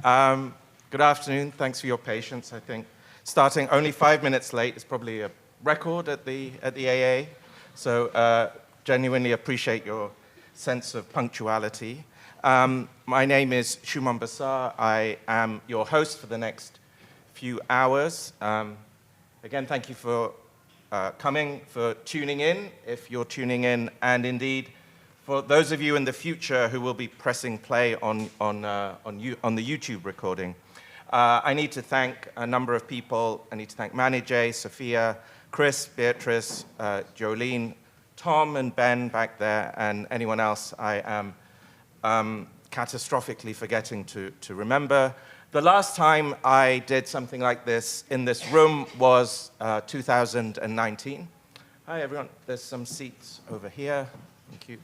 Good afternoon. Thanks for your patience. I think starting only 5 minutes late is probably a record at the AA. So genuinely appreciate your sense of punctuality. My name is Shumon Basar. I am your host for the next few hours. Again, thank you for coming, for tuning in, if you're tuning in, and indeed, for those of you in the future who will be pressing play on the YouTube recording. I need to thank a number of people. I need to thank Manny J, Sophia, Chris, Beatrice, Jolene, Tom and Ben back there, and anyone else I am catastrophically forgetting to remember. The last time I did something like this in this room was 2019. Hi, everyone. There's some seats over here. Thank you.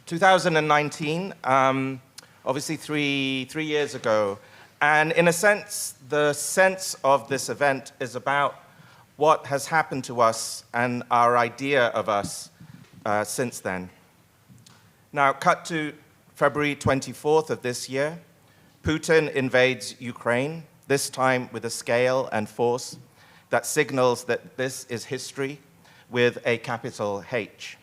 2019, obviously three years ago. And in a sense, the sense of this event is about what has happened to us and our idea of us since then. Now, cut to February 24th of this year. Putin invades Ukraine, this time with a scale and force that signals that this is history with a capital H.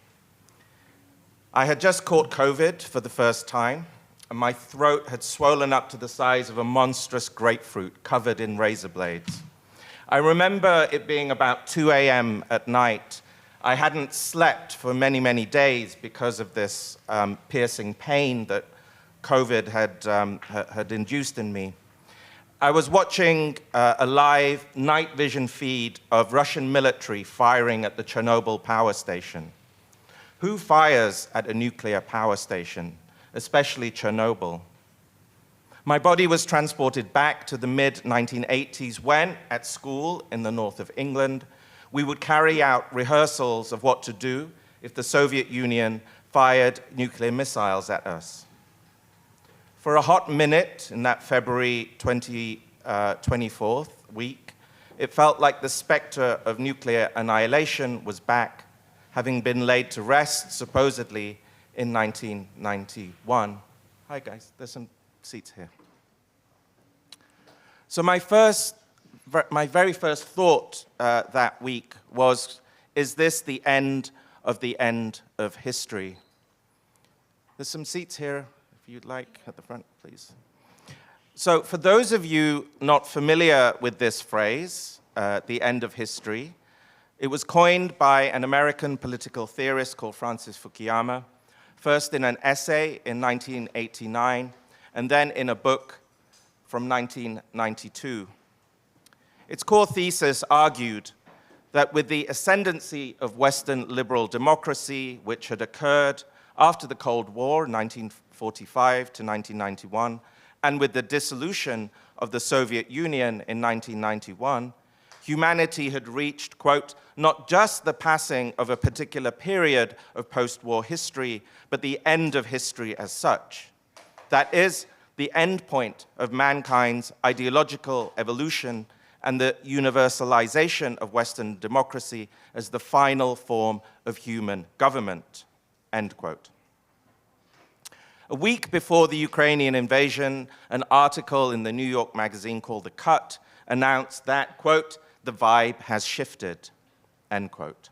I had just caught COVID for the first time, and my throat had swollen up to the size of a monstrous grapefruit covered in razor blades. I remember it being about 2 a.m. at night. I hadn't slept for many, many days because of this piercing pain that COVID had induced in me. I was watching a live night vision feed of Russian military firing at the Chernobyl power station. Who fires at a nuclear power station, especially Chernobyl? My body was transported back to the mid-1980s when, at school in the north of England, we would carry out rehearsals of what to do if the Soviet Union fired nuclear missiles at us. For a hot minute in that February 24th week, it felt like the specter of nuclear annihilation was back, having been laid to rest, supposedly, in 1991. Hi, guys. There's some seats here. So my very first thought that week was, is this the end of history? There's some seats here, if you'd like, at the front, please. So for those of you not familiar with this phrase, the end of history, it was coined by an American political theorist called Francis Fukuyama, first in an essay in 1989, and then in a book from 1992. Its core thesis argued that with the ascendancy of Western liberal democracy, which had occurred after the Cold War, 1945 to 1991, and with the dissolution of the Soviet Union in 1991, humanity had reached, quote, not just the passing of a particular period of post-war history, but the end of history as such. That is, the end point of mankind's ideological evolution and the universalization of Western democracy as the final form of human government, end quote. A week before the Ukrainian invasion, an article in the New York magazine called The Cut announced that, quote, the vibe has shifted, end quote.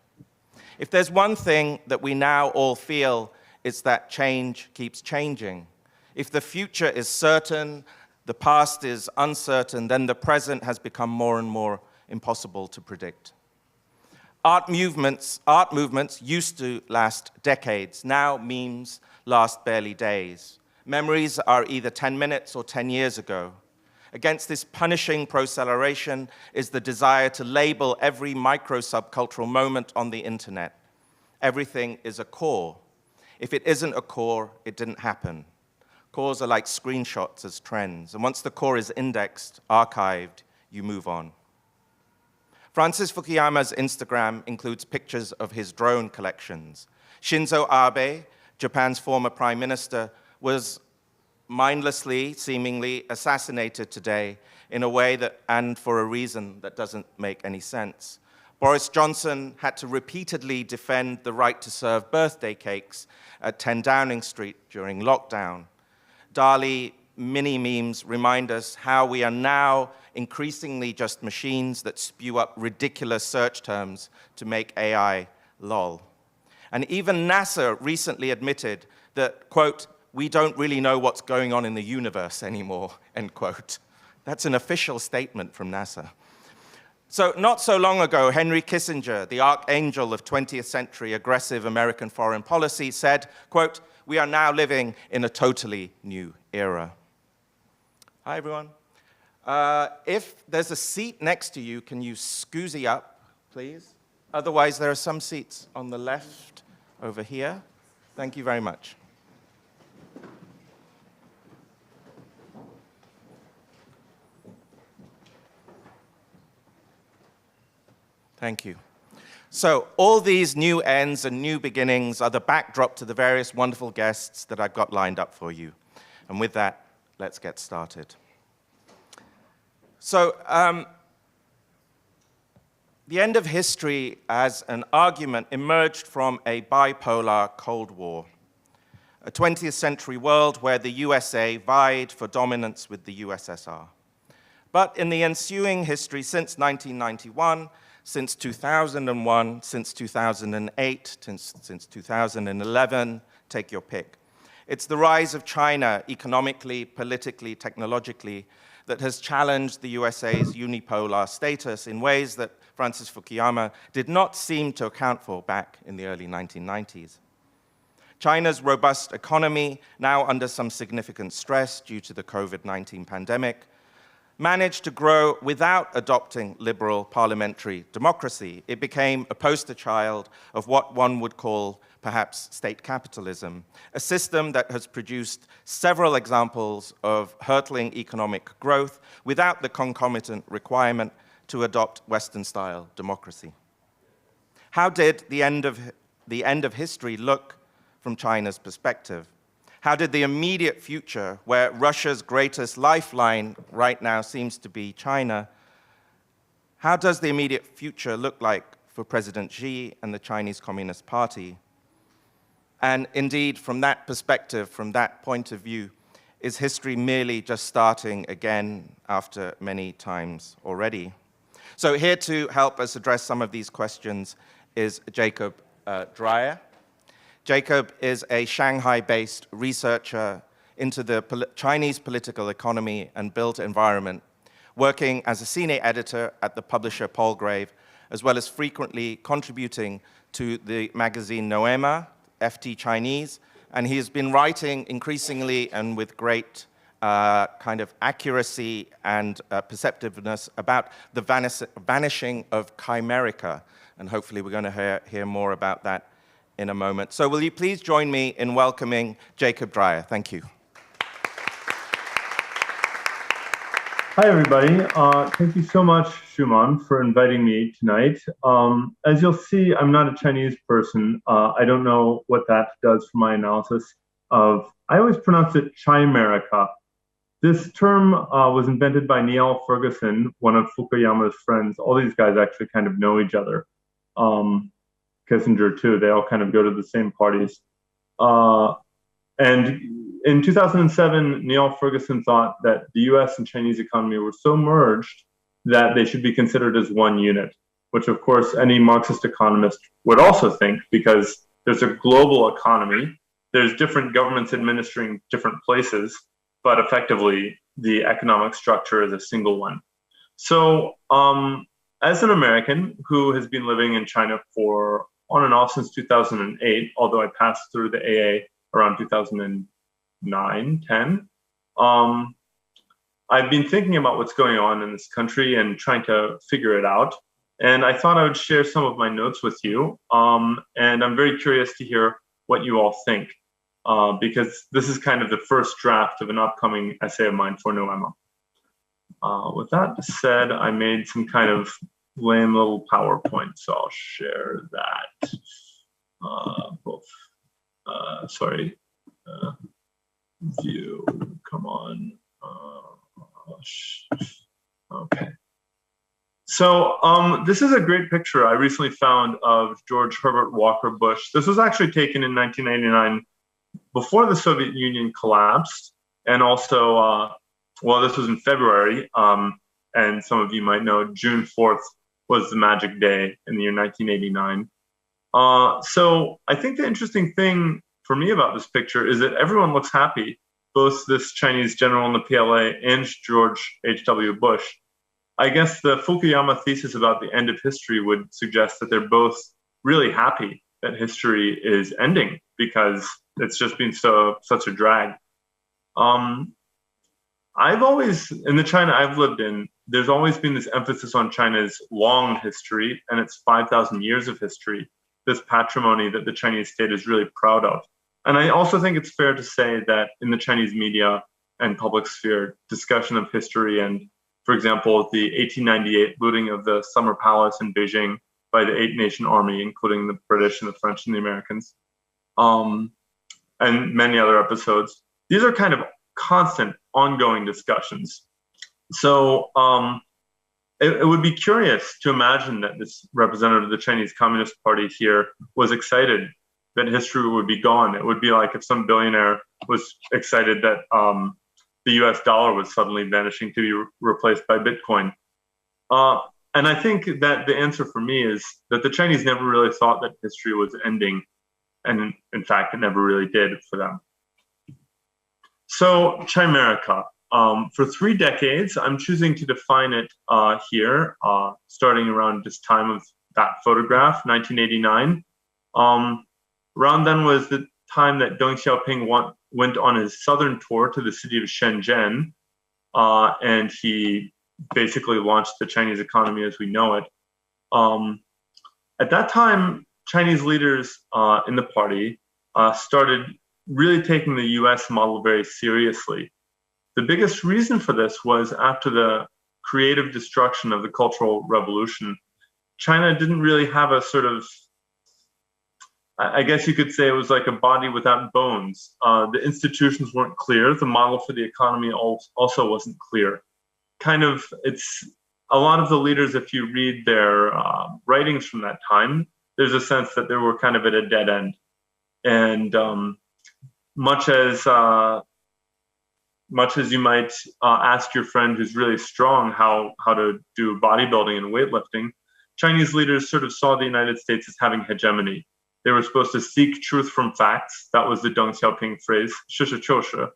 If there's one thing that we now all feel, it's that change keeps changing. If the future is certain, the past is uncertain, then the present has become more and more impossible to predict. Art movements used to last decades. Now memes last barely days. Memories are either 10 minutes or 10 years ago. Against this punishing proceleration is the desire to label every micro-subcultural moment on the internet. Everything is a core. If it isn't a core, it didn't happen. Cores are like screenshots as trends, and once the core is indexed, archived, you move on. Francis Fukuyama's Instagram includes pictures of his drone collections. Shinzo Abe, Japan's former prime minister, was mindlessly, seemingly assassinated today in a way that, and for a reason that doesn't make any sense. Boris Johnson had to repeatedly defend the right to serve birthday cakes at 10 Downing Street during lockdown. DALL-E mini memes remind us how we are now increasingly just machines that spew up ridiculous search terms to make AI lol. And even NASA recently admitted that, quote, we don't really know what's going on in the universe anymore, end quote. That's an official statement from NASA. So not so long ago, Henry Kissinger, the archangel of 20th century aggressive American foreign policy, said, quote, we are now living in a totally new era. Hi, everyone. If there's a seat next to you, can you scoozy up, please? Otherwise, there are some seats on the left over here. Thank you very much. Thank you. So all these new ends and new beginnings are the backdrop to the various wonderful guests that I've got lined up for you. And with that, let's get started. So the end of history as an argument emerged from a bipolar Cold War, a 20th century world where the USA vied for dominance with the USSR. But in the ensuing history since 1991, since 2001, since 2008, since 2011, take your pick. It's the rise of China economically, politically, technologically that has challenged the USA's unipolar status in ways that Francis Fukuyama did not seem to account for back in the early 1990s. China's robust economy, now under some significant stress due to the COVID-19 pandemic, managed to grow without adopting liberal parliamentary democracy. It became a poster child of what one would call perhaps state capitalism, a system that has produced several examples of hurtling economic growth without the concomitant requirement to adopt Western-style democracy. How did the end of history look from China's perspective? How did the immediate future, where Russia's greatest lifeline right now seems to be China, how does the immediate future look like for President Xi and the Chinese Communist Party? And indeed, from that perspective, from that point of view, is history merely just starting again after many times already? So here to help us address some of these questions is Jacob Dreyer. Jacob is a Shanghai-based researcher into the Chinese political economy and built environment, working as a senior editor at the publisher Palgrave, as well as frequently contributing to the magazine Noema, FT Chinese, and he has been writing increasingly and with great kind of accuracy and perceptiveness about the vanishing of chimerica, and hopefully we're going to hear more about that in a moment. So will you please join me in welcoming Jacob Dreyer? Thank you. Hi, everybody. Thank you so much, Shumon, for inviting me tonight. As you'll see, I'm not a Chinese person. I don't know what that does for my analysis of, I always pronounce it chimerica. This term was invented by Niall Ferguson, one of Fukuyama's friends. All these guys actually kind of know each other. Kissinger too, they all kind of go to the same parties. And in 2007, Niall Ferguson thought that the US and Chinese economy were so merged that they should be considered as one unit, which of course any Marxist economist would also think, because there's a global economy, there's different governments administering different places, but effectively the economic structure is a single one. So as an American who has been living in China for on and off since 2008, although I passed through the AA around 2009, 10. I've been thinking about what's going on in this country and trying to figure it out. And I thought I would share some of my notes with you. And I'm very curious to hear what you all think, because this is kind of the first draft of an upcoming essay of mine for Noema. With that said, I made some kind of lame little PowerPoint, so I'll share that. View, come on. Okay. So this is a great picture I recently found of George Herbert Walker Bush. This was actually taken in 1989 before the Soviet Union collapsed. And also, well, this was in February, and some of you might know June 4th was the magic day in the year 1989. So I think the interesting thing for me about this picture is that everyone looks happy, both this Chinese general in the PLA and George H.W. Bush. I guess the Fukuyama thesis about the end of history would suggest that they're both really happy that history is ending because it's just been such a drag. I've always, in the China I've lived in, there's always been this emphasis on China's long history and its 5,000 years of history, this patrimony that the Chinese state is really proud of. And I also think it's fair to say that in the Chinese media and public sphere, discussion of history and, for example, the 1898 looting of the Summer Palace in Beijing by the Eight-Nation Army, including the British and the French and the Americans, and many other episodes. These are kind of constant, ongoing discussions. So it would be curious to imagine that this representative of the Chinese Communist Party here was excited that history would be gone. It would be like if some billionaire was excited that the US dollar was suddenly vanishing to be replaced by Bitcoin. And I think that the answer for me is that the Chinese never really thought that history was ending. And in fact, it never really did for them. So Chimerica, for 3 decades, I'm choosing to define it here, starting around this time of that photograph, 1989. Around then was the time that Deng Xiaoping went on his southern tour to the city of Shenzhen, and he basically launched the Chinese economy as we know it. At that time, Chinese leaders in the party started really taking the US model very seriously. The biggest reason for this was after the creative destruction of the Cultural Revolution, China didn't really have a sort of, I guess you could say it was like a body without bones. The institutions weren't clear. The model for the economy also wasn't clear. Kind of, it's a lot of the leaders, if you read their writings from that time, there's a sense that they were kind of at a dead end. And much as you might ask your friend who's really strong how to do bodybuilding and weightlifting, Chinese leaders sort of saw the United States as having hegemony. They were supposed to seek truth from facts. That was the Deng Xiaoping phrase, 实事求是.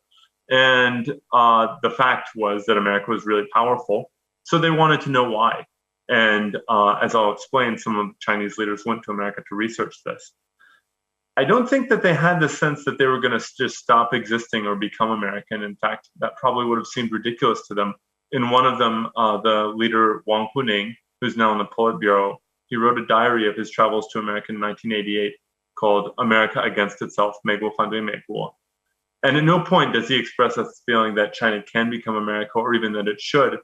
And the fact was that America was really powerful. So they wanted to know why. And as I'll explain, some of the Chinese leaders went to America to research this. I don't think that they had the sense that they were going to just stop existing or become American. In fact, that probably would have seemed ridiculous to them. In one of them, the leader Wang Huning, who's now in the Politburo, he wrote a diary of his travels to America in 1988 called America Against Itself, 美国反对美国. And at no point does he express a feeling that China can become America or even that it should.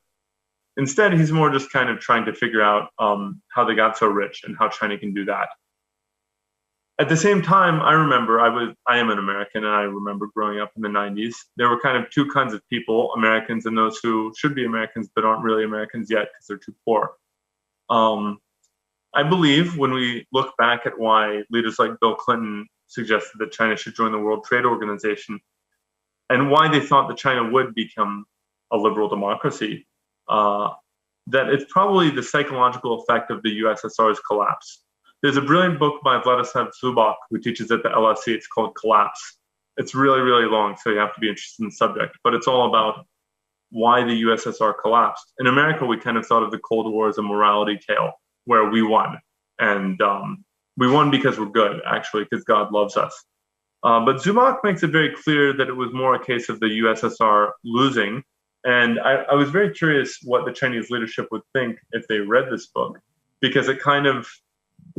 Instead, he's more just kind of trying to figure out how they got so rich and how China can do that. At the same time, I remember I am an American, and I remember growing up in the 90s. There were kind of two kinds of people, Americans and those who should be Americans but aren't really Americans yet because they're too poor. I believe when we look back at why leaders like Bill Clinton suggested that China should join the World Trade Organization and why they thought that China would become a liberal democracy, that it's probably the psychological effect of the USSR's collapse. There's a brilliant book by Vladislav Zubak who teaches at the LSE. It's called Collapse. It's really, really long, so you have to be interested in the subject. But it's all about why the USSR collapsed. In America, we kind of thought of the Cold War as a morality tale where we won. And we won because we're good, actually, because God loves us. But Zubak makes it very clear that it was more a case of the USSR losing. And I was very curious what the Chinese leadership would think if they read this book, because it kind of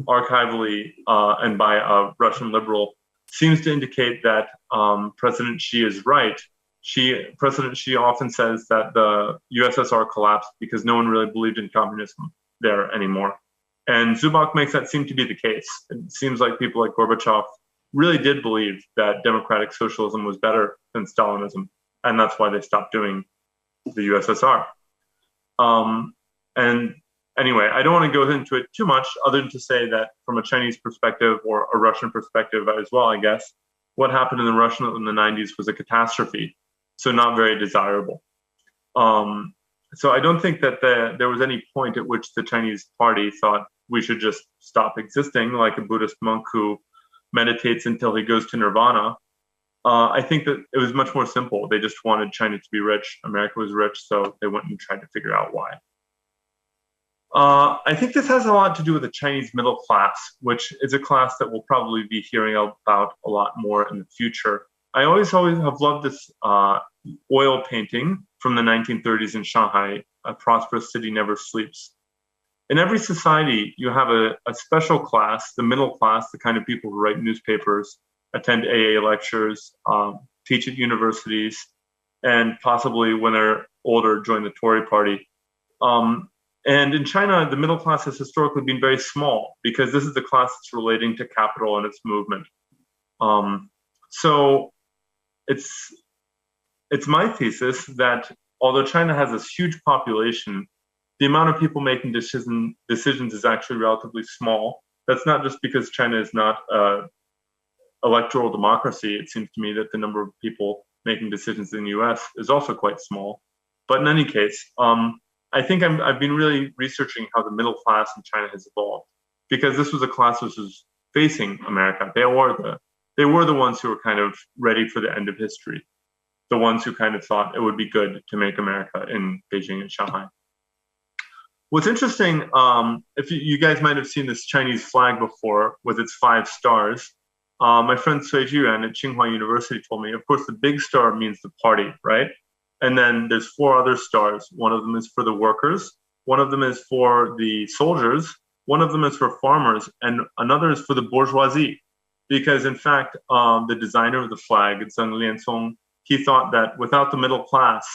archivally and by a Russian liberal seems to indicate that President Xi is right. President Xi often says that the USSR collapsed because no one really believed in communism there anymore. And Zubak makes that seem to be the case. It seems like people like Gorbachev really did believe that democratic socialism was better than Stalinism, and that's why they stopped doing the USSR. And anyway, I don't want to go into it too much other than to say that from a Chinese perspective or a Russian perspective as well, I guess, what happened in Russia in the 90s was a catastrophe. so not very desirable. So I don't think that there was any point at which the Chinese party thought we should just stop existing, like a Buddhist monk who meditates until he goes to nirvana. I think that it was much more simple. They just wanted China to be rich. America was rich, so they went and tried to figure out why. I think this has a lot to do with the Chinese middle class, which is a class that we'll probably be hearing about a lot more in the future. I always have loved this oil painting from the 1930s in Shanghai, "A prosperous city never sleeps." In every society, you have a special class, the middle class, the kind of people who write newspapers, attend AA lectures, teach at universities, and possibly when they're older, join the Tory party. And in China, the middle class has historically been very small because this is the class that's relating to capital and its movement. So it's my thesis that although China has this huge population, the amount of people making decisions is actually relatively small. That's not just because China is not an electoral democracy. It seems to me that the number of people making decisions in the US is also quite small. But in any case, I think I've been really researching how the middle class in China has evolved, because this was a class which was facing America. They were the ones who were kind of ready for the end of history, the ones who kind of thought it would be good to make America in Beijing and Shanghai. What's interesting, if you guys might have seen this Chinese flag before with its 5 stars. My friend Cui Zhiyuan at Tsinghua University told me, of course, the big star means the party, right? And then there's 4 other stars. One of them is for the workers, one of them is for the soldiers, one of them is for farmers, and another is for the bourgeoisie. Because in fact, the designer of the flag, Zheng Liancong, he thought that without the middle class,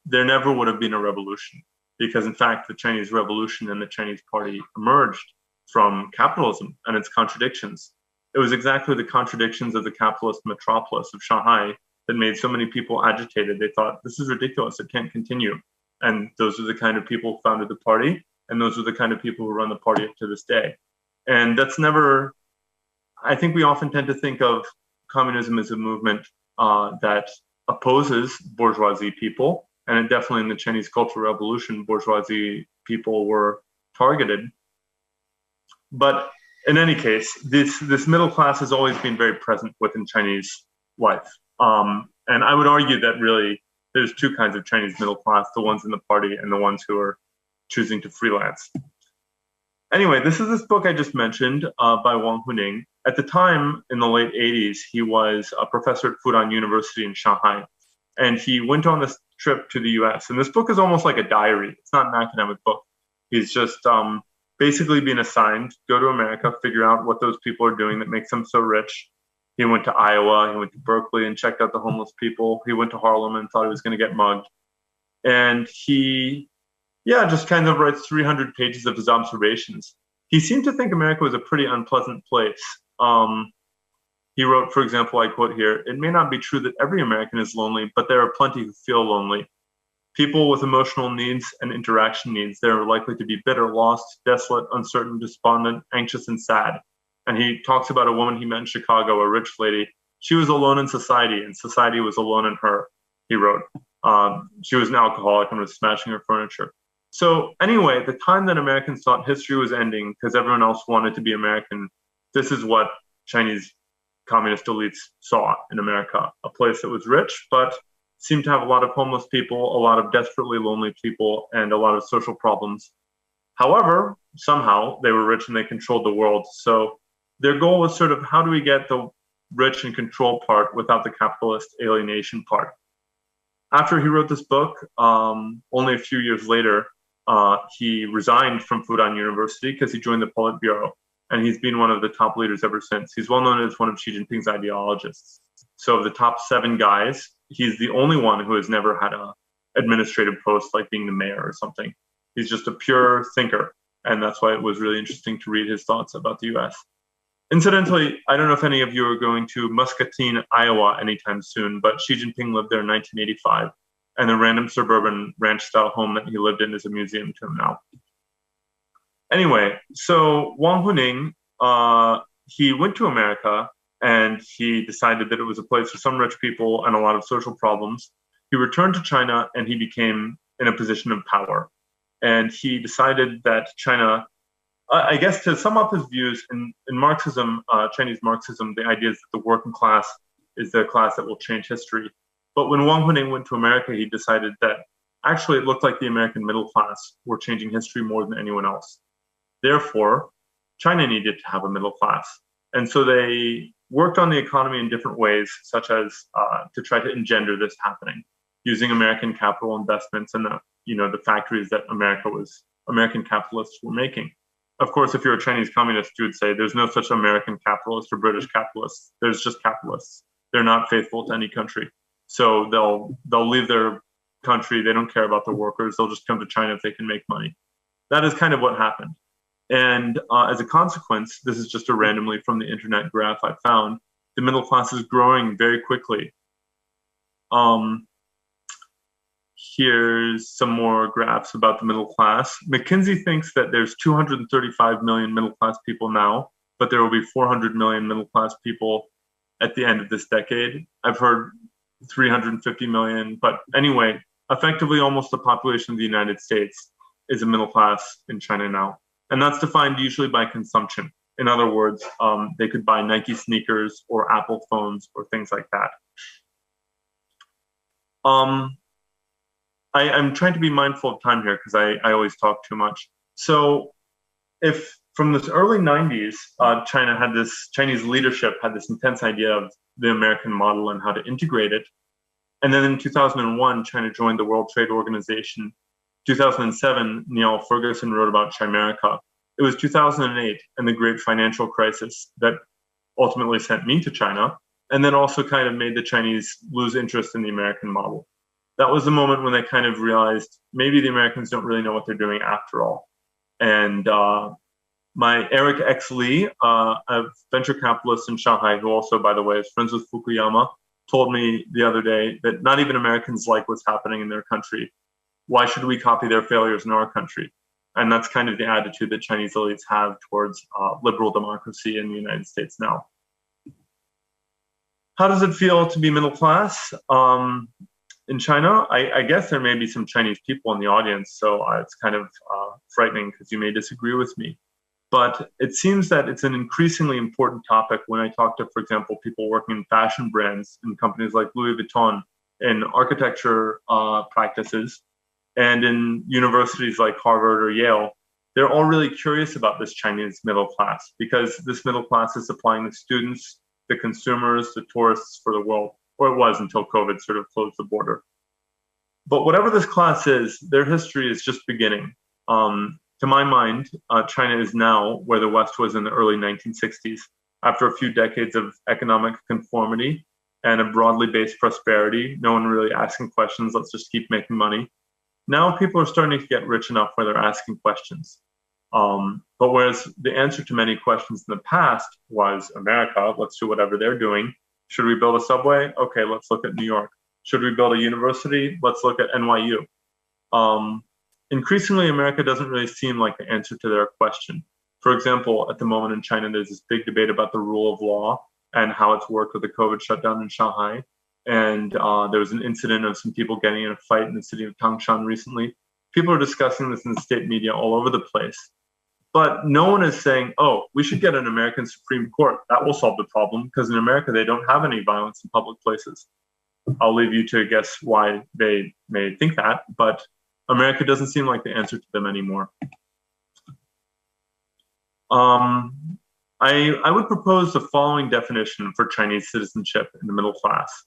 there never would have been a revolution. Because in fact, the Chinese Revolution and the Chinese Party emerged from capitalism and its contradictions. It was exactly the contradictions of the capitalist metropolis of Shanghai that made so many people agitated. They thought, this is ridiculous, it can't continue. And those are the kind of people who founded the party, and those are the kind of people who run the party up to this day. And that's never, I think we often tend to think of communism as a movement that opposes bourgeoisie people. And definitely in the Chinese Cultural Revolution, bourgeoisie people were targeted. But in any case, this middle class has always been very present within Chinese life. And I would argue that really there's 2 kinds of Chinese middle class, the ones in the party and the ones who are choosing to freelance. Anyway, this is this book I just mentioned by Wang Huning. At the time, in the late 80s, he was a professor at Fudan University in Shanghai. And he went on this trip to the US. And this book is almost like a diary. It's not an academic book. He's just basically been assigned, go to America, figure out what those people are doing that makes them so rich. He went to Iowa, he went to Berkeley and checked out the homeless people. He went to Harlem and thought he was going to get mugged. And he, just kind of writes 300 pages of his observations. He seemed to think America was a pretty unpleasant place. He wrote, for example, I quote here, "It may not be true that every American is lonely, but there are plenty who feel lonely. People with emotional needs and interaction needs, they're likely to be bitter, lost, desolate, uncertain, despondent, anxious, and sad." And he talks about a woman he met in Chicago, a rich lady. She was alone in society, and society was alone in her, he wrote. She was an alcoholic and was smashing her furniture. So anyway, the time that Americans thought history was ending because everyone else wanted to be American, this is what Chinese communist elites saw in America, a place that was rich, but seemed to have a lot of homeless people, a lot of desperately lonely people, and a lot of social problems. However, somehow they were rich and they controlled the world. So their goal was sort of, how do we get the rich and control part without the capitalist alienation part? After he wrote this book, only a few years later, he resigned from Fudan University because he joined the Politburo. And he's been one of the top leaders ever since. He's well known as one of Xi Jinping's ideologists. So of the top 7 guys, he's the only one who has never had an administrative post like being the mayor or something. He's just a pure thinker. And that's why it was really interesting to read his thoughts about the US. Incidentally, I don't know if any of you are going to Muscatine, Iowa anytime soon, but Xi Jinping lived there in 1985. And the random suburban ranch-style home that he lived in is a museum to him now. Anyway, so Wang Huning, he went to America and he decided that it was a place for some rich people and a lot of social problems. he returned to China and he became in a position of power. And he decided that China, I guess to sum up his views, in Marxism, Chinese Marxism, the idea is that the working class is the class that will change history. But when Wang Huning went to America, he decided that actually it looked like the American middle class were changing history more than anyone else. Therefore, China needed to have a middle class. And so they worked on the economy in different ways, such as to try to engender this happening, using American capital investments and the factories that American capitalists were making. Of course, if you're a Chinese communist, you would say there's no such American capitalist or British capitalists. There's just capitalists. They're not faithful to any country. So they'll leave their country. They don't care about the workers. They'll just come to China if they can make money. That is kind of what happened. And as a consequence, this is just a randomly from the internet graph I found, the middle class is growing very quickly. Here's some more graphs about the middle class. McKinsey thinks that there's 235 million middle class people now, but there will be 400 million middle class people at the end of this decade. I've heard 350 million, but anyway, effectively almost the population of the United States is a middle class in China now. And that's defined usually by consumption. In other words, they could buy Nike sneakers or Apple phones or things like that. I'm trying to be mindful of time here because I always talk too much. So if from this early 90s, Chinese leadership had this intense idea of the American model and how to integrate it. And then in 2001, China joined the World Trade Organization. 2007, Niall Ferguson wrote about Chimerica. It was 2008 and the great financial crisis that ultimately sent me to China, and then also kind of made the Chinese lose interest in the American model. That was the moment when they kind of realized maybe the Americans don't really know what they're doing after all. And my Eric X. Lee, a venture capitalist in Shanghai, who also, by the way, is friends with Fukuyama, told me the other day that not even Americans like what's happening in their country. Why should we copy their failures in our country? And that's kind of the attitude that Chinese elites have towards liberal democracy in the United States now. How does it feel to be middle class in China? I guess there may be some Chinese people in the audience, so it's kind of frightening because you may disagree with me. But it seems that it's an increasingly important topic when I talk to, for example, people working in fashion brands in companies like Louis Vuitton, in architecture practices, and in universities like Harvard or Yale. They're all really curious about this Chinese middle class because this middle class is supplying the students, the consumers, the tourists for the world, or it was until COVID sort of closed the border. But whatever this class is, their history is just beginning. To my mind, China is now where the West was in the early 1960s, after a few decades of economic conformity and a broadly based prosperity, no one really asking questions, let's just keep making money. Now people are starting to get rich enough where they're asking questions. But whereas the answer to many questions in the past was America, let's do whatever they're doing. Should we build a subway? Okay, let's look at New York. Should we build a university? Let's look at NYU. Increasingly, America doesn't really seem like the answer to their question. For example, at the moment in China, there's this big debate about the rule of law and how it's worked with the COVID shutdown in Shanghai. And there was an incident of some people getting in a fight in the city of Tangshan recently. People are discussing this in the state media all over the place. But no one is saying, oh, we should get an American Supreme Court. That will solve the problem, because in America, they don't have any violence in public places. I'll leave you to guess why they may think that, but America doesn't seem like the answer to them anymore. I would propose the following definition for Chinese citizenship in the middle class.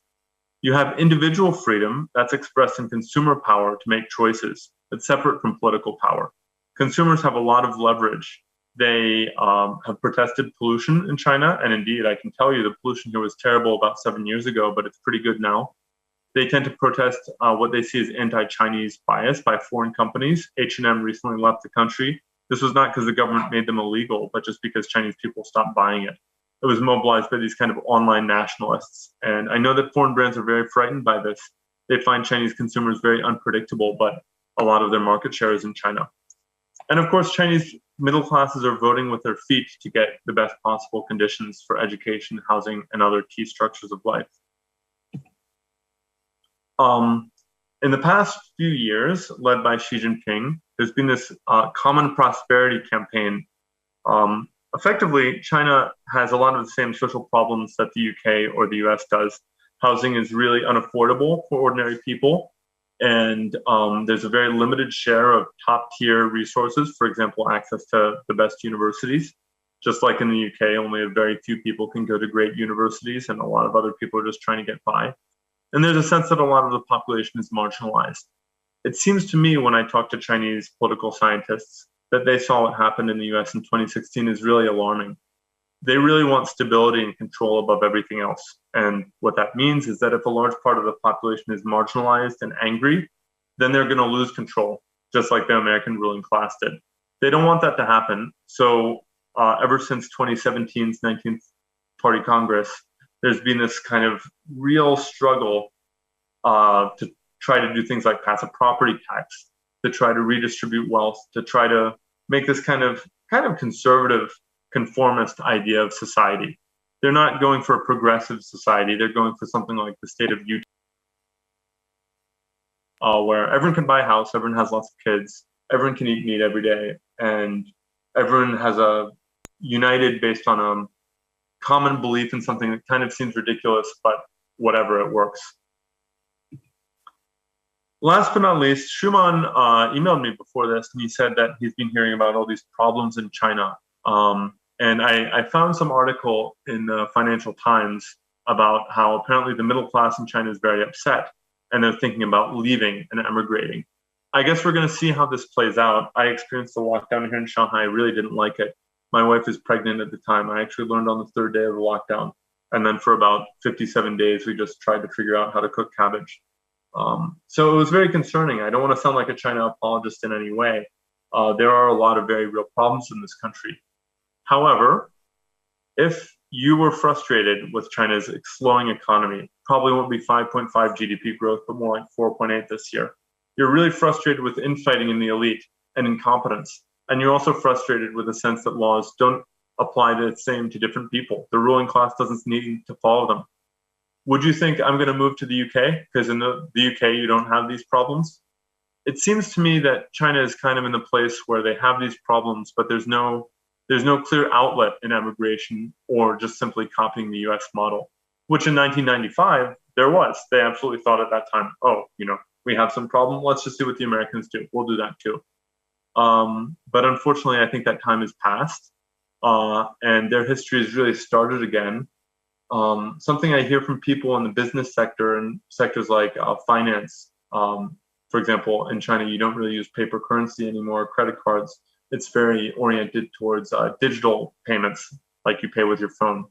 You have individual freedom that's expressed in consumer power to make choices that's separate from political power. Consumers have a lot of leverage. They have protested pollution in China, and indeed, I can tell you the pollution here was terrible about 7 years ago, but it's pretty good now. They tend to protest what they see as anti-Chinese bias by foreign companies. H&M recently left the country. This was not because the government made them illegal, but just because Chinese people stopped buying it. It was mobilized by these kind of online nationalists. And I know that foreign brands are very frightened by this. They find Chinese consumers very unpredictable, but a lot of their market share is in China. And of course, Chinese middle classes are voting with their feet to get the best possible conditions for education, housing, and other key structures of life. In the past few years, led by Xi Jinping, there's been this common prosperity campaign. Effectively, China has a lot of the same social problems that the UK or the US does. Housing is really unaffordable for ordinary people, and there's a very limited share of top-tier resources, for example, access to the best universities. Just like in the UK, only a very few people can go to great universities, and a lot of other people are just trying to get by. And there's a sense that a lot of the population is marginalized. It seems to me when I talk to Chinese political scientists that they saw what happened in the US in 2016 is really alarming. They really want stability and control above everything else. And what that means is that if a large part of the population is marginalized and angry, then they're going to lose control, just like the American ruling class did. They don't want that to happen. So ever since 2017's 19th Party Congress, there's been this kind of real struggle to try to do things like pass a property tax, to try to redistribute wealth, to try to make this kind of conservative, conformist idea of society. They're not going for a progressive society. They're going for something like the state of Utah, where everyone can buy a house, everyone has lots of kids, everyone can eat meat every day, and everyone has a united based on a common belief in something that kind of seems ridiculous, but whatever, it works. Last but not least, Shumon emailed me before this, and he said that he's been hearing about all these problems in China. And I found some article in the Financial Times about how apparently the middle class in China is very upset, and they're thinking about leaving and emigrating. I guess we're going to see how this plays out. I experienced the lockdown here in Shanghai. I really didn't like it. My wife is pregnant at the time. I actually learned on the third day of the lockdown. And then for about 57 days, we just tried to figure out how to cook cabbage. So it was very concerning. I don't want to sound like a China apologist in any way. There are a lot of very real problems in this country. However, if you were frustrated with China's slowing economy, probably won't be 5.5 GDP growth, but more like 4.8 this year. You're really frustrated with infighting in the elite and incompetence. And you're also frustrated with the sense that laws don't apply the same to different people. The ruling class doesn't need to follow them. Would you think I'm going to move to the UK? Because in the UK, you don't have these problems. It seems to me that China is kind of in the place where they have these problems, but there's no clear outlet in emigration or just simply copying the US model, which in 1995, there was. They absolutely thought at that time, oh, we have some problem. Let's just do what the Americans do. We'll do that too. But unfortunately, I think that time has passed, and their history has really started again. Something I hear from people in the business sector and sectors like finance, for example, in China, you don't really use paper currency anymore, credit cards. It's very oriented towards digital payments, like you pay with your phone.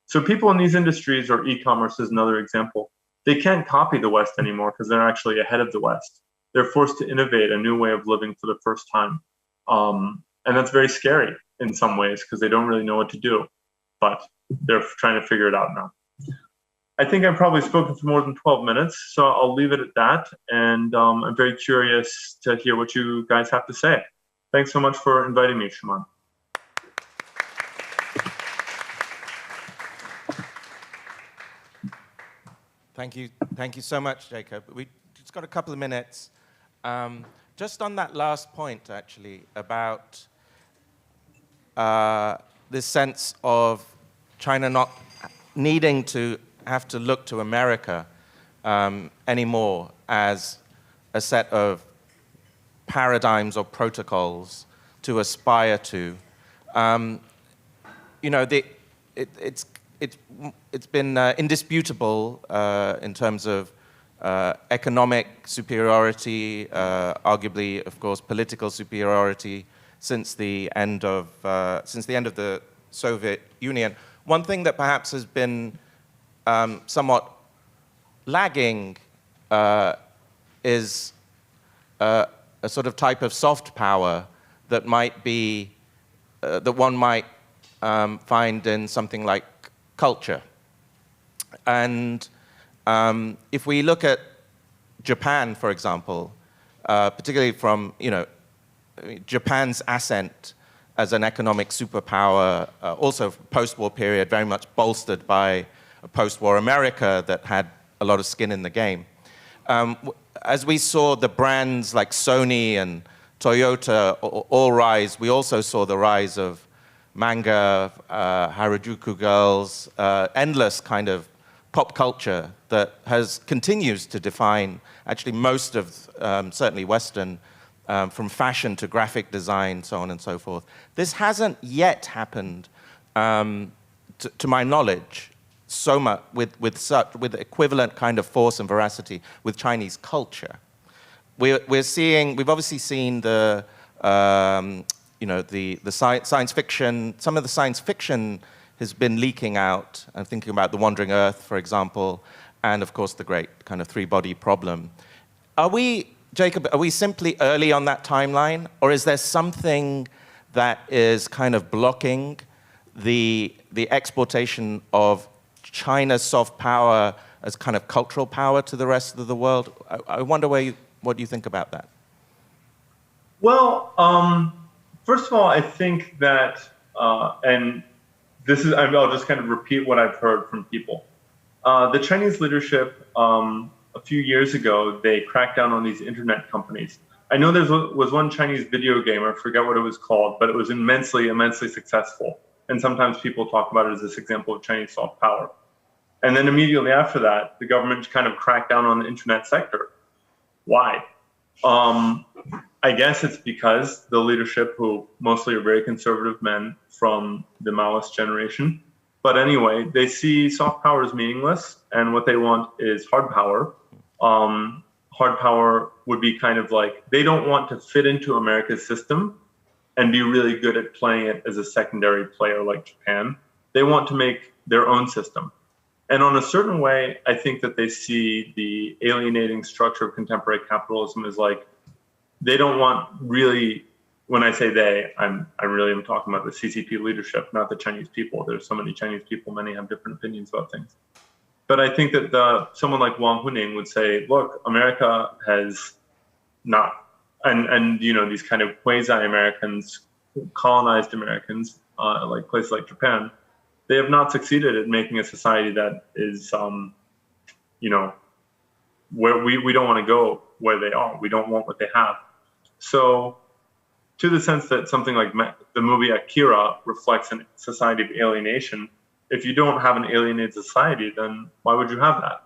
So people in these industries, or e-commerce is another example, they can't copy the West anymore because they're actually ahead of the West. They're forced to innovate a new way of living for the first time. And that's very scary in some ways because they don't really know what to do, but they're trying to figure it out now. I think I've probably spoken for more than 12 minutes, so I'll leave it at that. And I'm very curious to hear what you guys have to say. Thanks so much for inviting me, Shumon. Thank you so much, Jacob. We just got a couple of minutes. Just on that last point, actually, about this sense of China not needing to have to look to America anymore as a set of paradigms or protocols to aspire to. It's been indisputable in terms of economic superiority, arguably, of course, political superiority since the end of the Soviet Union. One thing that perhaps has been somewhat lagging is a sort of type of soft power that might be that one might find in something like culture. And if we look at Japan, for example, particularly from Japan's ascent as an economic superpower, also post-war period, very much bolstered by a post-war America that had a lot of skin in the game. as we saw the brands like Sony and Toyota all rise, we also saw the rise of manga, Harajuku girls, endless kind of pop culture that continues to define actually most of, certainly Western, from fashion to graphic design, so on and so forth. This hasn't yet happened, to my knowledge, so much with equivalent kind of force and veracity with Chinese culture. We've obviously seen the science fiction. Some of the science fiction has been leaking out. I'm thinking about The Wandering Earth, for example, and of course the great kind of three-body problem. Jacob, are we simply early on that timeline, or is there something that is kind of blocking the exportation of China's soft power as kind of cultural power to the rest of the world? I wonder what you think about that. Well, first of all, I think that, and this is, I'll just kind of repeat what I've heard from people. The Chinese leadership, a few years ago, they cracked down on these internet companies. I know there was one Chinese video game, I forget what it was called, but it was immensely successful. And sometimes people talk about it as this example of Chinese soft power. And then immediately after that, the government kind of cracked down on the internet sector. Why? I guess it's because the leadership, who mostly are very conservative men from the Maoist generation, but anyway, they see soft power as meaningless, and what they want is hard power. Hard power would be kind of like, they don't want to fit into America's system and be really good at playing it as a secondary player like Japan. They want to make their own system. And on a certain way, I think that they see the alienating structure of contemporary capitalism as like, they don't want really, when I say they, I really am talking about the CCP leadership, not the Chinese people. There's so many Chinese people, many have different opinions about things. But I think that someone like Wang Huning would say, look, America has not, and these kind of quasi-Americans, colonized Americans, like places like Japan, they have not succeeded at making a society that is, where we don't want to go where they are. We don't want what they have. So to the sense that something like the movie Akira reflects a society of alienation, if you don't have an alienated society, then why would you have that?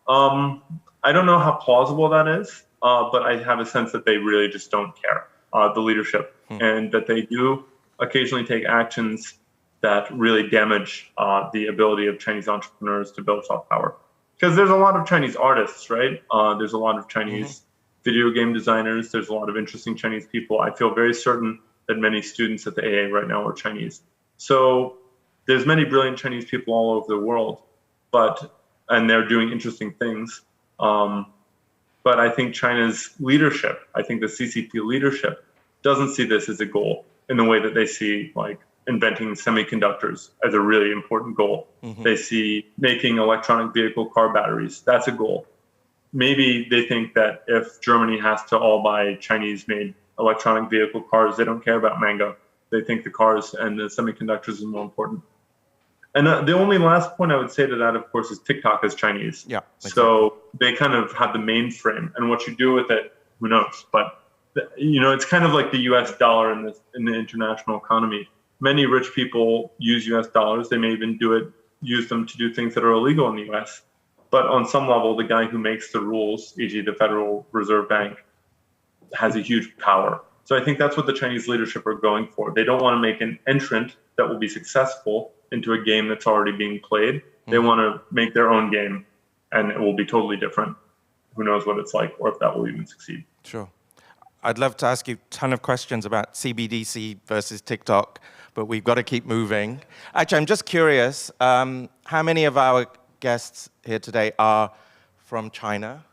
I don't know how plausible that is, but I have a sense that they really just don't care, the leadership, and that they do occasionally take actions that really damage the ability of Chinese entrepreneurs to build soft power. Because there's a lot of Chinese artists, right? There's a lot of Chinese video game designers. There's a lot of interesting Chinese people. I feel very certain that many students at the AA right now are Chinese. So there's many brilliant Chinese people all over the world, and they're doing interesting things. But I think China's leadership, I think the CCP leadership, doesn't see this as a goal in the way that they see like inventing semiconductors as a really important goal. They see making electronic vehicle car batteries. That's a goal. Maybe they think that if Germany has to all buy Chinese-made electronic vehicle cars, they don't care about manga. They think the cars and the semiconductors is more important. And the only last point I would say to that, of course, is TikTok is Chinese. Yeah. Exactly. So they kind of have the mainframe, and what you do with it, who knows? But it's kind of like the U.S. dollar in the international economy. Many rich people use U.S. dollars. They may even use them to do things that are illegal in the U.S. But on some level, the guy who makes the rules, e.g. the Federal Reserve Bank, has a huge power. So I think that's what the Chinese leadership are going for. They don't want to make an entrant that will be successful into a game that's already being played. They want to make their own game, and it will be totally different. Who knows what it's like, or if that will even succeed. Sure. I'd love to ask you a ton of questions about CBDC versus TikTok, but we've got to keep moving. Actually, I'm just curious, how many of our guests here today are from China?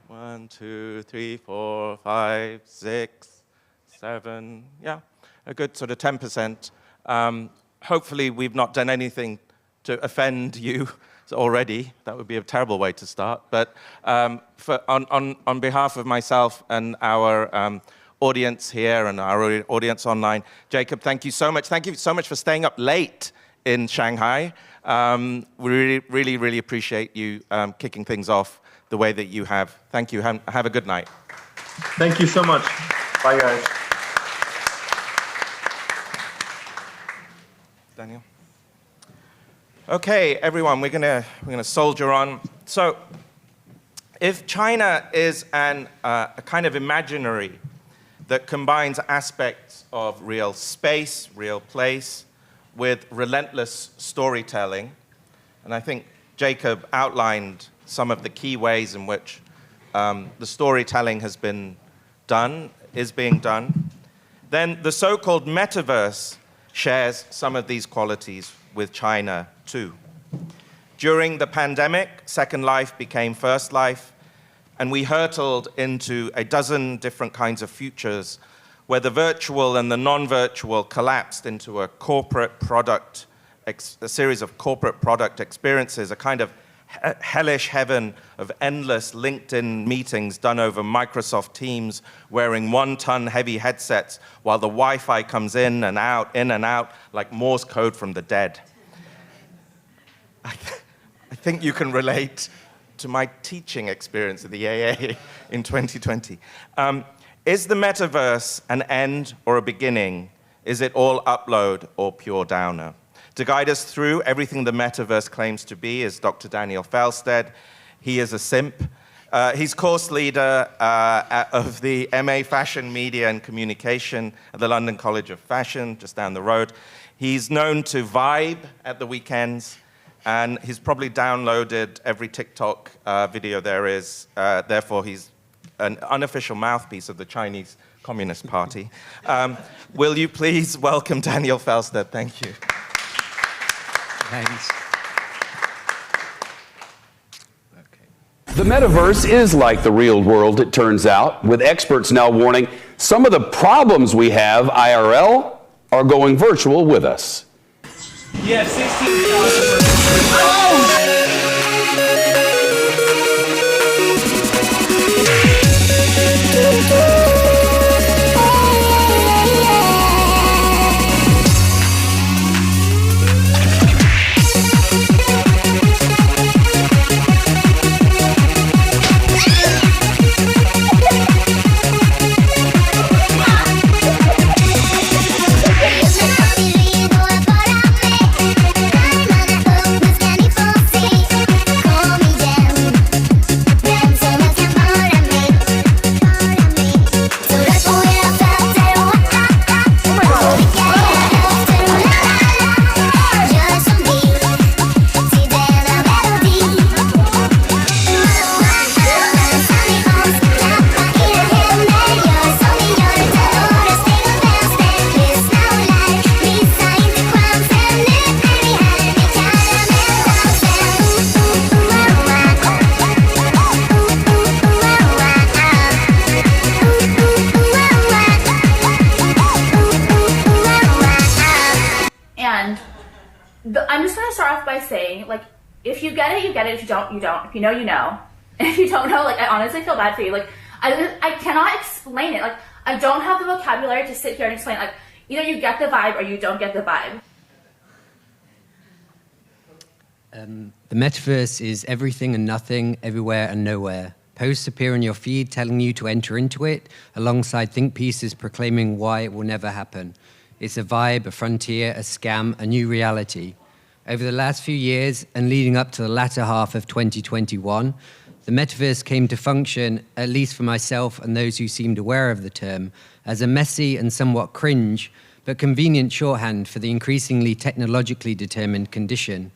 1, 2, 3, 4, 5, 6, 7. Yeah, a good sort of 10%. Hopefully, we've not done anything to offend you already. That would be a terrible way to start. But on behalf of myself and our audience here and our audience online, Jacob, thank you so much. Thank you so much for staying up late in Shanghai. We really, really appreciate you kicking things off the way that you have. Thank you. Have a good night. Thank you so much. Bye, guys. Daniel. Okay, everyone, we're gonna soldier on. So, if China is a kind of imaginary that combines aspects of real space, real place, with relentless storytelling, and I think Jacob outlined some of the key ways in which the storytelling is being done, then the so-called metaverse shares some of these qualities with China too. During the pandemic, Second Life became First Life, and we hurtled into a dozen different kinds of futures where the virtual and the non-virtual collapsed into a series of corporate product experiences, a kind of hellish heaven of endless LinkedIn meetings done over Microsoft Teams, wearing 1-ton heavy headsets while the Wi-Fi comes in and out, like Morse code from the dead. I think you can relate to my teaching experience at the AA in 2020. Is the metaverse an end or a beginning? Is it all upload or pure downer? To guide us through everything the metaverse claims to be is Dr. Daniel Felstead. He is a simp. He's course leader of the MA Fashion, Media and Communication at the London College of Fashion, just down the road. He's known to vibe at the weekends, and he's probably downloaded every TikTok video there is. Therefore, he's an unofficial mouthpiece of the Chinese Communist Party. Will you please welcome Daniel Felstead? Thank you. Thanks. Okay. The metaverse is like the real world, it turns out, with experts now warning some of the problems we have IRL are going virtual with us. You have 16,000. I'm just going to start off by saying, like, if you get it, you get it. If you don't, you don't. If you know, you know. And if you don't know, like, I honestly feel bad for you. Like, I cannot explain it. Like, I don't have the vocabulary to sit here and explain. Like, either you get the vibe or you don't get the vibe. The metaverse is everything and nothing, everywhere and nowhere. Posts appear on your feed telling you to enter into it, alongside think pieces proclaiming why it will never happen. It's a vibe, a frontier, a scam, a new reality. Over the last few years, and leading up to the latter half of 2021, the metaverse came to function, at least for myself and those who seemed aware of the term, as a messy and somewhat cringe, but convenient shorthand for the increasingly technologically determined condition.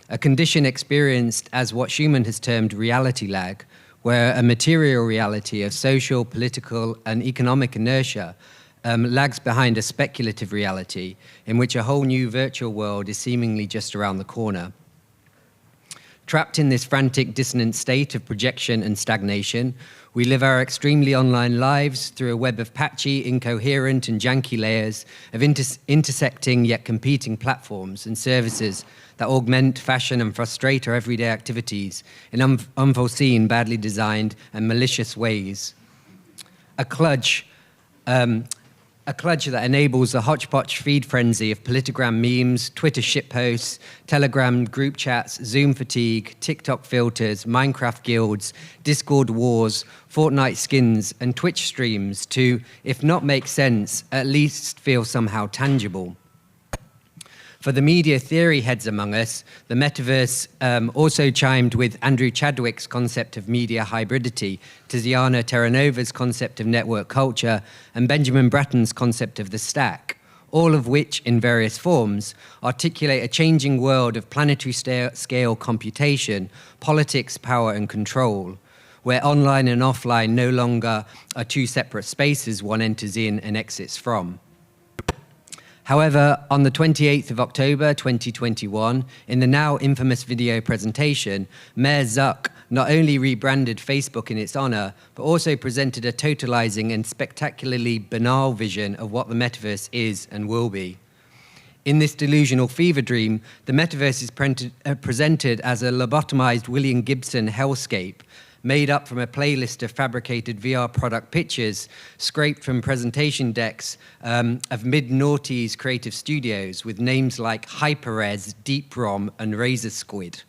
A condition experienced as what Shumon has termed reality lag, where a material reality of social, political, and economic inertia lags behind a speculative reality in which a whole new virtual world is seemingly just around the corner. Trapped in this frantic, dissonant state of projection and stagnation, we live our extremely online lives through a web of patchy, incoherent, and janky layers of intersecting yet competing platforms and services that augment, fashion, and frustrate our everyday activities in unforeseen, badly designed, and malicious ways. A kludge a kludge that enables a hodgepodge feed frenzy of politigram memes, Twitter shitposts, Telegram group chats, Zoom fatigue, TikTok filters, Minecraft guilds, Discord wars, Fortnite skins, and Twitch streams to, if not make sense, at least feel somehow tangible. For the media theory heads among us, the metaverse also chimed with Andrew Chadwick's concept of media hybridity, Tiziana Terranova's concept of network culture, and Benjamin Bratton's concept of the stack, all of which, in various forms, articulate a changing world of planetary scale computation, politics, power, and control, where online and offline no longer are two separate spaces one enters in and exits from. However, on the 28th of October 2021, in the now infamous video presentation, Mayor Zuck not only rebranded Facebook in its honor, but also presented a totalizing and spectacularly banal vision of what the metaverse is and will be. In this delusional fever dream, the metaverse is presented as a lobotomized William Gibson hellscape, made up from a playlist of fabricated VR product pictures scraped from presentation decks of mid-noughties creative studios with names like Hyperres, DeepROM, and Razor Squid.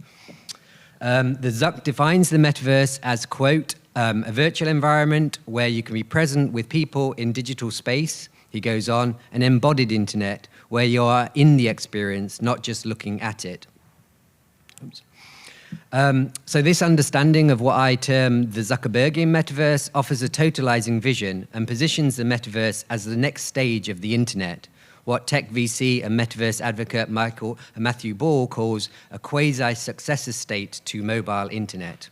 The Zuck defines the metaverse as, quote, a virtual environment where you can be present with people in digital space. He goes on, an embodied internet where you are in the experience, not just looking at it. Oops. So this understanding of what I term the Zuckerbergian metaverse offers a totalizing vision and positions the metaverse as the next stage of the internet, what tech VC and metaverse advocate Matthew Ball calls a quasi-successor state to mobile internet.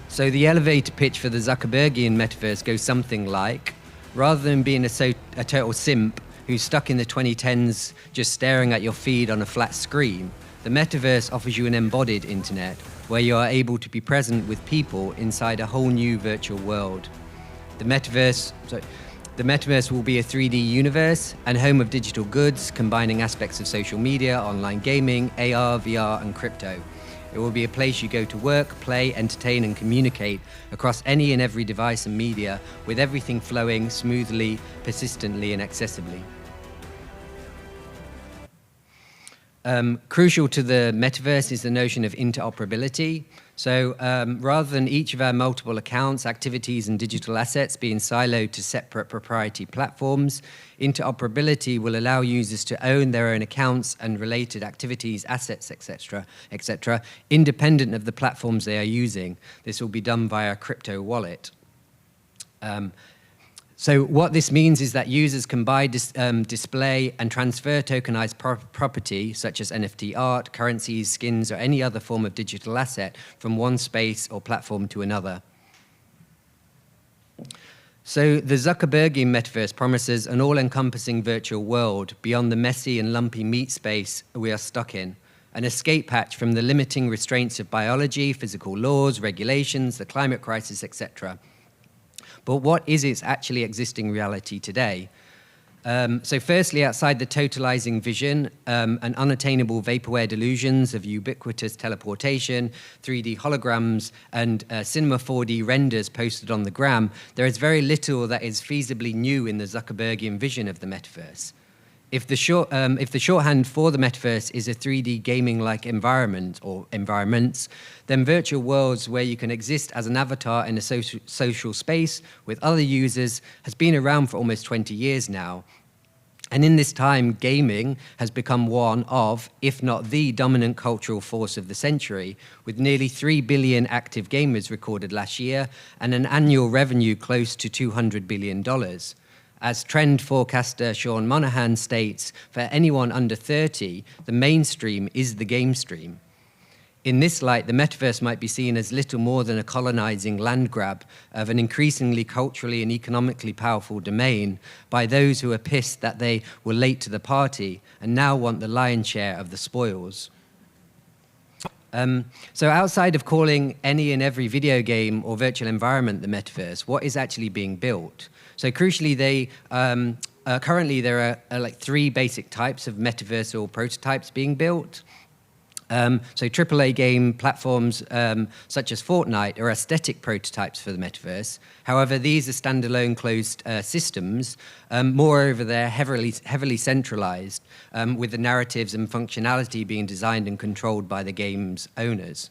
So the elevator pitch for the Zuckerbergian metaverse goes something like, rather than being a total simp who's stuck in the 2010s just staring at your feed on a flat screen, the metaverse offers you an embodied internet where you are able to be present with people inside a whole new virtual world. The metaverse will be a 3D universe and home of digital goods, combining aspects of social media, online gaming, AR, VR, and crypto. It will be a place you go to work, play, entertain, and communicate across any and every device and media, with everything flowing smoothly, persistently, and accessibly. Crucial to the metaverse is the notion of interoperability. So rather than each of our multiple accounts, activities, and digital assets being siloed to separate proprietary platforms, interoperability will allow users to own their own accounts and related activities, assets, etc., independent of the platforms they are using. This will be done via a crypto wallet. So what this means is that users can buy, display, and transfer tokenized property, such as NFT art, currencies, skins, or any other form of digital asset from one space or platform to another. So the Zuckerbergian metaverse promises an all-encompassing virtual world beyond the messy and lumpy meat space we are stuck in, an escape hatch from the limiting restraints of biology, physical laws, regulations, the climate crisis, etc. But what is its actually existing reality today? So firstly, outside the totalizing vision and unattainable vaporware delusions of ubiquitous teleportation, 3D holograms, and cinema 4D renders posted on the gram, there is very little that is feasibly new in the Zuckerbergian vision of the metaverse. If the shorthand for the metaverse is a 3D gaming-like environment or environments, then virtual worlds where you can exist as an avatar in a social space with other users has been around for almost 20 years now. And in this time, gaming has become one of, if not the dominant cultural force of the century, with nearly 3 billion active gamers recorded last year and an annual revenue close to $200 billion. As trend forecaster Sean Monahan states, for anyone under 30, the mainstream is the game stream. In this light, the metaverse might be seen as little more than a colonizing land grab of an increasingly culturally and economically powerful domain by those who are pissed that they were late to the party and now want the lion's share of the spoils. So outside of calling any and every video game or virtual environment the metaverse, what is actually being built? So crucially, currently there are like 3 basic types of metaversal prototypes being built. So AAA game platforms such as Fortnite are aesthetic prototypes for the metaverse. However, these are standalone closed systems. Moreover, they're heavily centralized, with the narratives and functionality being designed and controlled by the game's owners.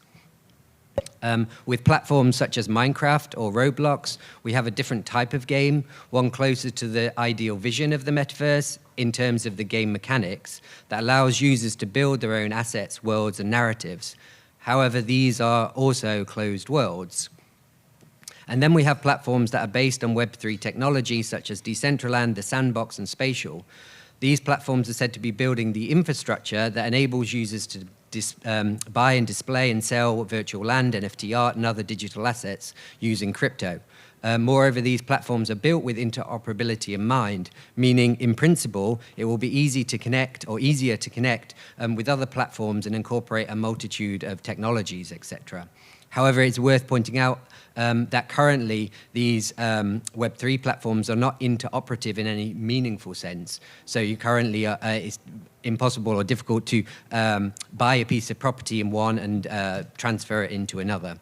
With platforms such as Minecraft or Roblox, we have a different type of game, one closer to the ideal vision of the metaverse in terms of the game mechanics that allows users to build their own assets, worlds, and narratives. However, these are also closed worlds. And then we have platforms that are based on Web3 technology, such as Decentraland, The Sandbox, and Spatial. These platforms are said to be building the infrastructure that enables users to buy and display and sell virtual land, NFT art, and other digital assets using crypto. Moreover, these platforms are built with interoperability in mind, meaning in principle, it will be easy to connect or easier to connect with other platforms and incorporate a multitude of technologies, etc. However, it's worth pointing out that currently these Web3 platforms are not interoperative in any meaningful sense. So you currently, it's impossible or difficult to buy a piece of property in one and transfer it into another.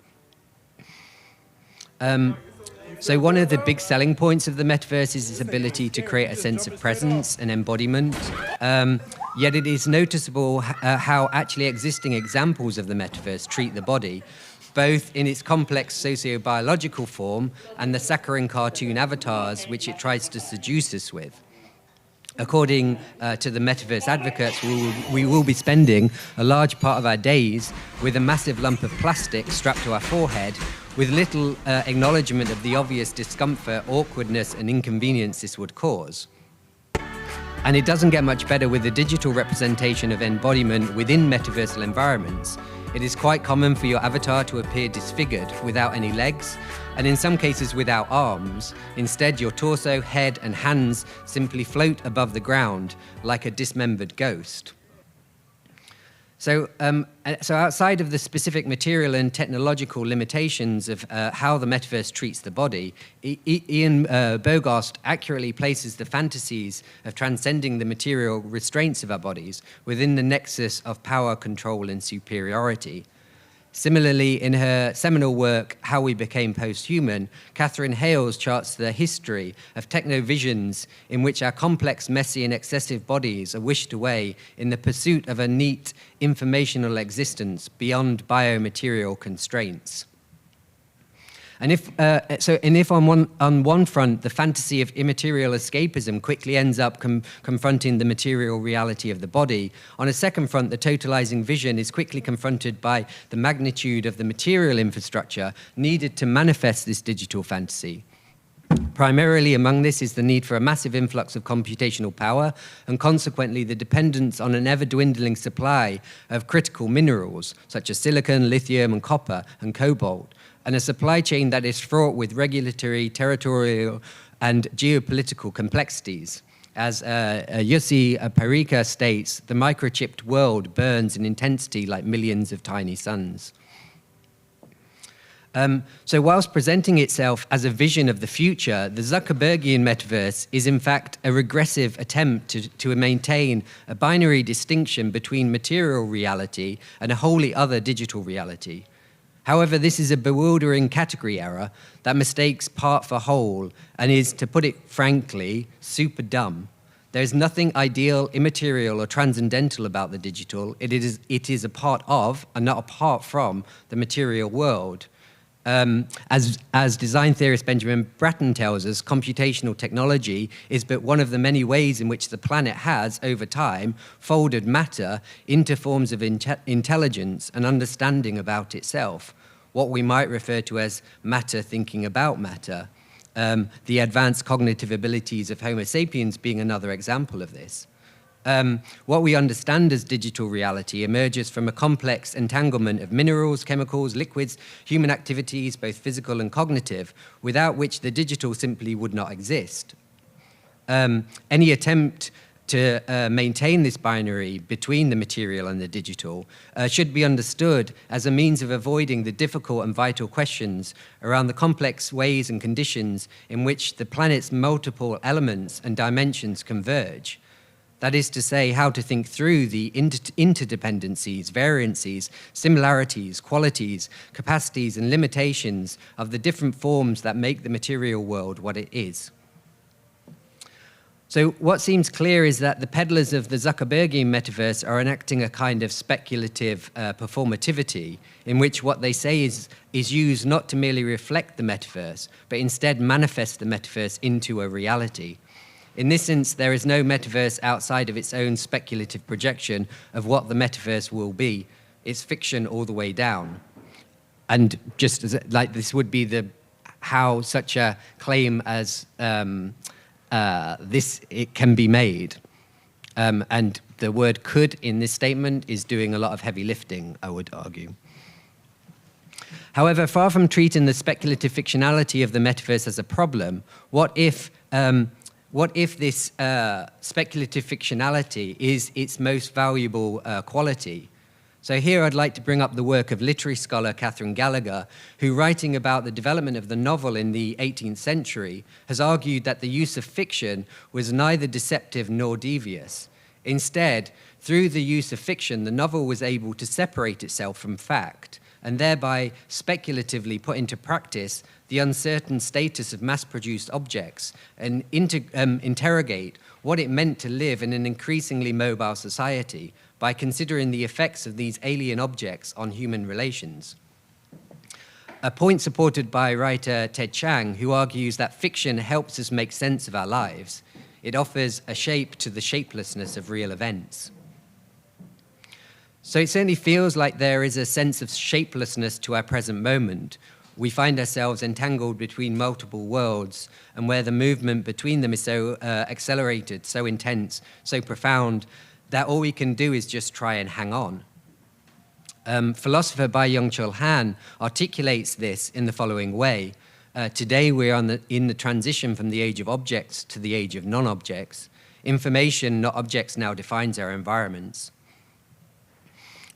So one of the big selling points of the metaverse is its ability to create a sense of presence and embodiment. Yet it is noticeable how actually existing examples of the metaverse treat the body, both in its complex socio-biological form and the saccharine cartoon avatars which it tries to seduce us with. According to the metaverse advocates, we will be spending a large part of our days with a massive lump of plastic strapped to our forehead, with little acknowledgement of the obvious discomfort, awkwardness, and inconvenience this would cause. And it doesn't get much better with the digital representation of embodiment within metaversal environments. It is quite common for your avatar to appear disfigured, without any legs, and in some cases without arms. Instead, your torso, head, and hands simply float above the ground like a dismembered ghost. So outside of the specific material and technological limitations of how the metaverse treats the body, Ian Bogost accurately places the fantasies of transcending the material restraints of our bodies within the nexus of power, control, and superiority. Similarly, in her seminal work, How We Became Posthuman, Catherine Hales charts the history of techno-visions in which our complex, messy, and excessive bodies are wished away in the pursuit of a neat, informational existence beyond biomaterial constraints. And if on one front, the fantasy of immaterial escapism quickly ends up confronting the material reality of the body, on a second front, the totalizing vision is quickly confronted by the magnitude of the material infrastructure needed to manifest this digital fantasy. Primarily among this is the need for a massive influx of computational power, and consequently the dependence on an ever-dwindling supply of critical minerals, such as silicon, lithium, and copper, and cobalt, and a supply chain that is fraught with regulatory, territorial, and geopolitical complexities. As Yussi Parika states, the microchipped world burns in intensity like millions of tiny suns. So whilst presenting itself as a vision of the future, the Zuckerbergian metaverse is in fact a regressive attempt to maintain a binary distinction between material reality and a wholly other digital reality. However, this is a bewildering category error that mistakes part for whole and is, to put it frankly, super dumb. There is nothing ideal, immaterial, or transcendental about the digital. It is a part of, and not apart from, the material world. As design theorist Benjamin Bratton tells us, computational technology is but one of the many ways in which the planet has, over time, folded matter into forms of intelligence and understanding about itself, what we might refer to as matter thinking about matter. The advanced cognitive abilities of Homo sapiens being another example of this. What we understand as digital reality emerges from a complex entanglement of minerals, chemicals, liquids, human activities, both physical and cognitive, without which the digital simply would not exist. Any attempt to maintain this binary between the material and the digital should be understood as a means of avoiding the difficult and vital questions around the complex ways and conditions in which the planet's multiple elements and dimensions converge. That is to say, how to think through the interdependencies, variances, similarities, qualities, capacities, and limitations of the different forms that make the material world what it is. So what seems clear is that the peddlers of the Zuckerbergian metaverse are enacting a kind of speculative performativity in which what they say is used not to merely reflect the metaverse, but instead manifest the metaverse into a reality. In this sense, there is no metaverse outside of its own speculative projection of what the metaverse will be. It's fiction all the way down. And just as, like, this would be how such a claim as it can be made. And the word could in this statement is doing a lot of heavy lifting, I would argue. However, far from treating the speculative fictionality of the metaverse as a problem, what if this speculative fictionality is its most valuable quality? So here I'd like to bring up the work of literary scholar Catherine Gallagher, who, writing about the development of the novel in the 18th century, has argued that the use of fiction was neither deceptive nor devious. Instead, through the use of fiction, the novel was able to separate itself from fact, and thereby speculatively put into practice the uncertain status of mass-produced objects and interrogate what it meant to live in an increasingly mobile society by considering the effects of these alien objects on human relations. A point supported by writer Ted Chiang, who argues that fiction helps us make sense of our lives. It offers a shape to the shapelessness of real events. So it certainly feels like there is a sense of shapelessness to our present moment. We find ourselves entangled between multiple worlds, and where the movement between them is so accelerated, so intense, so profound, that all we can do is just try and hang on. Philosopher Byung-Chul Han articulates this in the following way. Today we are in the transition from the age of objects to the age of non-objects. Information, not objects, now defines our environments.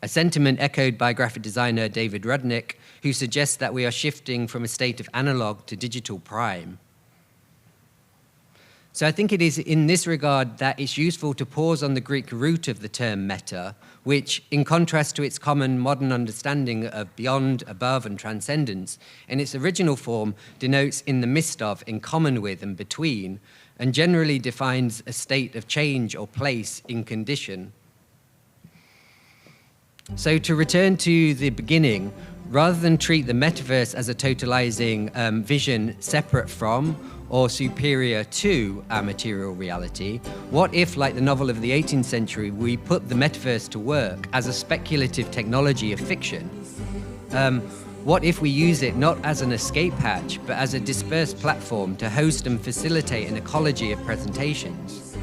A sentiment echoed by graphic designer David Rudnick, who suggests that we are shifting from a state of analog to digital prime. So I think it is in this regard that it's useful to pause on the Greek root of the term meta, which, in contrast to its common modern understanding of beyond, above, and transcendence, in its original form denotes in the midst of, in common with, and between, and generally defines a state of change or place in condition. So to return to the beginning, rather than treat the metaverse as a totalizing vision separate from or superior to our material reality, what if, like the novel of the 18th century, we put the metaverse to work as a speculative technology of fiction? What if we use it not as an escape hatch, but as a dispersed platform to host and facilitate an ecology of presentations?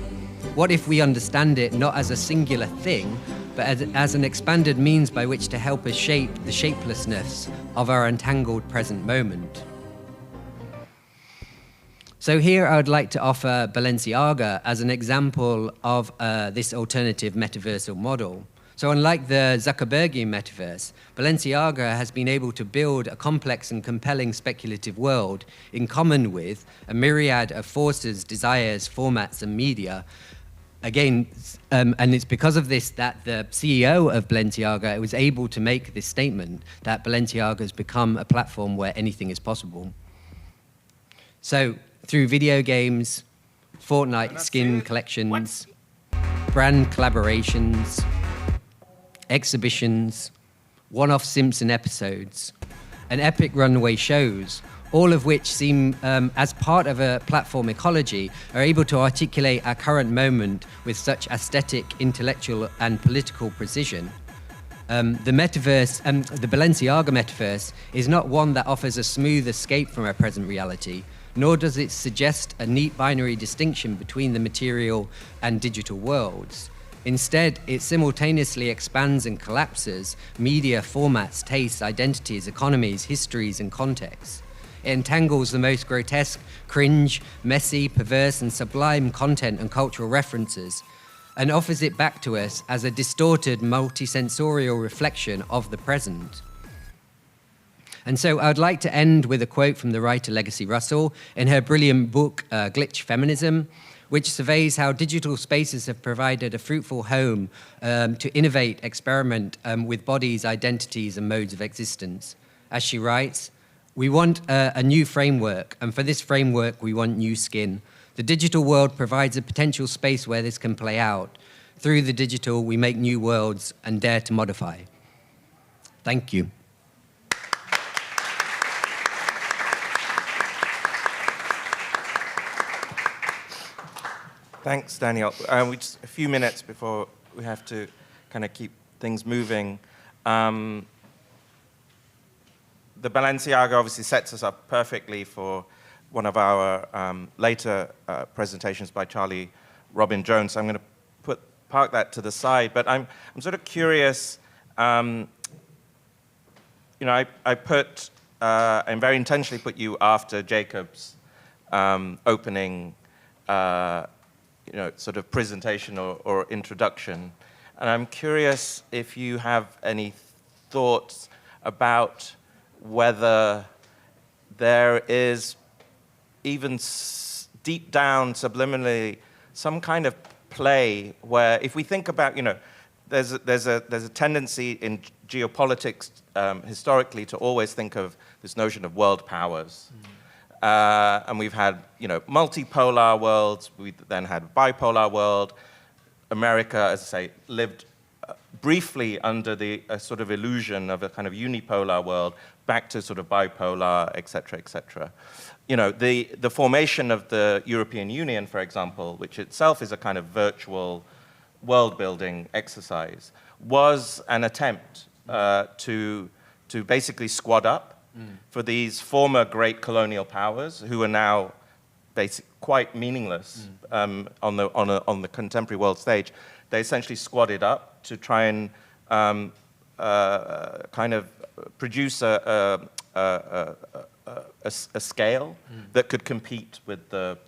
What if we understand it not as a singular thing, but as an expanded means by which to help us shape the shapelessness of our entangled present moment? So here I would like to offer Balenciaga as an example of this alternative metaversal model. So unlike the Zuckerbergian metaverse, Balenciaga has been able to build a complex and compelling speculative world in common with a myriad of forces, desires, formats, and media. Again, and it's because of this that the CEO of Balenciaga was able to make this statement that Balenciaga has become a platform where anything is possible. So, through video games, Fortnite skin collections, brand collaborations, exhibitions, one-off Simpson episodes, and epic runway shows, all of which seem, as part of a platform ecology, are able to articulate our current moment with such aesthetic, intellectual, and political precision. The metaverse, the Balenciaga metaverse, is not one that offers a smooth escape from our present reality, nor does it suggest a neat binary distinction between the material and digital worlds. Instead, it simultaneously expands and collapses media, formats, tastes, identities, economies, histories, and contexts. It entangles the most grotesque, cringe, messy, perverse, and sublime content and cultural references, and offers it back to us as a distorted, multisensorial reflection of the present. And so I would like to end with a quote from the writer Legacy Russell in her brilliant book, Glitch Feminism, which surveys how digital spaces have provided a fruitful home to innovate, experiment with bodies, identities, and modes of existence. As she writes, we want a new framework, and for this framework, we want new skin. The digital world provides a potential space where this can play out. Through the digital, we make new worlds and dare to modify. Thank you. Thanks, Daniel. We just a few minutes before we have to kind of keep things moving. The Balenciaga obviously sets us up perfectly for one of our later presentations by Charlie Robin Jones. I'm going to park that to the side, but I'm sort of curious. I put and very intentionally put you after Jacob's opening. Sort of presentation or introduction. And I'm curious if you have any thoughts about whether there is even deep down, subliminally, some kind of play where, if we think about, there's a tendency in geopolitics historically to always think of this notion of world powers. And we've had, multipolar worlds. We then had bipolar world. America, as I say, lived briefly under the sort of illusion of a kind of unipolar world, back to sort of bipolar, et cetera, et cetera. The formation of the European Union, for example, which itself is a kind of virtual world-building exercise, was an attempt to basically squad up for these former great colonial powers who are now quite meaningless on the contemporary world stage. They essentially squadded up to try and kind of produce a scale that could compete with the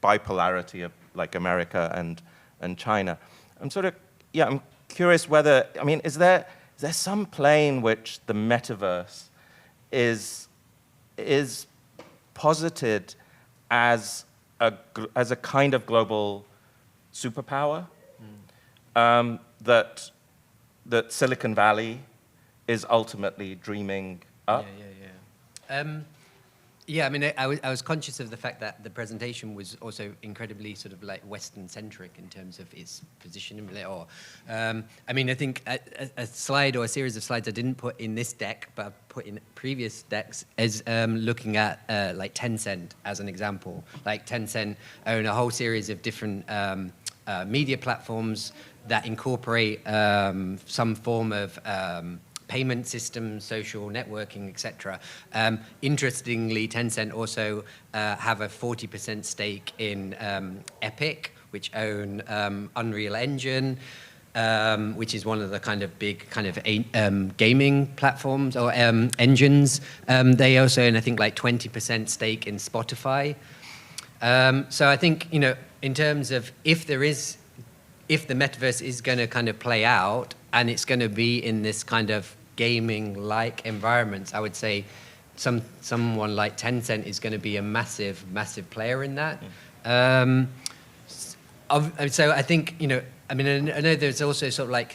bipolarity of like America and China. I'm curious whether, is there some plane which the metaverse is posited as a kind of global superpower that Silicon Valley is ultimately dreaming up? I was conscious of the fact that the presentation was also incredibly sort of like Western-centric in terms of its positioning. I think a slide or a series of slides I didn't put in this deck, but I've put in previous decks, is looking at like Tencent as an example. Like Tencent own a whole series of different media platforms that incorporate some form of payment systems, social networking, etc. Interestingly, Tencent also have a 40% stake in Epic, which own Unreal Engine, which is one of the kind of big kind of gaming platforms or engines. They also own, I think, like 20% stake in Spotify. So I think, in terms of if the metaverse is going to kind of play out and it's going to be in this kind of gaming-like environments, I would say someone like Tencent is going to be a massive, massive player in that. So I think, I know there's also sort of like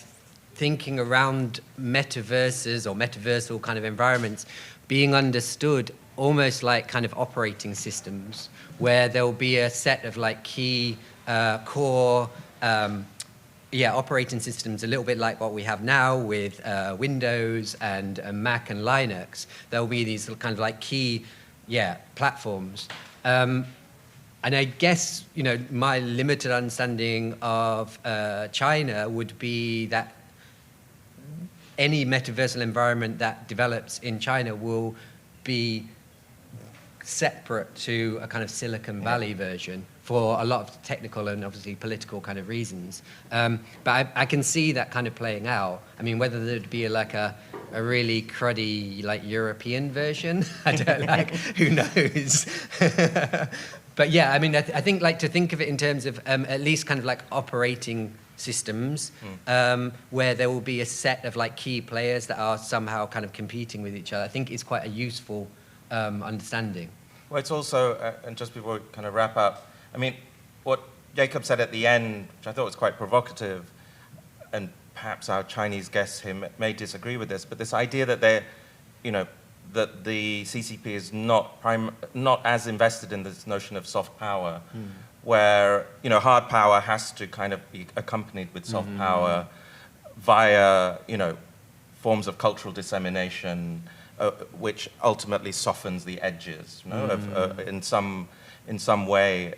thinking around metaverses or metaversal kind of environments being understood almost like kind of operating systems where there'll be a set of like key core operating systems, a little bit like what we have now with Windows and Mac and Linux. There'll be these kind of like key, platforms. And I guess, my limited understanding of China would be that any metaversal environment that develops in China will be separate to a kind of Silicon Valley version for a lot of technical and obviously political kind of reasons. But I can see that kind of playing out. Whether there'd be like a really cruddy like European version, I don't like, who knows? But yeah, I think like to think of it in terms of at least kind of like operating systems where there will be a set of like key players that are somehow kind of competing with each other. I think it's quite a useful understanding. Well, it's also, and just before we kind of wrap up, what Jacob said at the end, which I thought was quite provocative, and perhaps our Chinese guests here may disagree with this, but this idea that that the CCP is not as invested in this notion of soft power, where hard power has to kind of be accompanied with soft power via forms of cultural dissemination, which ultimately softens the edges, in some way,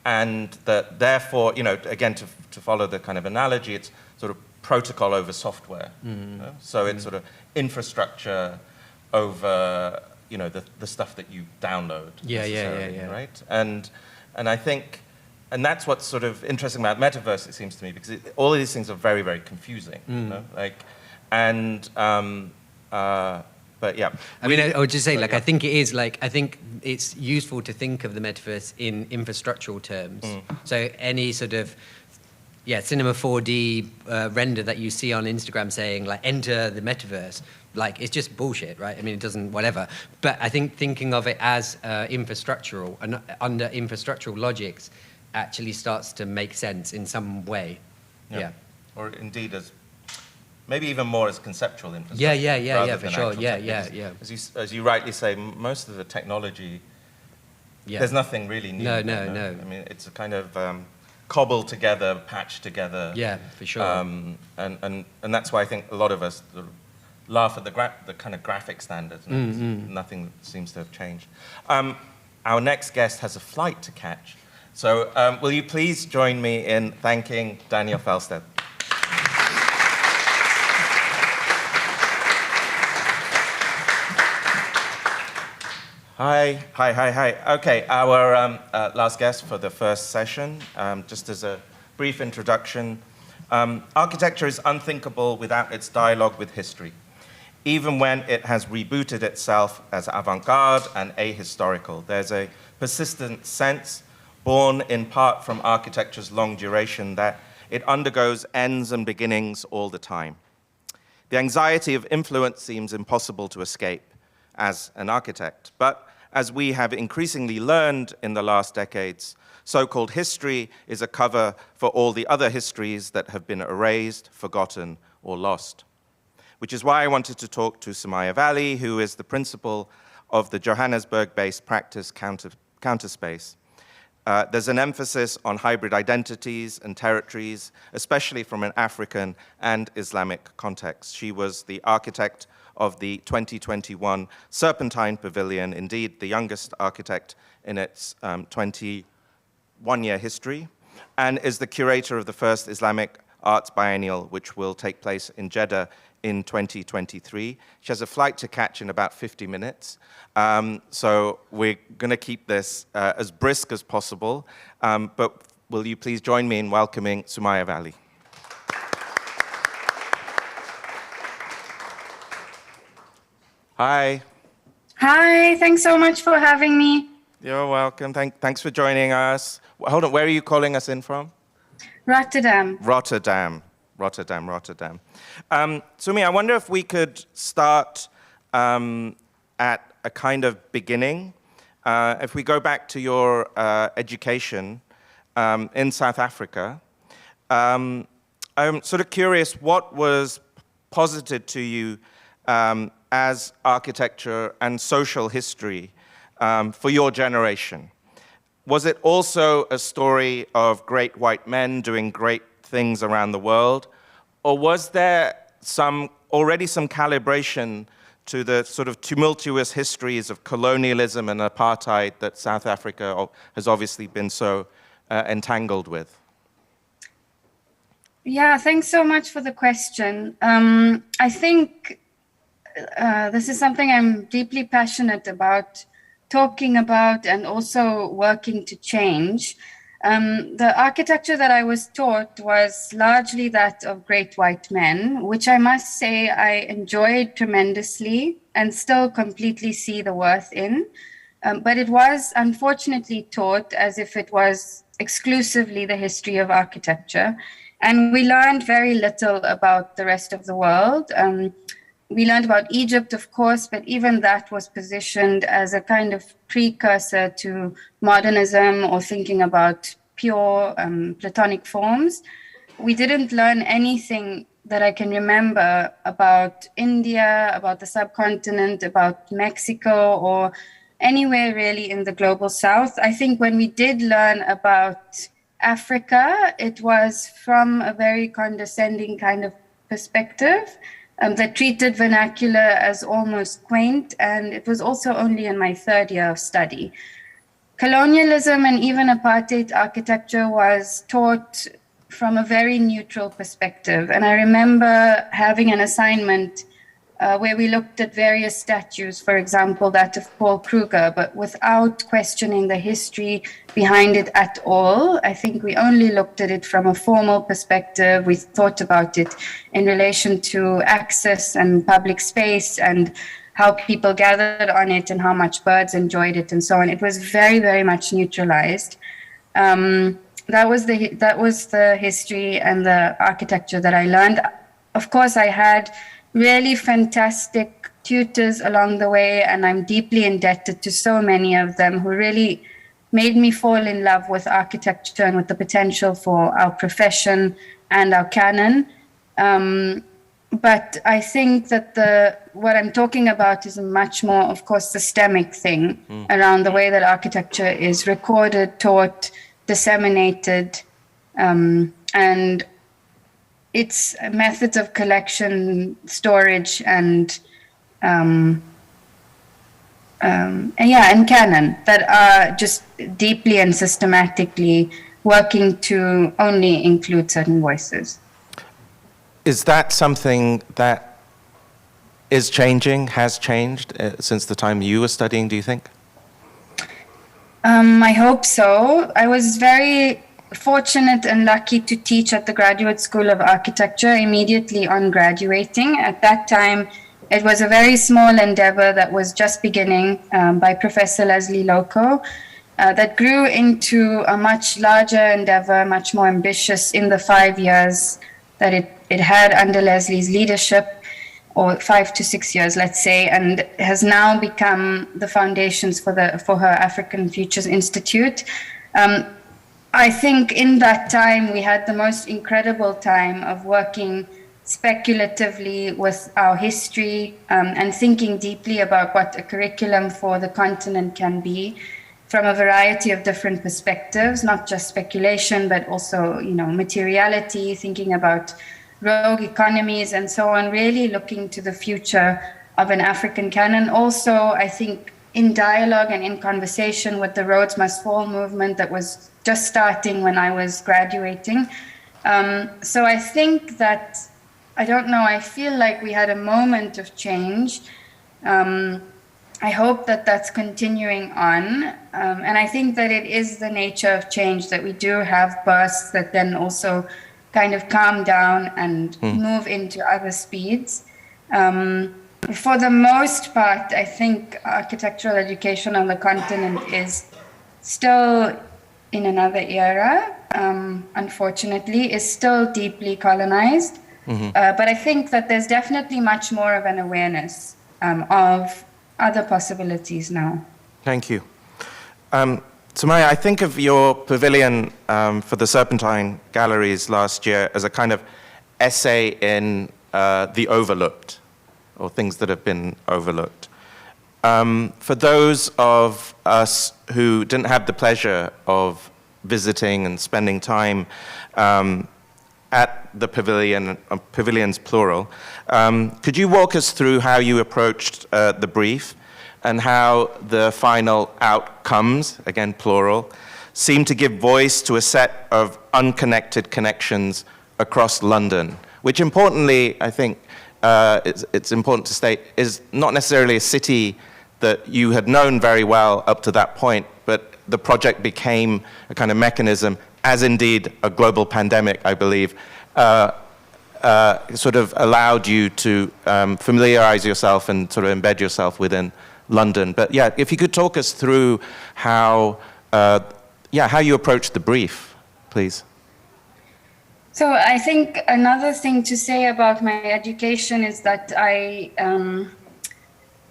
and that therefore, again to follow the kind of analogy, it's sort of protocol over software. So it's sort of infrastructure over the stuff that you download. Yeah. Right, and I think, and that's what's sort of interesting about metaverse, it seems to me, because all of these things are very, very confusing. But yeah. I mean, I would just say, I think it is, I think it's useful to think of the metaverse in infrastructural terms. So any sort of, Cinema 4D render that you see on Instagram saying, enter the metaverse, it's just bullshit, right? I mean, it doesn't, whatever. But I think thinking of it as infrastructural, and under infrastructural logics, actually starts to make sense in some way. Yeah. Or indeed as, maybe even more as conceptual infrastructure. Yeah, for sure. Yeah. As you rightly say, most of the technology, there's nothing really new. No. I mean, it's a kind of cobbled together, patched together. Yeah, for sure. And that's why I think a lot of us sort of laugh at the kind of graphic standards. Nothing seems to have changed. Our next guest has a flight to catch. So will you please join me in thanking Daniel Felstead? Hi. Okay, our last guest for the first session, just as a brief introduction. Architecture is unthinkable without its dialogue with history, even when it has rebooted itself as avant-garde and ahistorical. There's a persistent sense, born in part from architecture's long duration, that it undergoes ends and beginnings all the time. The anxiety of influence seems impossible to escape as an architect, but as we have increasingly learned in the last decades, so-called history is a cover for all the other histories that have been erased, forgotten, or lost. Which is why I wanted to talk to Sumayya Valli, who is the principal of the Johannesburg-based practice Counterspace. There's an emphasis on hybrid identities and territories, especially from an African and Islamic context. She was the architect of the 2021 Serpentine Pavilion, indeed the youngest architect in its 21-year history, and is the curator of the first Islamic Arts Biennial, which will take place in Jeddah in 2023. She has a flight to catch in about 50 minutes, so we're going to keep this as brisk as possible, but will you please join me in welcoming Sumayya Valli? Hi. Hi, thanks so much for having me. You're welcome. Thanks for joining us. Hold on, where are you calling us in from? Rotterdam. Rotterdam. Sumi, I wonder if we could start at a kind of beginning. If we go back to your education in South Africa, I'm sort of curious what was posited to you as architecture and social history for your generation. Was it also a story of great white men doing great things around the world? Or was there already some calibration to the sort of tumultuous histories of colonialism and apartheid that South Africa has obviously been so entangled with? Yeah, thanks so much for the question. I think this is something I'm deeply passionate about talking about and also working to change. The architecture that I was taught was largely that of great white men, which I must say I enjoyed tremendously and still completely see the worth in. But it was unfortunately taught as if it was exclusively the history of architecture. And we learned very little about the rest of the world. We learned about Egypt, of course, but even that was positioned as a kind of precursor to modernism or thinking about pure Platonic forms. We didn't learn anything that I can remember about India, about the subcontinent, about Mexico, or anywhere really in the global south. I think when we did learn about Africa, it was from a very condescending kind of perspective that treated vernacular as almost quaint, and it was also only in my third year of study. Colonialism and even apartheid architecture was taught from a very neutral perspective. And I remember having an assignment where we looked at various statues, for example, that of Paul Kruger, but without questioning the history behind it at all. I think we only looked at it from a formal perspective. We thought about it in relation to access and public space and how people gathered on it and how much birds enjoyed it and so on. It was very, very much neutralized. That was the history and the architecture that I learned. Of course, I had really fantastic tutors along the way, and I'm deeply indebted to so many of them who really made me fall in love with architecture and with the potential for our profession and our canon. But I think that what I'm talking about is a much more, of course, systemic thing around the way that architecture is recorded, taught, disseminated, and its methods of collection, storage, and canon that are just deeply and systematically working to only include certain voices. Is that something that is changing, has changed since the time you were studying, do you think? I hope so. I was very fortunate and lucky to teach at the Graduate School of Architecture immediately on graduating. At that time, it was a very small endeavor that was just beginning by Professor Leslie Loco that grew into a much larger endeavor, much more ambitious in the 5 years that it had under Leslie's leadership, or 5 to 6 years, let's say, and has now become the foundations for her African Futures Institute. I think in that time, we had the most incredible time of working speculatively with our history and thinking deeply about what a curriculum for the continent can be from a variety of different perspectives, not just speculation, but also, materiality, thinking about rogue economies and so on, really looking to the future of an African canon. Also, I think in dialogue and in conversation with the Roads Must Fall movement that was just starting when I was graduating. So I think that, I don't know, I feel like we had a moment of change. I hope that that's continuing on. And I think that it is the nature of change that we do have bursts that then also kind of calm down and move into other speeds. For the most part, I think architectural education on the continent is still in another era, unfortunately, is still deeply colonized. But I think that there's definitely much more of an awareness of other possibilities now. Thank you. Sumayya, I think of your pavilion for the Serpentine Galleries last year as a kind of essay in the overlooked, or things that have been overlooked. For those of us who didn't have the pleasure of visiting and spending time at the pavilion, pavilions plural, could you walk us through how you approached the brief and how the final outcomes, again plural, seem to give voice to a set of unconnected connections across London, which importantly, I think, it's important to state, is not necessarily a city that you had known very well up to that point, but the project became a kind of mechanism, as indeed a global pandemic, I believe, sort of allowed you to familiarize yourself and sort of embed yourself within London. But yeah, if you could talk us through how you approached the brief, please. So I think another thing to say about my education is that I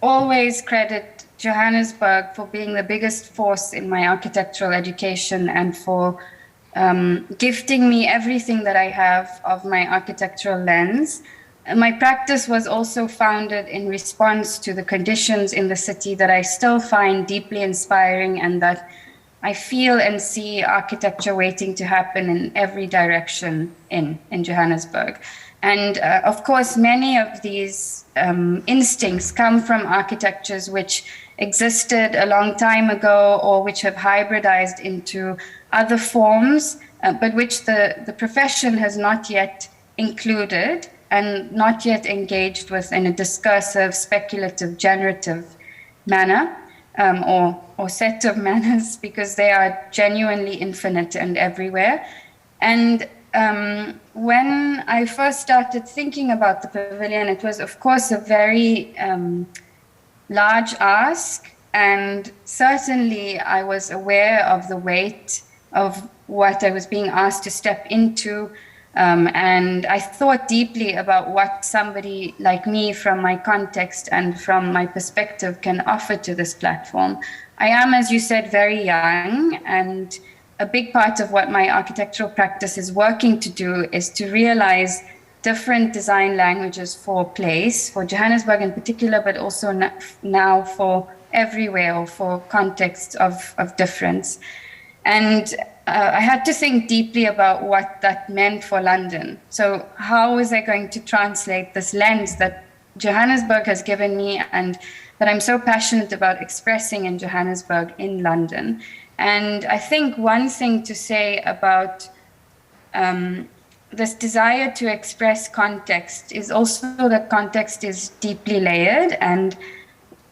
always credit Johannesburg for being the biggest force in my architectural education and for gifting me everything that I have of my architectural lens. My practice was also founded in response to the conditions in the city that I still find deeply inspiring, and that I feel and see architecture waiting to happen in every direction in Johannesburg. And of course, many of these instincts come from architectures which existed a long time ago, or which have hybridized into other forms, but which the profession has not yet included and not yet engaged with in a discursive, speculative, generative manner, or set of manners, because they are genuinely infinite and everywhere. And when I first started thinking about the pavilion, it was, of course, a very large ask, and certainly I was aware of the weight of what I was being asked to step into. And I thought deeply about what somebody like me, from my context and from my perspective, can offer to this platform. I am, as you said, very young, and a big part of what my architectural practice is working to do is to realize different design languages for place, for Johannesburg in particular, but also now for everywhere, or for contexts of difference. And I had to think deeply about what that meant for London. So how was I going to translate this lens that Johannesburg has given me, and that I'm so passionate about expressing in Johannesburg, in London? And I think one thing to say about this desire to express context is also that context is deeply layered. And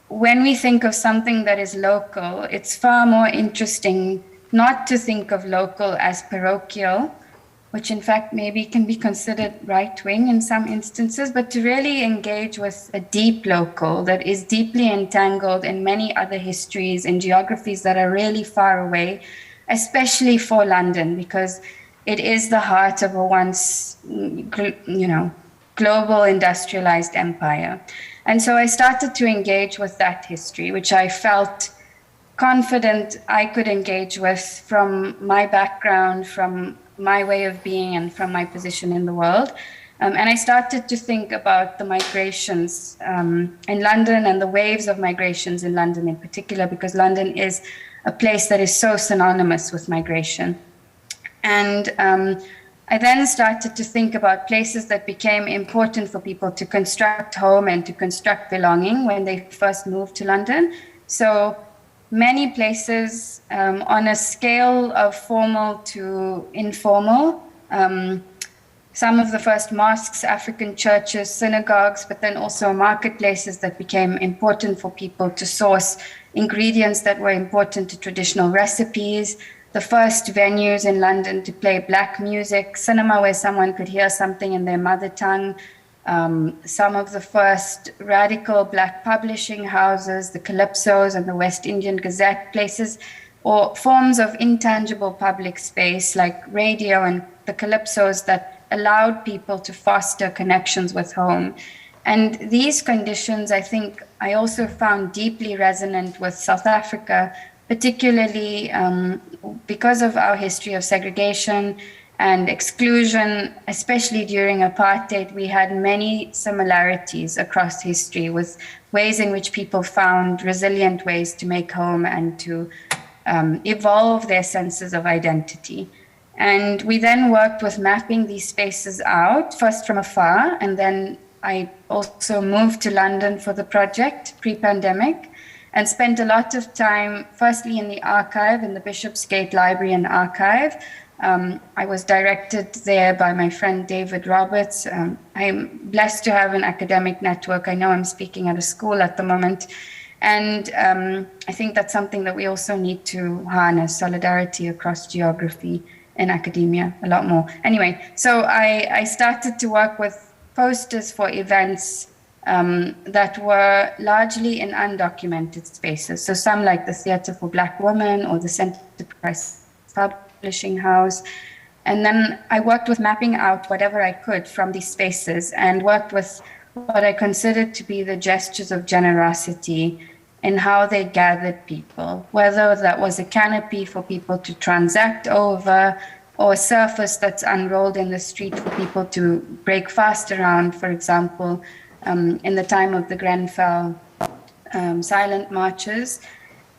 when we think of something that is local, it's far more interesting not to think of local as parochial, which in fact maybe can be considered right-wing in some instances, but to really engage with a deep local that is deeply entangled in many other histories and geographies that are really far away, especially for London, because it is the heart of a once, global industrialized empire. And so I started to engage with that history, which I felt confident I could engage with from my background, from my way of being, and from my position in the world. And I started to think about the migrations in London, and the waves of migrations in London in particular, because London is a place that is so synonymous with migration. And I then started to think about places that became important for people to construct home and to construct belonging when they first moved to London. So many places on a scale of formal to informal. Some of the first mosques, African churches, synagogues, but then also marketplaces that became important for people to source ingredients that were important to traditional recipes. The first venues in London to play Black music, cinema where someone could hear something in their mother tongue. Some of the first radical Black publishing houses, the Calypsos and the West Indian Gazette, places or forms of intangible public space like radio and the Calypsos that allowed people to foster connections with home. And these conditions, I think, I also found deeply resonant with South Africa, particularly because of our history of segregation and exclusion, especially during apartheid. We had many similarities across history with ways in which people found resilient ways to make home and to evolve their senses of identity. And we then worked with mapping these spaces out, first from afar, and then I also moved to London for the project pre-pandemic, and spent a lot of time, firstly in the archive, in the Bishopsgate Library and Archive. I was directed there by my friend David Roberts. I'm blessed to have an academic network. I know I'm speaking at a school at the moment. And I think that's something that we also need to harness, solidarity across geography in academia a lot more. Anyway, so I started to work with posters for events that were largely in undocumented spaces. So some like the Theatre for Black Women or the Enterprise Publishing House. And then I worked with mapping out whatever I could from these spaces and worked with what I considered to be the gestures of generosity in how they gathered people, whether that was a canopy for people to transact over, or a surface that's unrolled in the street for people to break fast around, for example, in the time of the Grenfell silent marches.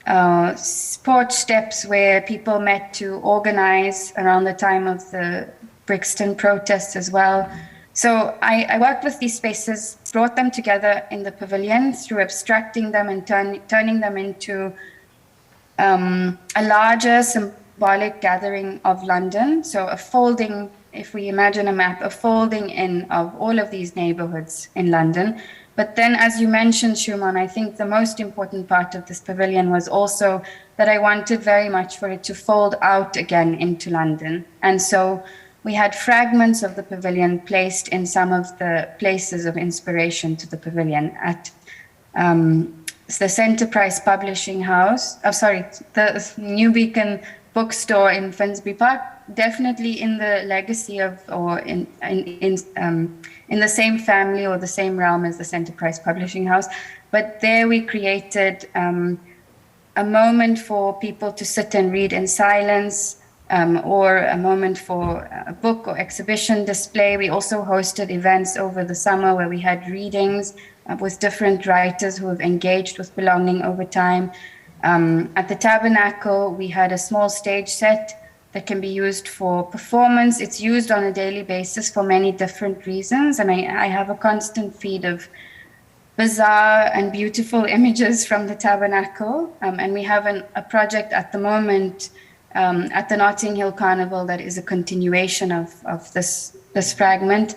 Porch steps where people met to organize around the time of the Brixton protests as well. So I worked with these spaces, brought them together in the pavilion through abstracting them and turning them into a larger symbolic gathering of London. So a folding, if we imagine a map, a folding in of all of these neighborhoods in London. But then, as you mentioned, Shumon, I think the most important part of this pavilion was also that I wanted very much for it to fold out again into London. And so we had fragments of the pavilion placed in some of the places of inspiration to the pavilion at the Centre Price Publishing House, the New Beacon bookstore in Finsbury Park, definitely in the legacy of, or in the same family or the same realm as the Centre Price Publishing House. But there we created a moment for people to sit and read in silence, or a moment for a book or exhibition display. We also hosted events over the summer where we had readings with different writers who have engaged with belonging over time. At the Tabernacle, we had a small stage set that can be used for performance. It's used on a daily basis for many different reasons. And I have a constant feed of bizarre and beautiful images from the Tabernacle. And we have a project at the moment at the Notting Hill Carnival that is a continuation of this fragment.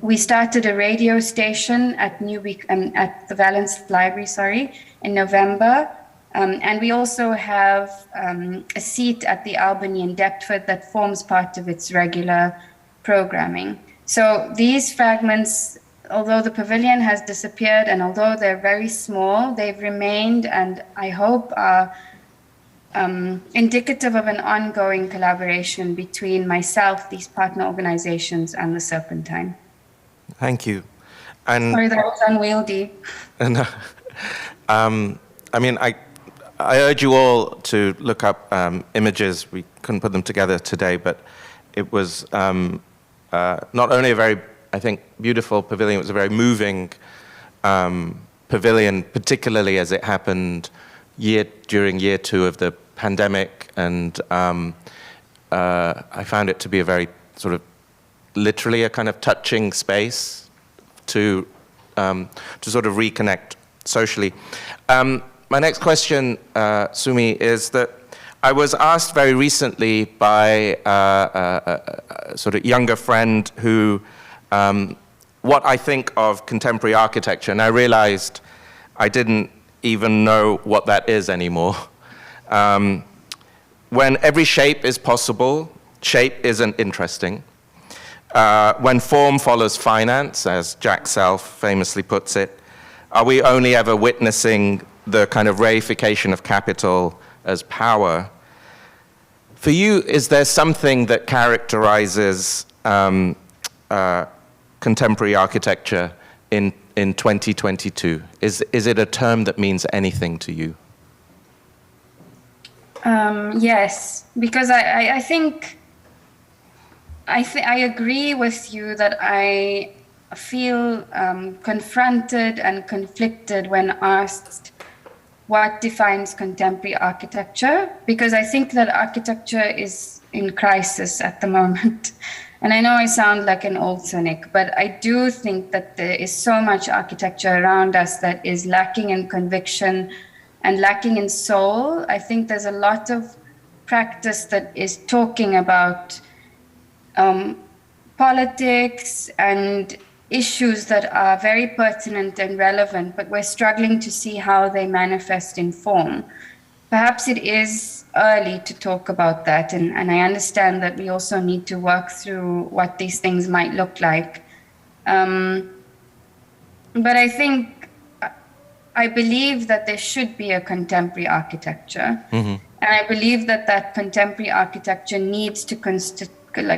We started a radio station at at the Valence Library, in November. And we also have a seat at the Albany in Deptford that forms part of its regular programming. So these fragments, although the pavilion has disappeared and although they're very small, they've remained and I hope are indicative of an ongoing collaboration between myself, these partner organizations, and the Serpentine. Thank you. And sorry, that was unwieldy. And, I mean, I urge you all to look up images. We couldn't put them together today, but it was not only a very, I think, beautiful pavilion, it was a very moving pavilion, particularly as it happened during year 2 of the pandemic. And I found it to be a very sort of literally a kind of touching space to sort of reconnect socially. My next question, Sumi, is that I was asked very recently by a sort of younger friend who, what I think of contemporary architecture, and I realized I didn't even know what that is anymore. When every shape is possible, shape isn't interesting. When form follows finance, as Jack Self famously puts it, are we only ever witnessing the kind of reification of capital as power? For you, is there something that characterizes contemporary architecture in 2022? Is it a term that means anything to you? Yes, because I think I agree with you that I feel confronted and conflicted when asked what defines contemporary architecture, because I think that architecture is in crisis at the moment. And I know I sound like an old cynic, but I do think that there is so much architecture around us that is lacking in conviction and lacking in soul. I think there's a lot of practice that is talking about politics and issues that are very pertinent and relevant, but we're struggling to see how they manifest in form. Perhaps it is early to talk about that, and I understand that we also need to work through what these things might look like. But I think, I believe that there should be a contemporary architecture. Mm-hmm. And I believe that that contemporary architecture needs to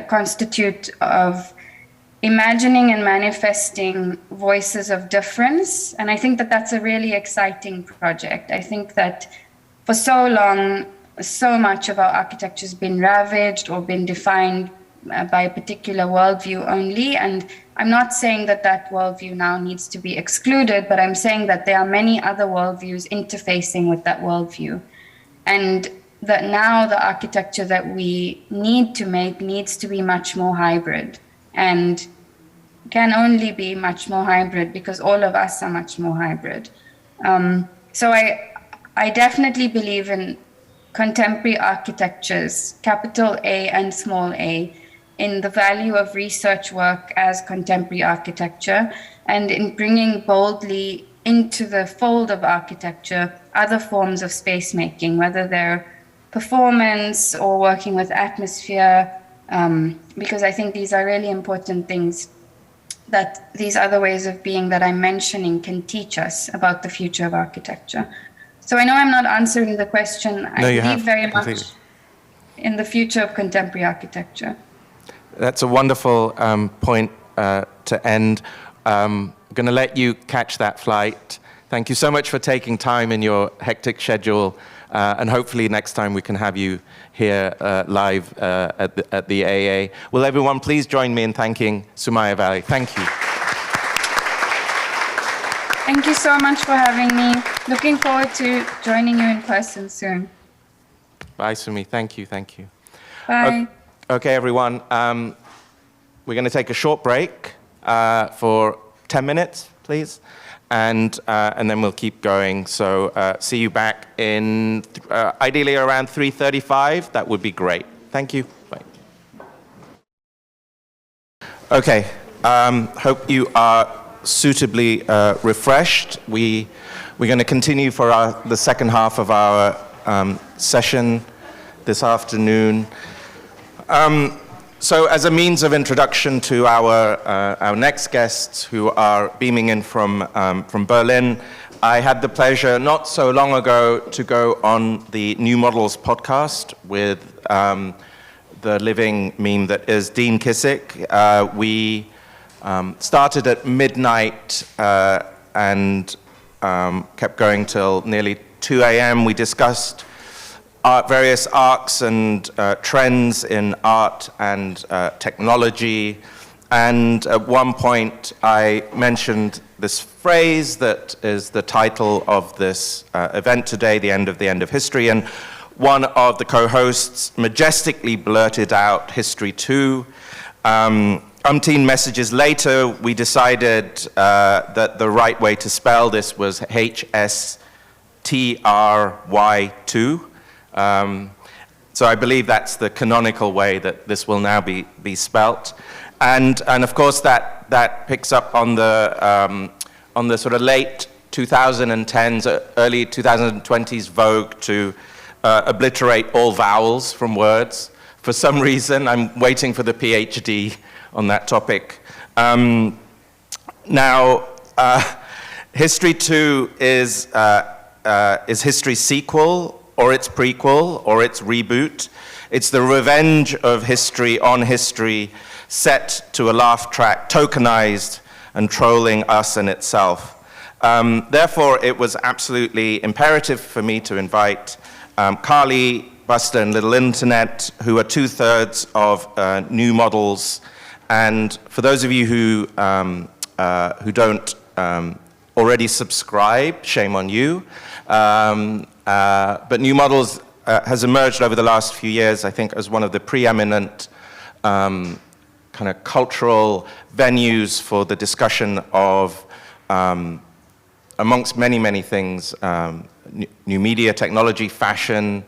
constitute of imagining and manifesting voices of difference. And I think that that's a really exciting project. I think that for so long, so much of our architecture has been ravaged or been defined by a particular worldview only. And I'm not saying that that worldview now needs to be excluded, but I'm saying that there are many other worldviews interfacing with that worldview. And that now the architecture that we need to make needs to be much more hybrid, and can only be much more hybrid because all of us are much more hybrid. So I definitely believe in contemporary architectures, capital A and small a, in the value of research work as contemporary architecture, and in bringing boldly into the fold of architecture other forms of space making, whether they're performance or working with atmosphere, because I think these are really important things that these other ways of being that I'm mentioning can teach us about the future of architecture. So I know I'm not answering the question. I believe very much in the future of contemporary architecture. That's a wonderful point to end. I'm going to let you catch that flight. Thank you so much for taking time in your hectic schedule, and hopefully next time we can have you here live at the AA. Will everyone please join me in thanking Sumayya Valli? Thank you. Thank you so much for having me. Looking forward to joining you in person soon. Bye, Sumi. Thank you. Thank you. Bye. Okay, everyone. We're going to take a short break for 10 minutes, please, and then we'll keep going. So see you back in ideally around 3:35. That would be great. Thank you. Bye. Okay. Hope you are suitably refreshed. We're going to continue for the second half of our session this afternoon. So as a means of introduction to our next guests who are beaming in from Berlin, I had the pleasure not so long ago to go on the New Models podcast with the living meme that is Dean Kissick. We started at midnight and kept going till nearly 2 a.m. We discussed various arcs and trends in art and technology. And at one point, I mentioned this phrase that is the title of this event today, The End of History. And one of the co-hosts majestically blurted out HSTRY2. Umpteen messages later, we decided that the right way to spell this was HSTRY2. So I believe that's the canonical way that this will now be spelt. And of course, that picks up on the sort of late 2010s, early 2020s vogue to obliterate all vowels from words. For some reason, I'm waiting for the PhD on that topic. Now, HSTRY2 is history's sequel, or its prequel, or its reboot. It's the revenge of history on history, set to a laugh track, tokenized and trolling us and itself. Therefore, it was absolutely imperative for me to invite Carly, Busta and Lil Internet, who are 2/3 of New Models. And for those of you who don't already subscribe, shame on you. But New Models has emerged over the last few years, I think, as one of the preeminent kind of cultural venues for the discussion of, amongst many, many things, new media, technology, fashion,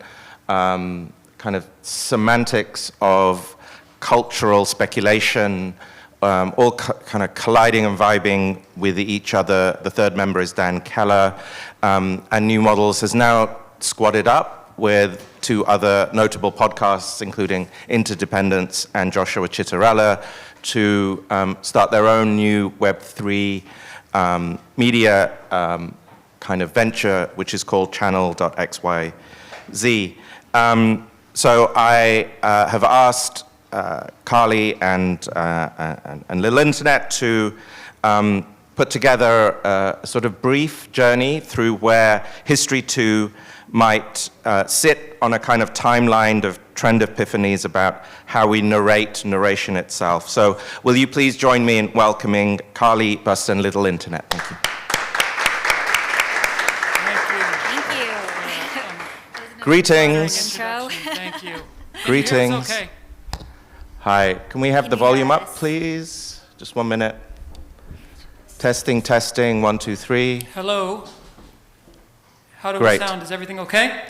kind of semantics of cultural speculation, all kind of colliding and vibing with each other. The third member is Dan Keller, and New Models has now squadded up with 2 other notable podcasts, including Interdependence and Joshua Chitterella, to start their own new Web3 media kind of venture, which is called Channel.xyz. So I have asked Carly and Lil Internet to put together a sort of brief journey through where HSTRY2 might sit on a kind of timeline of trend epiphanies about how we narrate narration itself. So will you please join me in welcoming Carly, Busta and Lil Internet. Thank you. Greetings. Thank you. Greetings. Okay. Hi. Can we have the volume up, please? Just 1 minute. Testing, testing. 1, 2, 3. Hello. How do Great. we sound? Is everything okay?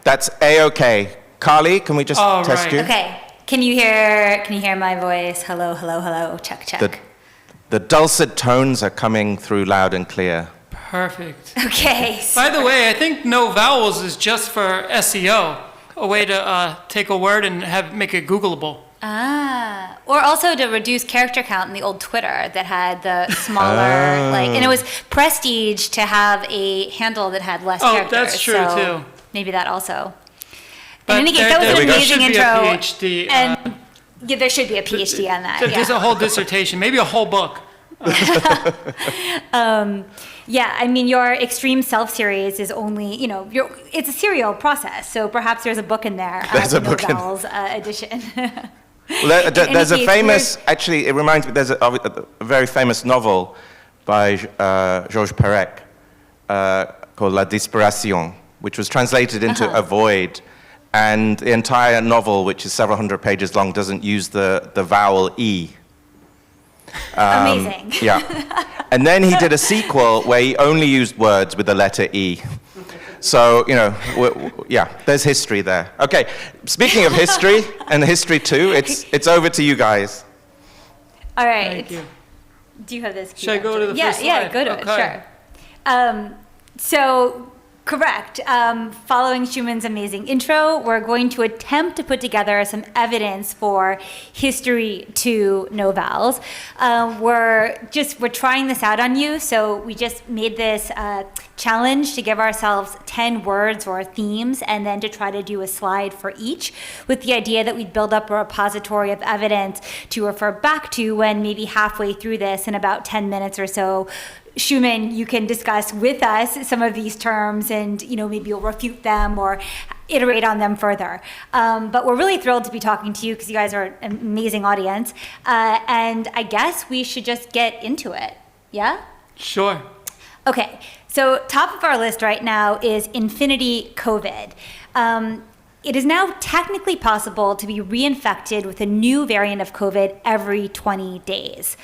That's A-okay. Carly, can we just test right. you? Okay. Can you hear my voice? Hello, hello, hello. Check, check. The dulcet tones are coming through loud and clear. Perfect. Okay. By the way, I think no vowels is just for SEO, a way to take a word and make it Googleable. Ah, or also to reduce character count in the old Twitter that had the smaller, and it was prestige to have a handle that had less characters. Oh, that's true too. Maybe that also. But in any case, that was an amazing intro. PhD, and yeah, there should be a PhD on that. There's a whole dissertation, maybe a whole book. Yeah, I mean, your extreme self series is only, it's a serial process. So perhaps there's a book in there. There's a book novels, edition. Well, there's a famous, actually, it reminds me, there's a very famous novel by Georges Perec called La Disparition, which was translated into A Void. And the entire novel, which is several hundred pages long, doesn't use the vowel E. Amazing. Yeah. And then he did a sequel where he only used words with the letter E. So, yeah, there's history there. Okay, speaking of history and history too, it's over to you guys. All right. Thank you. Do you have this? Should I go to the first slide? Yeah, go to it, sure. So, correct. Following Shumon's amazing intro, we're going to attempt to put together some evidence for history to no vowels. We're trying this out on you, so we just made this challenge to give ourselves 10 words or themes and then to try to do a slide for each, with the idea that we'd build up a repository of evidence to refer back to when maybe halfway through this in about 10 minutes or so, Shumon, you can discuss with us some of these terms and, maybe you'll refute them or iterate on them further. But we're really thrilled to be talking to you because you guys are an amazing audience. And I guess we should just get into it. Yeah? Sure. Okay. So top of our list right now is Infinity COVID. It is now technically possible to be reinfected with a new variant of COVID every 20 days.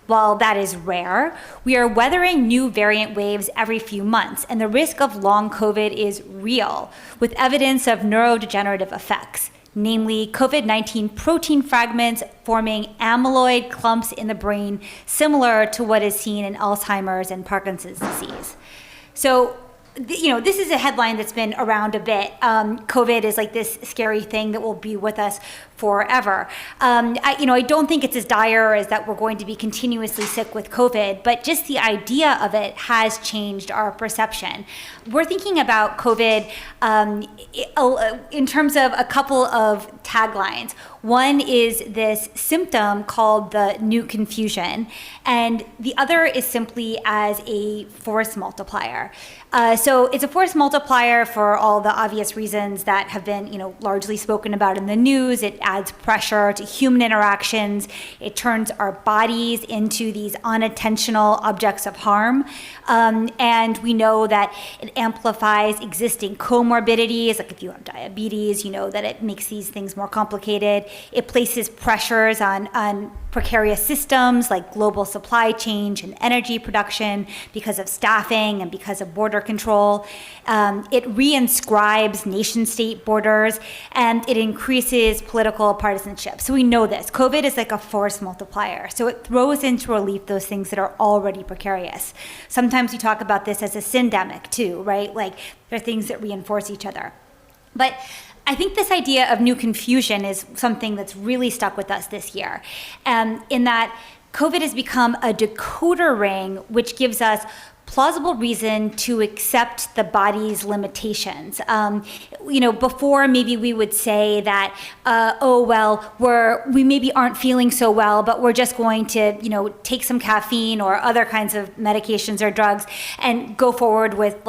While that is rare, we are weathering new variant waves every few months, and the risk of long COVID is real, with evidence of neurodegenerative effects, namely COVID-19 protein fragments forming amyloid clumps in the brain, similar to what is seen in Alzheimer's and Parkinson's disease. So, this is a headline that's been around a bit. COVID is like this scary thing that will be with us forever. I don't think it's as dire as that we're going to be continuously sick with COVID, but just the idea of it has changed our perception. We're thinking about COVID in terms of a couple of taglines. One is this symptom called the new confusion, and the other is simply as a force multiplier. So it's a force multiplier for all the obvious reasons that have been, largely spoken about in the news. It adds pressure to human interactions. It turns our bodies into these unintentional objects of harm. And we know that it amplifies existing comorbidities. Like if you have diabetes, you know that it makes these things more complicated. It places pressures on precarious systems like global supply chain and energy production because of staffing and because of border control. It reinscribes nation-state borders, and it increases political partisanship. So we know this. COVID is like a force multiplier. So it throws into relief those things that are already precarious. Sometimes we talk about this as a syndemic too, right? Like there are things that reinforce each other. But I think this idea of new confusion is something that's really stuck with us this year, in that COVID has become a decoder ring, which gives us plausible reason to accept the body's limitations. Before maybe we would say that, we maybe aren't feeling so well, but we're just going to, take some caffeine or other kinds of medications or drugs and go forward with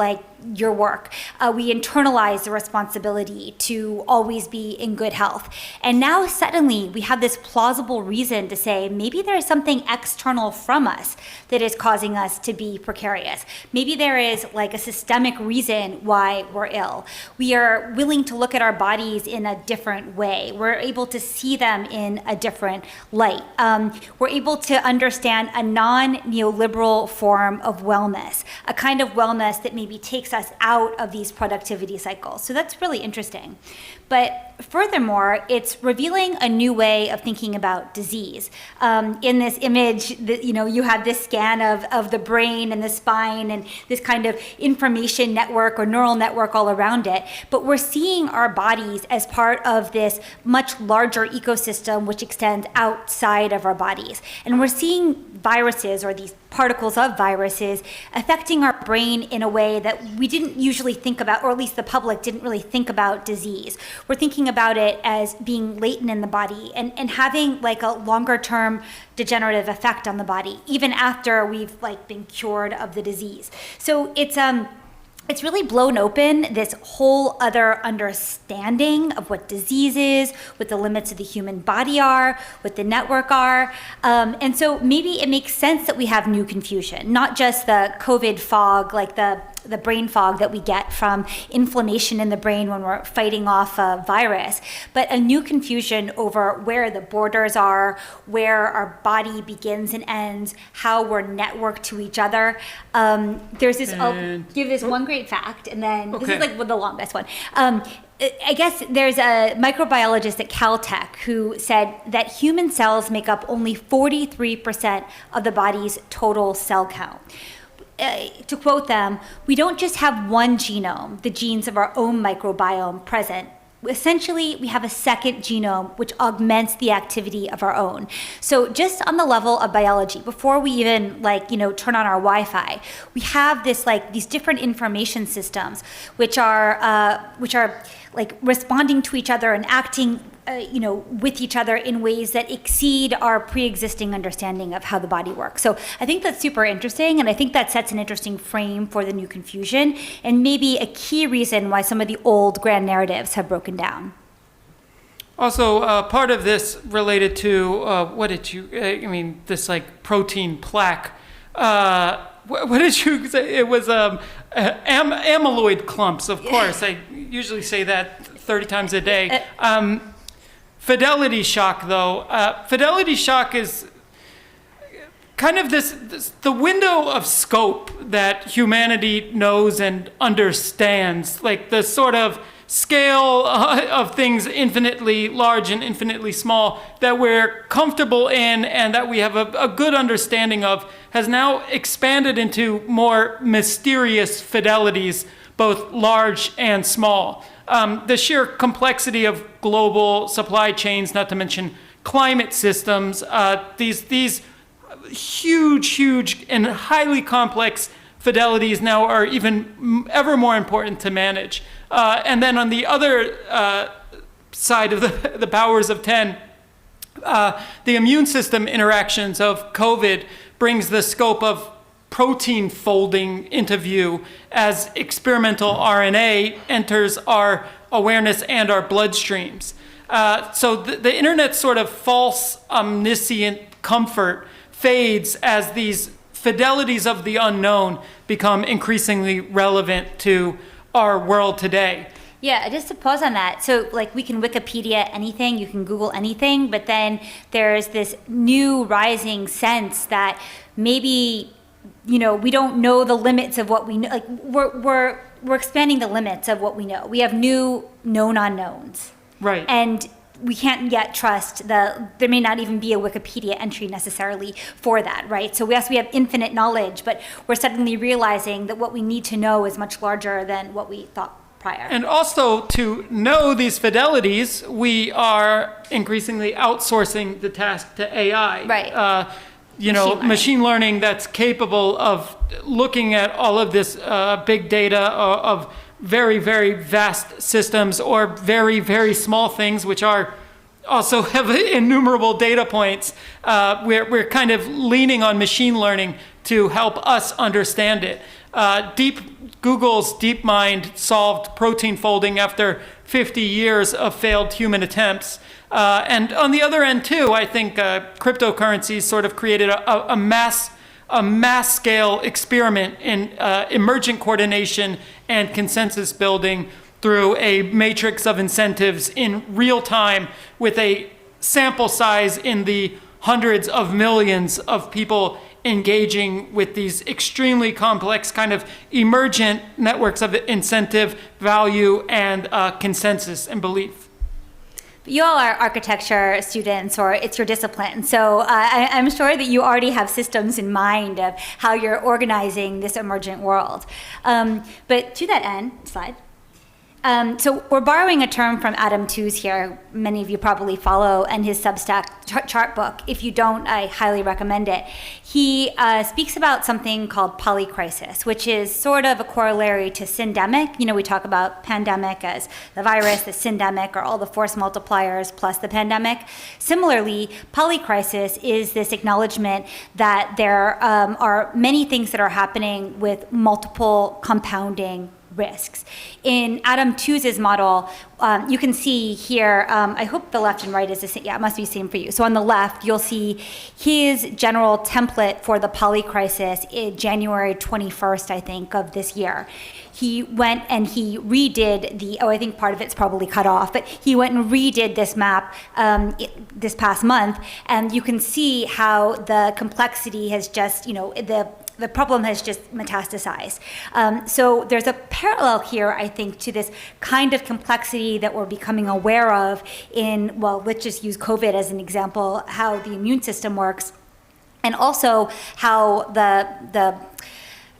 your work. We internalize the responsibility to always be in good health. And now suddenly we have this plausible reason to say maybe there is something external from us that is causing us to be precarious. Maybe there is like a systemic reason why we're ill. We are willing to look at our bodies in a different way. We're able to see them in a different light. We're able to understand a non-neoliberal form of wellness, a kind of wellness that maybe takes us out of these productivity cycles. So that's really interesting. But furthermore, it's revealing a new way of thinking about disease. In this image, you have this scan of the brain and the spine and this kind of information network or neural network all around it. But we're seeing our bodies as part of this much larger ecosystem which extends outside of our bodies. And we're seeing viruses, or these particles of viruses, affecting our brain in a way that we didn't usually think about, or at least the public didn't really think about disease. We're thinking about it as being latent in the body and having like a longer term degenerative effect on the body, even after we've like been cured of the disease. So it's really blown open this whole other understanding of what disease is, what the limits of the human body are, what the network are. And so maybe it makes sense that we have new confusion, not just the COVID fog, like the brain fog that we get from inflammation in the brain when we're fighting off a virus, but a new confusion over where the borders are, where our body begins and ends, how we're networked to each other. There's this, I'll give this one great fact, and then this is like the longest one. I guess there's a microbiologist at Caltech who said that human cells make up only 43% of the body's total cell count. To quote them, we don't just have one genome, the genes of our own microbiome present. Essentially, we have a second genome which augments the activity of our own. So just on the level of biology, before we even turn on our Wi-Fi, we have this these different information systems which are like responding to each other and acting with each other in ways that exceed our pre-existing understanding of how the body works. So I think that's super interesting, and I think that sets an interesting frame for the new confusion, and maybe a key reason why some of the old grand narratives have broken down. Also, part of this related to this protein plaque. What did you say? It was amyloid clumps, of course. I usually say that 30 times a day. Fidelity shock, though. Fidelity shock is kind of the window of scope that humanity knows and understands, like the sort of scale of things infinitely large and infinitely small that we're comfortable in and that we have a good understanding of has now expanded into more mysterious fidelities, both large and small. The sheer complexity of global supply chains, not to mention climate systems, these huge and highly complex fidelities now are even ever more important to manage. And then on the other side of the powers of 10, the immune system interactions of COVID brings the scope of protein folding into view as experimental RNA enters our awareness and our bloodstreams. So the internet's sort of false omniscient comfort fades as these fidelities of the unknown become increasingly relevant to our world today. Yeah, just to pause on that. So we can Wikipedia anything, you can Google anything, but then there's this new rising sense that maybe we don't know the limits of what we know. We're expanding the limits of what we know. We have new known unknowns. Right. And we can't yet trust there may not even be a Wikipedia entry necessarily for that, right? So we have infinite knowledge, but we're suddenly realizing that what we need to know is much larger than what we thought prior. And also, to know these fidelities, we are increasingly outsourcing the task to AI. Right. Machine learning that's capable of looking at all of this big data of very, very vast systems or very, very small things, which are also have innumerable data points. We're kind of leaning on machine learning to help us understand it. Google's DeepMind solved protein folding after 50 years of failed human attempts. And on the other end too, I think cryptocurrencies sort of created a mass scale experiment in emergent coordination and consensus building through a matrix of incentives in real time with a sample size in the hundreds of millions of people engaging with these extremely complex kind of emergent networks of incentive, value, and consensus and belief. You all are architecture students, or it's your discipline. So I'm sure that you already have systems in mind of how you're organizing this emergent world. But to that end, slide. So we're borrowing a term from Adam Tooze here. Many of you probably follow, and his Substack chart book. If you don't, I highly recommend it. He speaks about something called polycrisis, which is sort of a corollary to syndemic. You know, we talk about pandemic as the virus, the syndemic, or all the force multipliers plus the pandemic. Similarly, polycrisis is this acknowledgement that there are many things that are happening with multiple compounding risks. In Adam Tooze's model, you can see here, I hope the left and right is the same. Yeah, it must be the same for you. So on the left, you'll see his general template for the polycrisis in January 21st, I think, of this year. He went and he redid I think part of it's probably cut off, but he went and redid this map this past month, and you can see how the complexity has just, the problem has just metastasized. So there's a parallel here, I think, to this kind of complexity that we're becoming aware of in, well, let's just use COVID as an example, how the immune system works, and also how the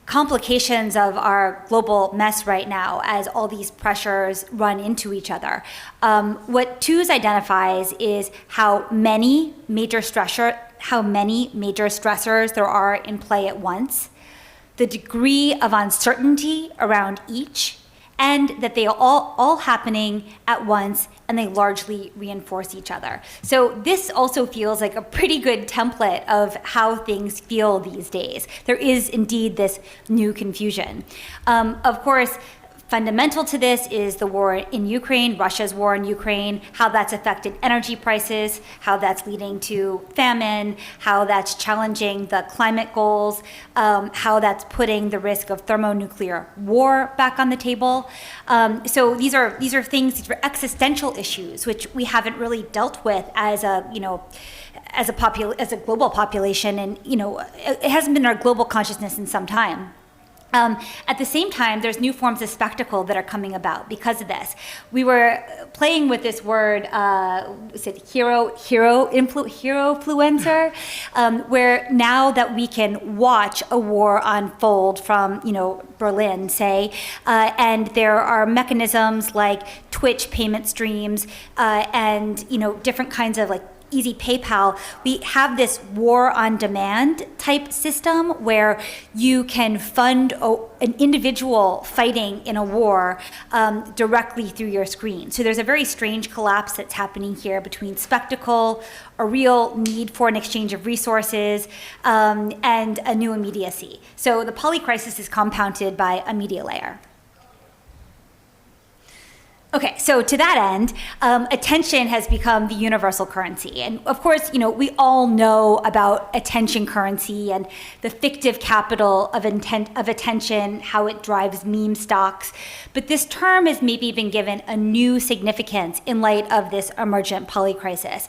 complications of our global mess right now as all these pressures run into each other. What Tooze identifies is how many major stressors there are in play at once, the degree of uncertainty around each, and that they are all happening at once, and they largely reinforce each other. So this also feels like a pretty good template of how things feel these days. There is indeed this new confusion. Of course, fundamental to this is the war in Ukraine, Russia's war in Ukraine, how that's affected energy prices, how that's leading to famine, how that's challenging the climate goals, how that's putting the risk of thermonuclear war back on the table. So these are existential issues which we haven't really dealt with as a global population, and it hasn't been our global consciousness in some time. At the same time, there's new forms of spectacle that are coming about because of this. We were playing with this word, hero-influencer, where now that we can watch a war unfold from, Berlin, say, and there are mechanisms like Twitch payment streams and, different kinds of easy PayPal, we have this war on demand type system where you can fund an individual fighting in a war directly through your screen. So there's a very strange collapse that's happening here between spectacle, a real need for an exchange of resources, and a new immediacy. So the polycrisis is compounded by a media layer. Okay, so to that end, attention has become the universal currency. And of course, we all know about attention currency and the fictive capital of attention, how it drives meme stocks. But this term has maybe been given a new significance in light of this emergent polycrisis.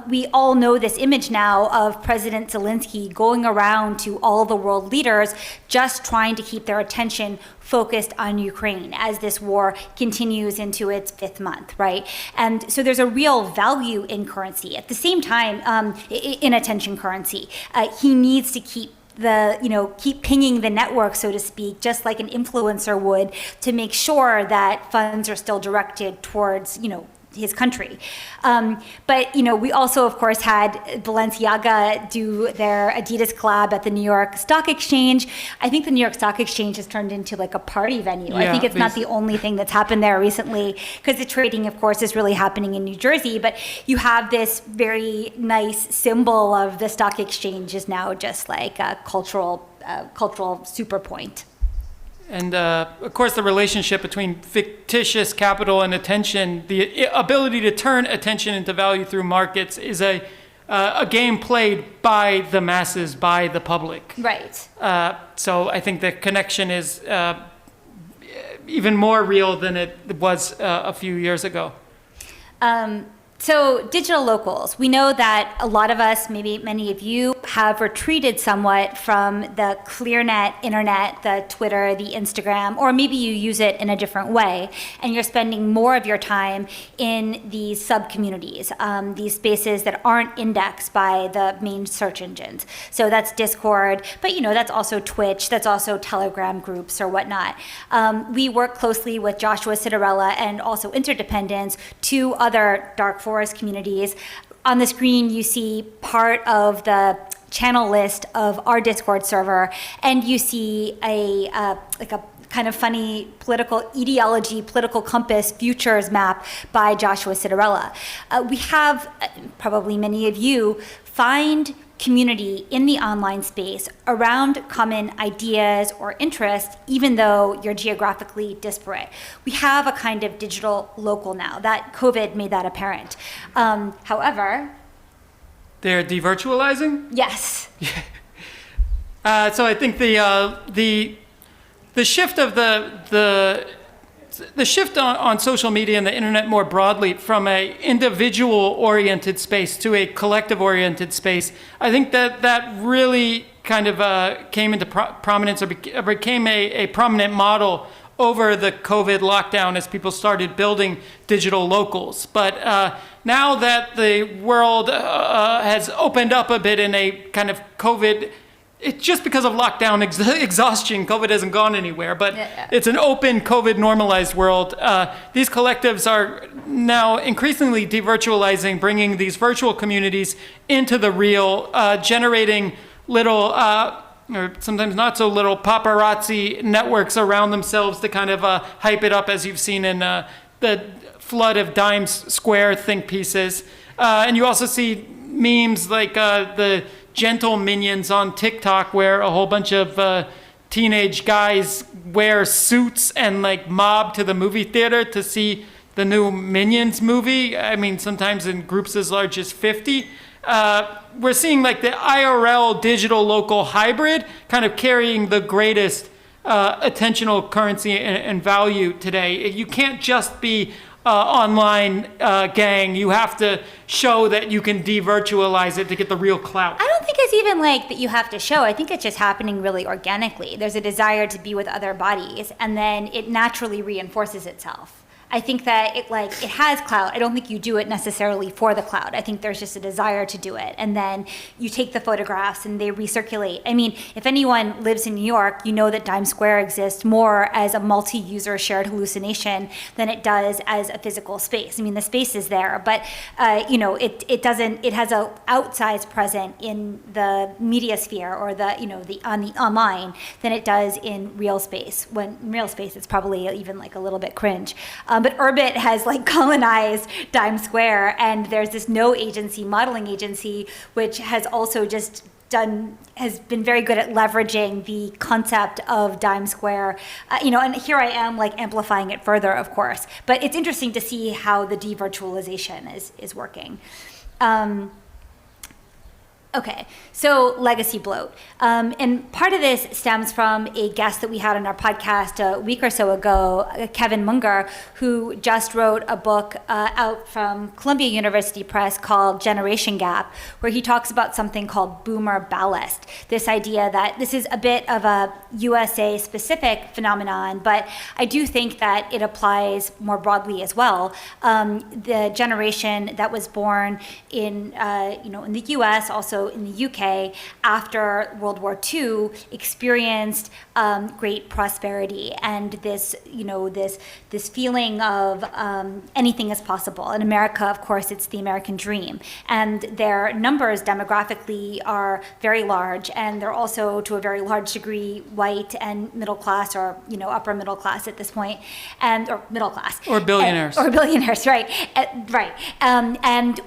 We all know this image now of President Zelensky going around to all the world leaders just trying to keep their attention focused on Ukraine as this war continues into its 5th month, right? And so there's a real value in currency. At the same time, in attention currency, he needs to keep pinging the network, so to speak, just like an influencer would, to make sure that funds are still directed towards, his country. But, we also, of course, had Balenciaga do their Adidas collab at the New York Stock Exchange. I think the New York Stock Exchange has turned into like a party venue. I think it's not the only thing that's happened there recently, because the trading, of course, is really happening in New Jersey. But you have this very nice symbol of the stock exchange is now just like a cultural super point. And of course, the relationship between fictitious capital and attention, the ability to turn attention into value through markets, is a game played by the masses, by the public. Right. So I think the connection is even more real than it was a few years ago. So digital locals, we know that a lot of us, maybe many of you, have retreated somewhat from the ClearNet internet, the Twitter, the Instagram, or maybe you use it in a different way, and you're spending more of your time in these sub-communities, these spaces that aren't indexed by the main search engines. So that's Discord, but that's also Twitch, that's also Telegram groups or whatnot. We work closely with Joshua Citarella and also Interdependence, two other dark forest communities. On the screen, you see part of the channel list of our Discord server, and you see a kind of funny political ideology, political compass futures map by Joshua Citarella. We have, probably many of you, find community in the online space around common ideas or interests, even though you're geographically disparate. We have a kind of digital local now. That COVID made that apparent. However, they're devirtualizing? Yes. So I think the shift of the shift on social media and the internet more broadly from a individual-oriented space to a collective-oriented space, I think that really kind of came into prominence, or became a prominent model over the COVID lockdown as people started building digital locals. But now that the world has opened up a bit in a kind of COVID, it's just because of lockdown exhaustion, COVID hasn't gone anywhere, but it's an open COVID normalized world. These collectives are now increasingly devirtualizing, bringing these virtual communities into the real, generating little, or sometimes not so little, paparazzi networks around themselves to kind of hype it up, as you've seen in the flood of Times Square think pieces. And you also see memes like the gentle minions on TikTok, where a whole bunch of teenage guys wear suits and like mob to the movie theater to see the new Minions movie. I mean, sometimes in groups as large as 50. We're seeing like the IRL digital local hybrid kind of carrying the greatest attentional currency and value today. You can't just be online gang. You have to show that you can devirtualize it to get the real clout. I don't think it's even like that you have to show. I think it's just happening really organically. There's a desire to be with other bodies, and then it naturally reinforces itself. I think that it has clout. I don't think you do it necessarily for the clout. I think there's just a desire to do it. And then you take the photographs and they recirculate. I mean, if anyone lives in New York, you know that Times Square exists more as a multi-user shared hallucination than it does as a physical space. I mean, the space is there, but it has a outsized presence in the media sphere or the online than it does in real space. When in real space, it's probably even like a little bit cringe. But Urbit has like colonized Times Square, and there's this no agency modeling agency, which has also has been very good at leveraging the concept of Times Square, and here I am like amplifying it further, of course. But it's interesting to see how the devirtualization is working. Okay, so legacy bloat. And part of this stems from a guest that we had on our podcast a week or so ago, Kevin Munger, who just wrote a book out from Columbia University Press called Generation Gap, where he talks about something called boomer ballast. This idea that this is a bit of a USA specific phenomenon, but I do think that it applies more broadly as well. The generation that was born in the US, also also in the UK after World War II experienced great prosperity and this feeling of anything is possible. In America, of course, it's the American dream, and their numbers demographically are very large, and they're also to a very large degree white and middle class, or upper middle class at this point, or middle class, or billionaires, right, right.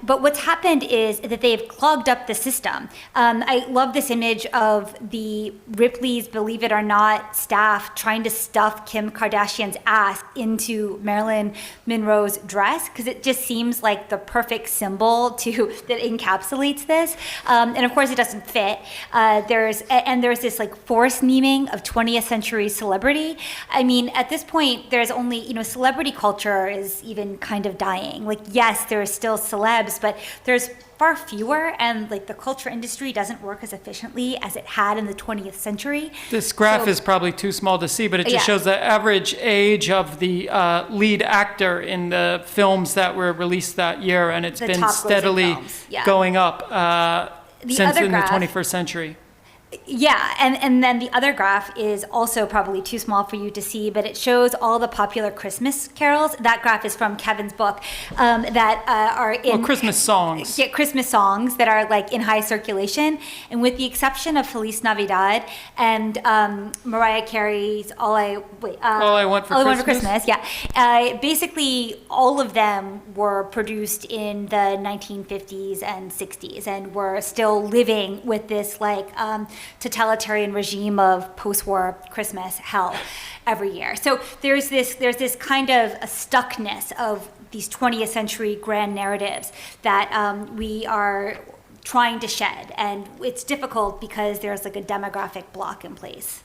But what's happened is that they've clogged up the system. I love this image of the Ripley's Believe It or Not staff trying to stuff Kim Kardashian's ass into Marilyn Monroe's dress, because it just seems like the perfect symbol that encapsulates this. And of course, it doesn't fit. There's this like forced memeing of 20th century celebrity. I mean, at this point, there's only, celebrity culture is even kind of dying. Like, yes, there are still celebs, but there's far fewer, and like the culture industry doesn't work as efficiently as it had in the 20th century. This graph is probably too small to see, but it just shows the average age of the lead actor in the films that were released that year, and it's been steadily going up since in the 21st century. Yeah, and then the other graph is also probably too small for you to see, but it shows all the popular Christmas carols. That graph is from Kevin's book that are in Christmas songs. Yeah, Christmas songs that are like in high circulation, and with the exception of Feliz Navidad and Mariah Carey's All I Want for Christmas. Yeah, basically all of them were produced in the 1950s and 60s, and were still living with this like totalitarian regime of post-war Christmas hell every year. So there's this kind of a stuckness of these 20th century grand narratives that we are trying to shed, and it's difficult because there's like a demographic block in place.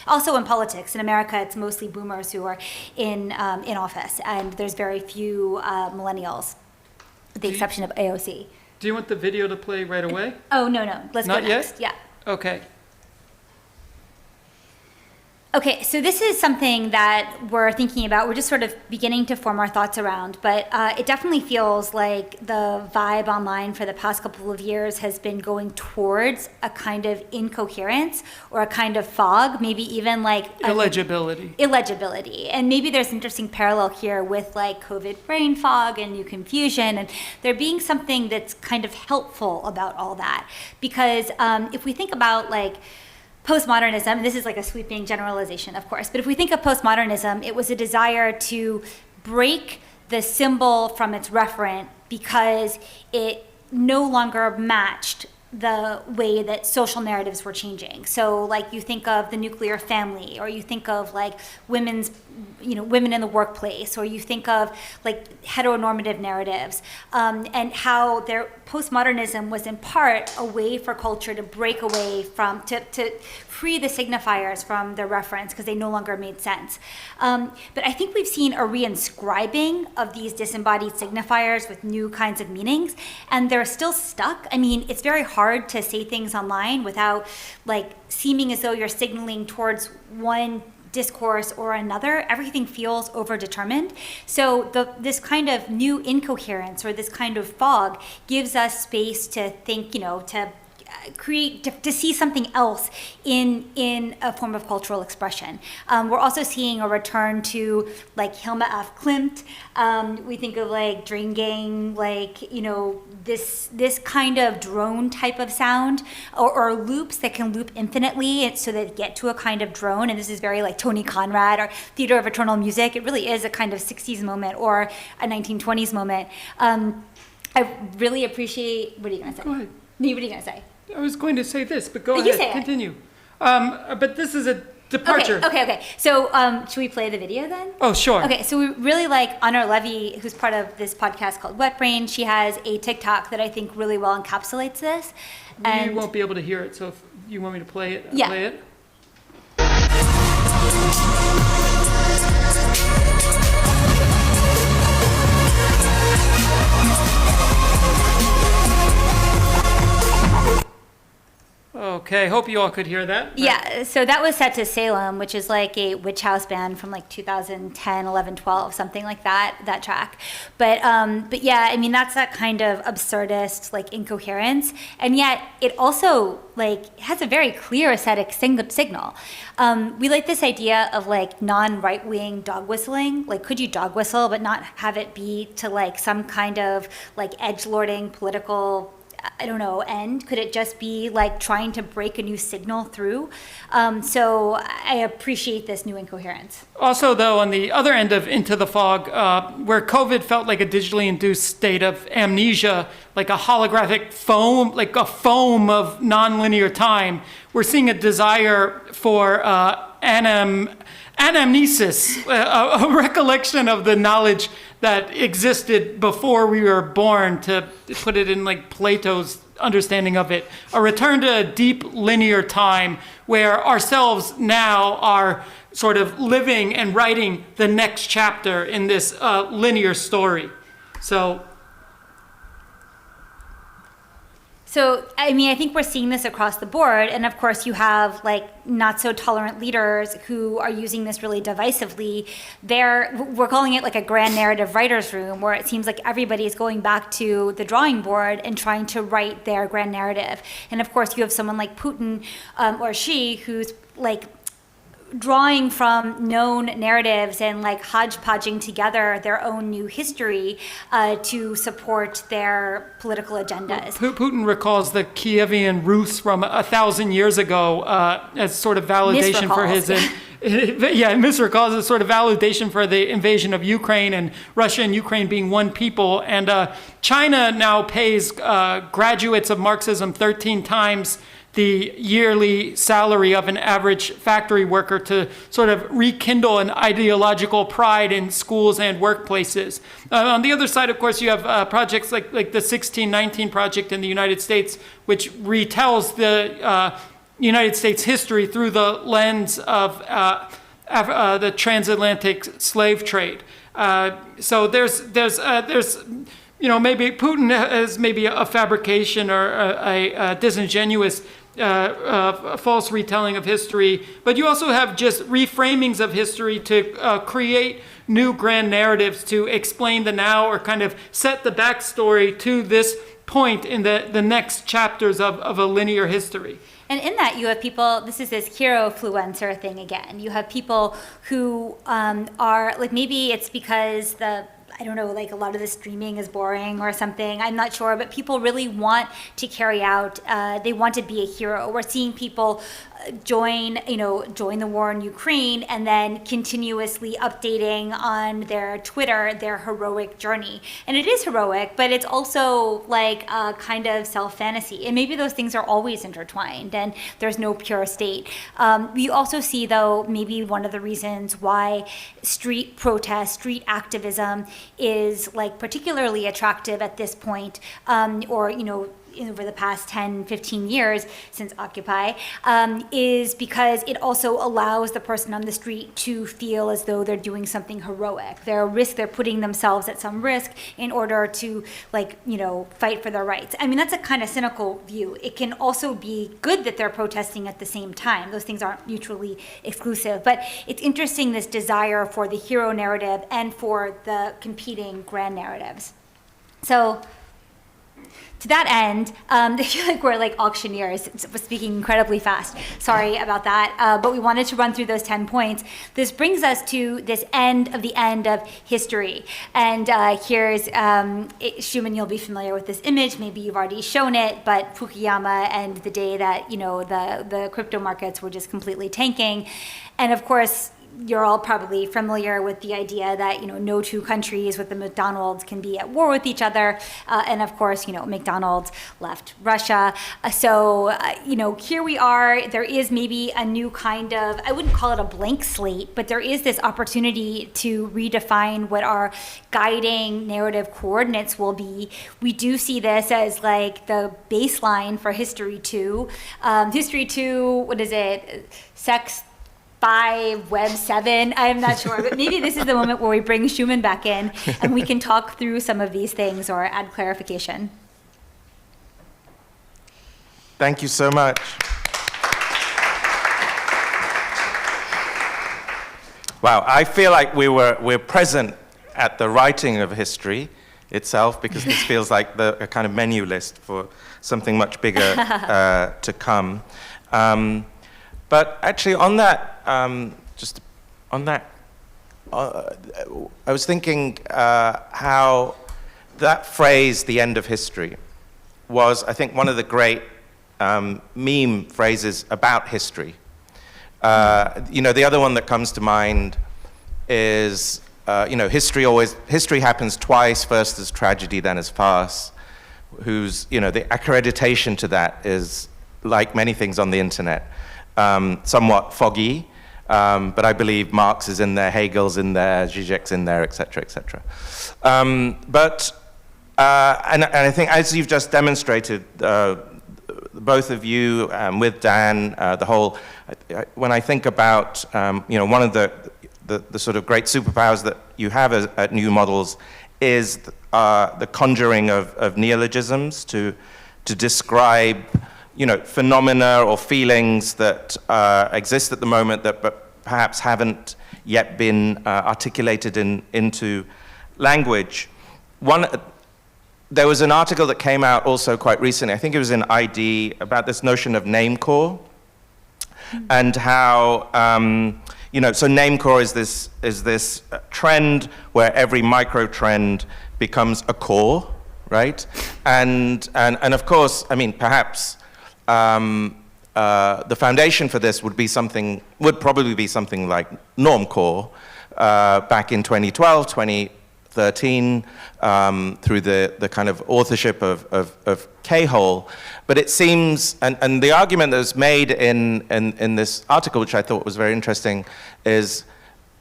Also in politics, in America, it's mostly boomers who are in office, and there's very few millennials, with the exception of AOC. Do you want the video to play right away? Oh, no. Let's go next. Not yet? Yeah. Okay. Okay, so this is something that we're thinking about. We're just sort of beginning to form our thoughts around, but it definitely feels like the vibe online for the past couple of years has been going towards a kind of incoherence or a kind of fog, maybe even like illegibility. And maybe there's an interesting parallel here with like COVID brain fog and new confusion, and there being something that's kind of helpful about all that. Because if we think about like postmodernism, this is like a sweeping generalization, of course, but if we think of postmodernism, it was a desire to break the symbol from its referent because it no longer matched the way that social narratives were changing. So like you think of the nuclear family, or you think of like women in the workplace, or you think of like heteronormative narratives, and how their postmodernism was in part a way for culture to break away from, to free the signifiers from their reference because they no longer made sense. But I think we've seen a reinscribing of these disembodied signifiers with new kinds of meanings, and they're still stuck. I mean, it's very hard to say things online without like seeming as though you're signaling towards one discourse or another. Everything feels overdetermined. So this kind of new incoherence or this kind of fog gives us space to think, to create, to see something else in a form of cultural expression. We're also seeing a return to like Hilma F. Klimt. We think of like Dream Gang, like, this kind of drone type of sound, or loops that can loop infinitely so that get to a kind of drone. And this is very like Tony Conrad or Theater of Eternal Music. It really is a kind of 60s moment or a 1920s moment. I really appreciate, what are you going to say? Go ahead. What are you going to say? I was going to say this, but go ahead, continue. But this is a departure. Okay. So should we play the video then? Oh, sure. Okay, so we really like Honor Levy, who's part of this podcast called Wet Brain. She has a TikTok that I think really well encapsulates this. We won't be able to hear it, so if you want me to play it, yeah. Play it. Okay, hope you all could hear that. Yeah, so that was set to Salem, which is like a witch house band from like 2010, 11, 12, something like that track. But yeah, I mean, that's that kind of absurdist, like, incoherence. And yet it also, like, has a very clear aesthetic signal. We like this idea of, like, non-right-wing dog whistling. Like, could you dog whistle but not have it be to, like, some kind of, like, edgelording political, I don't know, end? Could it just be like trying to break a new signal through? So I appreciate this new incoherence. Also, though, on the other end of Into the Fog, where COVID felt like a digitally induced state of amnesia, like a holographic foam, like a foam of nonlinear time, we're seeing a desire for anamnesis, a recollection of the knowledge that existed before we were born, to put it in like Plato's understanding of it, a return to a deep linear time where ourselves now are sort of living and writing the next chapter in this linear story. So, I mean, I think we're seeing this across the board. And of course, you have like not so tolerant leaders who are using this really divisively. We're calling it like a grand narrative writer's room, where it seems like everybody is going back to the drawing board and trying to write their grand narrative. And of course, you have someone like Putin or Xi, who's like drawing from known narratives and like hodgepodging together their own new history to support their political agendas. Putin recalls the Kievan Rus from 1,000 years ago as sort of validation for his... misrecalls as sort of validation for the invasion of Ukraine, and Russia and Ukraine being one people. And China now pays graduates of Marxism 13 times the yearly salary of an average factory worker to sort of rekindle an ideological pride in schools and workplaces. On the other side, of course, you have projects like the 1619 Project in the United States, which retells the United States history through the lens of the transatlantic slave trade. So there's maybe Putin is maybe a fabrication or a disingenuous false retelling of history, but you also have just reframings of history to create new grand narratives to explain the now, or kind of set the backstory to this point in the next chapters of a linear history. And in that, you have people, this is this hero-fluencer thing again. You have people who are, like, maybe it's because I don't know, like a lot of the streaming is boring or something, I'm not sure, but people really want to carry out, they want to be a hero. We're seeing people join the war in Ukraine and then continuously updating on their Twitter their heroic journey. And it is heroic, but it's also like a kind of self-fantasy. And maybe those things are always intertwined and there's no pure state. We also see, though, maybe one of the reasons why street protest, street activism is like particularly attractive at this point, over the past 10, 15 years since Occupy, is because it also allows the person on the street to feel as though they're doing something heroic. They're putting themselves at some risk in order to, fight for their rights. I mean, that's a kind of cynical view. It can also be good that they're protesting at the same time. Those things aren't mutually exclusive. But it's interesting, this desire for the hero narrative and for the competing grand narratives. So, to that end, I feel like we're like auctioneers, speaking incredibly fast. Sorry about that, but we wanted to run through those 10 points. This brings us to this end of history. And here's, Shumon, you'll be familiar with this image. Maybe you've already shown it, but Fukuyama and the day that, the crypto markets were just completely tanking. And of course, you're all probably familiar with the idea that, no two countries with the McDonald's can be at war with each other. And of course, McDonald's left Russia. So, here we are. There is maybe a new kind of, I wouldn't call it a blank slate, but there is this opportunity to redefine what our guiding narrative coordinates will be. We do see this as like the baseline for History 2. History 2, what is it? Sex 5, Web 7, I'm not sure, but maybe this is the moment where we bring Shumon back in and we can talk through some of these things or add clarification. Thank you so much. Wow, I feel like we're present at the writing of history itself, because this feels like a kind of menu list for something much bigger to come. But actually, on that, I was thinking how that phrase, "the end of history," was, I think, one of the great meme phrases about history. The other one that comes to mind is, history happens twice, first as tragedy, then as farce, whose, the accreditation to that is, like many things on the internet, somewhat foggy, but I believe Marx is in there, Hegel's in there, Zizek's in there, et cetera, et cetera. And I think, as you've just demonstrated, both of you, with Dan, when I think about, one of the sort of great superpowers that you have at New Models is the conjuring of neologisms to describe, phenomena or feelings that exist at the moment that perhaps haven't yet been articulated into language. There was an article that came out also quite recently, I think it was in ID, about this notion of name core, and how, so name core is this trend where every micro trend becomes a core, right? And of course, perhaps the foundation for this would probably be something like norm core back in 2012, 2013, through the kind of authorship of K-Hole. But it seems, and the argument that was made in this article, which I thought was very interesting, is,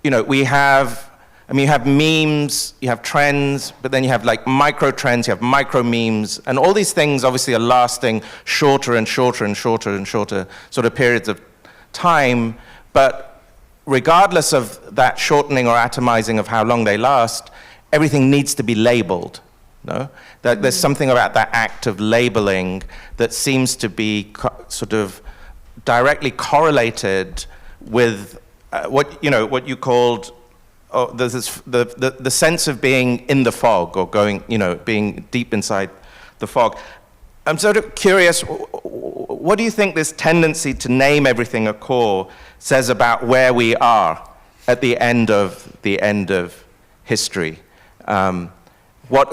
you have memes, you have trends, but then you have like micro trends, you have micro memes, and all these things obviously are lasting shorter and shorter and shorter and shorter sort of periods of time. But regardless of that shortening or atomizing of how long they last, everything needs to be labeled. No? That there's something about that act of labeling that seems to be sort of directly correlated with what you called the sense of being in the fog, or going, being deep inside the fog. I'm sort of curious, what do you think this tendency to name everything a core says about where we are at the end of history? What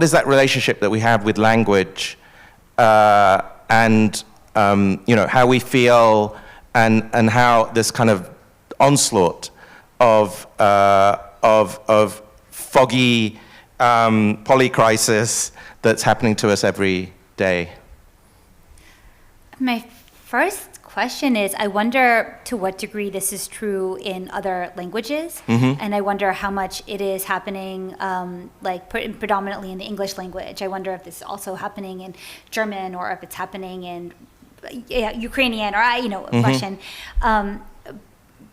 is that relationship that we have with language, and how we feel, and how this kind of onslaught of foggy polycrisis that's happening to us every day? My first question is, I wonder to what degree this is true in other languages, and I wonder how much it is happening predominantly in the English language. I wonder if this is also happening in German, or if it's happening in Ukrainian, or Russian.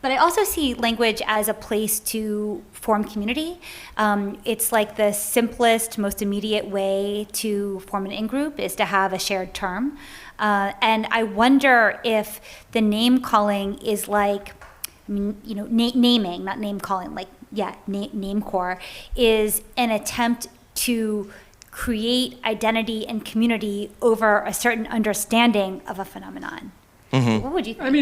But I also see language as a place to form community. It's like the simplest, most immediate way to form an in-group is to have a shared term. And I wonder if the name calling is like, naming, not name calling, name core, is an attempt to create identity and community over a certain understanding of a phenomenon. What would you think?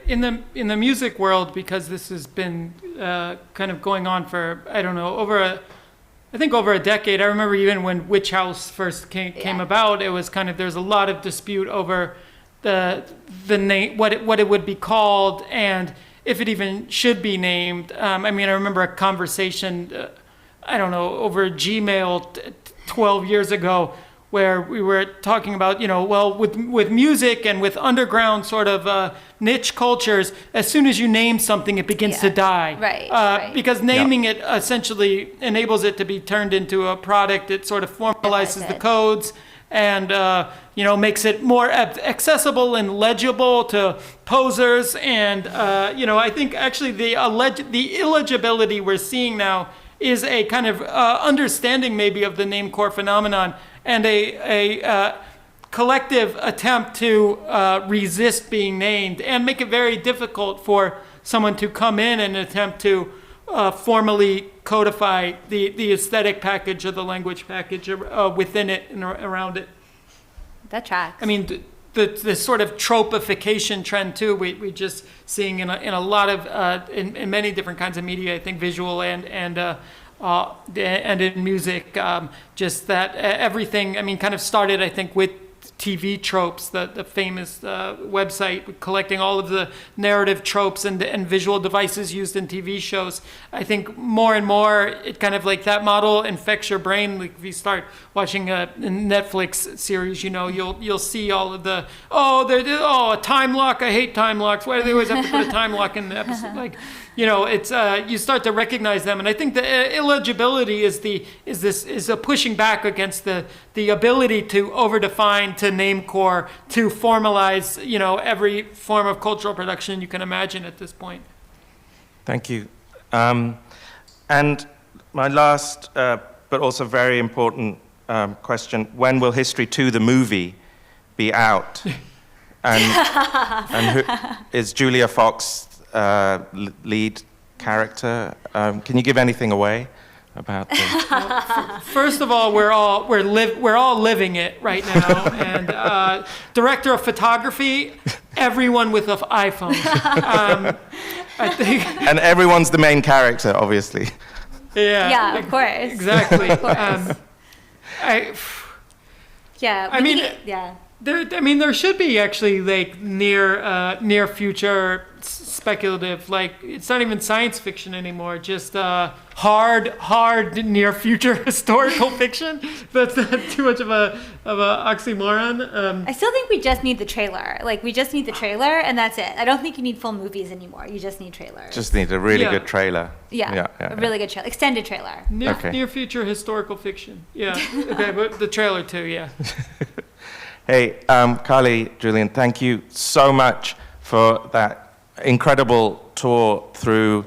In the music world, because this has been kind of going on for, I don't know, over a decade. I remember even when Witch House first came about, it was kind of, there's a lot of dispute over the name, what it would be called, and if it even should be named. I remember a conversation, over Gmail 12 years ago, where we were talking about, with music and with underground sort of niche cultures, as soon as you name something, it begins to die. Right. Because naming it essentially enables it to be turned into a product. It sort of formalizes the codes and, makes it more accessible and legible to posers. And, I think actually the illegibility we're seeing now is a kind of understanding maybe of the name core phenomenon, and a collective attempt to resist being named and make it very difficult for someone to come in and attempt to formally codify the aesthetic package or the language package within it and around it. That tracks. I mean, the sort of tropification trend too. We just seeing in a lot of in many different kinds of media. I think visual and in music. Just that everything. I mean, kind of started. I think with TV tropes, the famous website collecting all of the narrative tropes and visual devices used in TV shows. I think more and more it kind of like that model infects your brain. Like if you start watching a Netflix series, you know, you'll see all of the a time lock. I hate time locks. Why do they always have to put a time lock in the episode? Like, you know, it's you start to recognize them, and I think the illegibility is a pushing back against the ability to overdefine, to name core, to formalize, you know, every form of cultural production you can imagine at this point. Thank you. And my last, but also very important question: when will HSTRY2 the movie be out? And who, is Julia Fox lead character? Can you give anything away about this? First of all, we're all living it right now, and director of photography, everyone with an iPhone. I think. And everyone's the main character, obviously. Yeah. Yeah, of course. Exactly. Of course. There should be actually like near future speculative, like it's not even science fiction anymore, just hard near future historical fiction. That's not too much of a oxymoron. I still think we just need the trailer. Like we just need the trailer and that's it. I don't think you need full movies anymore. You just need trailers. Just need a really good trailer. Yeah, a really good trailer, extended trailer. Near future historical fiction. Yeah. Okay, but the trailer too. Yeah. Hey, Carly, Julian, thank you so much for that incredible tour through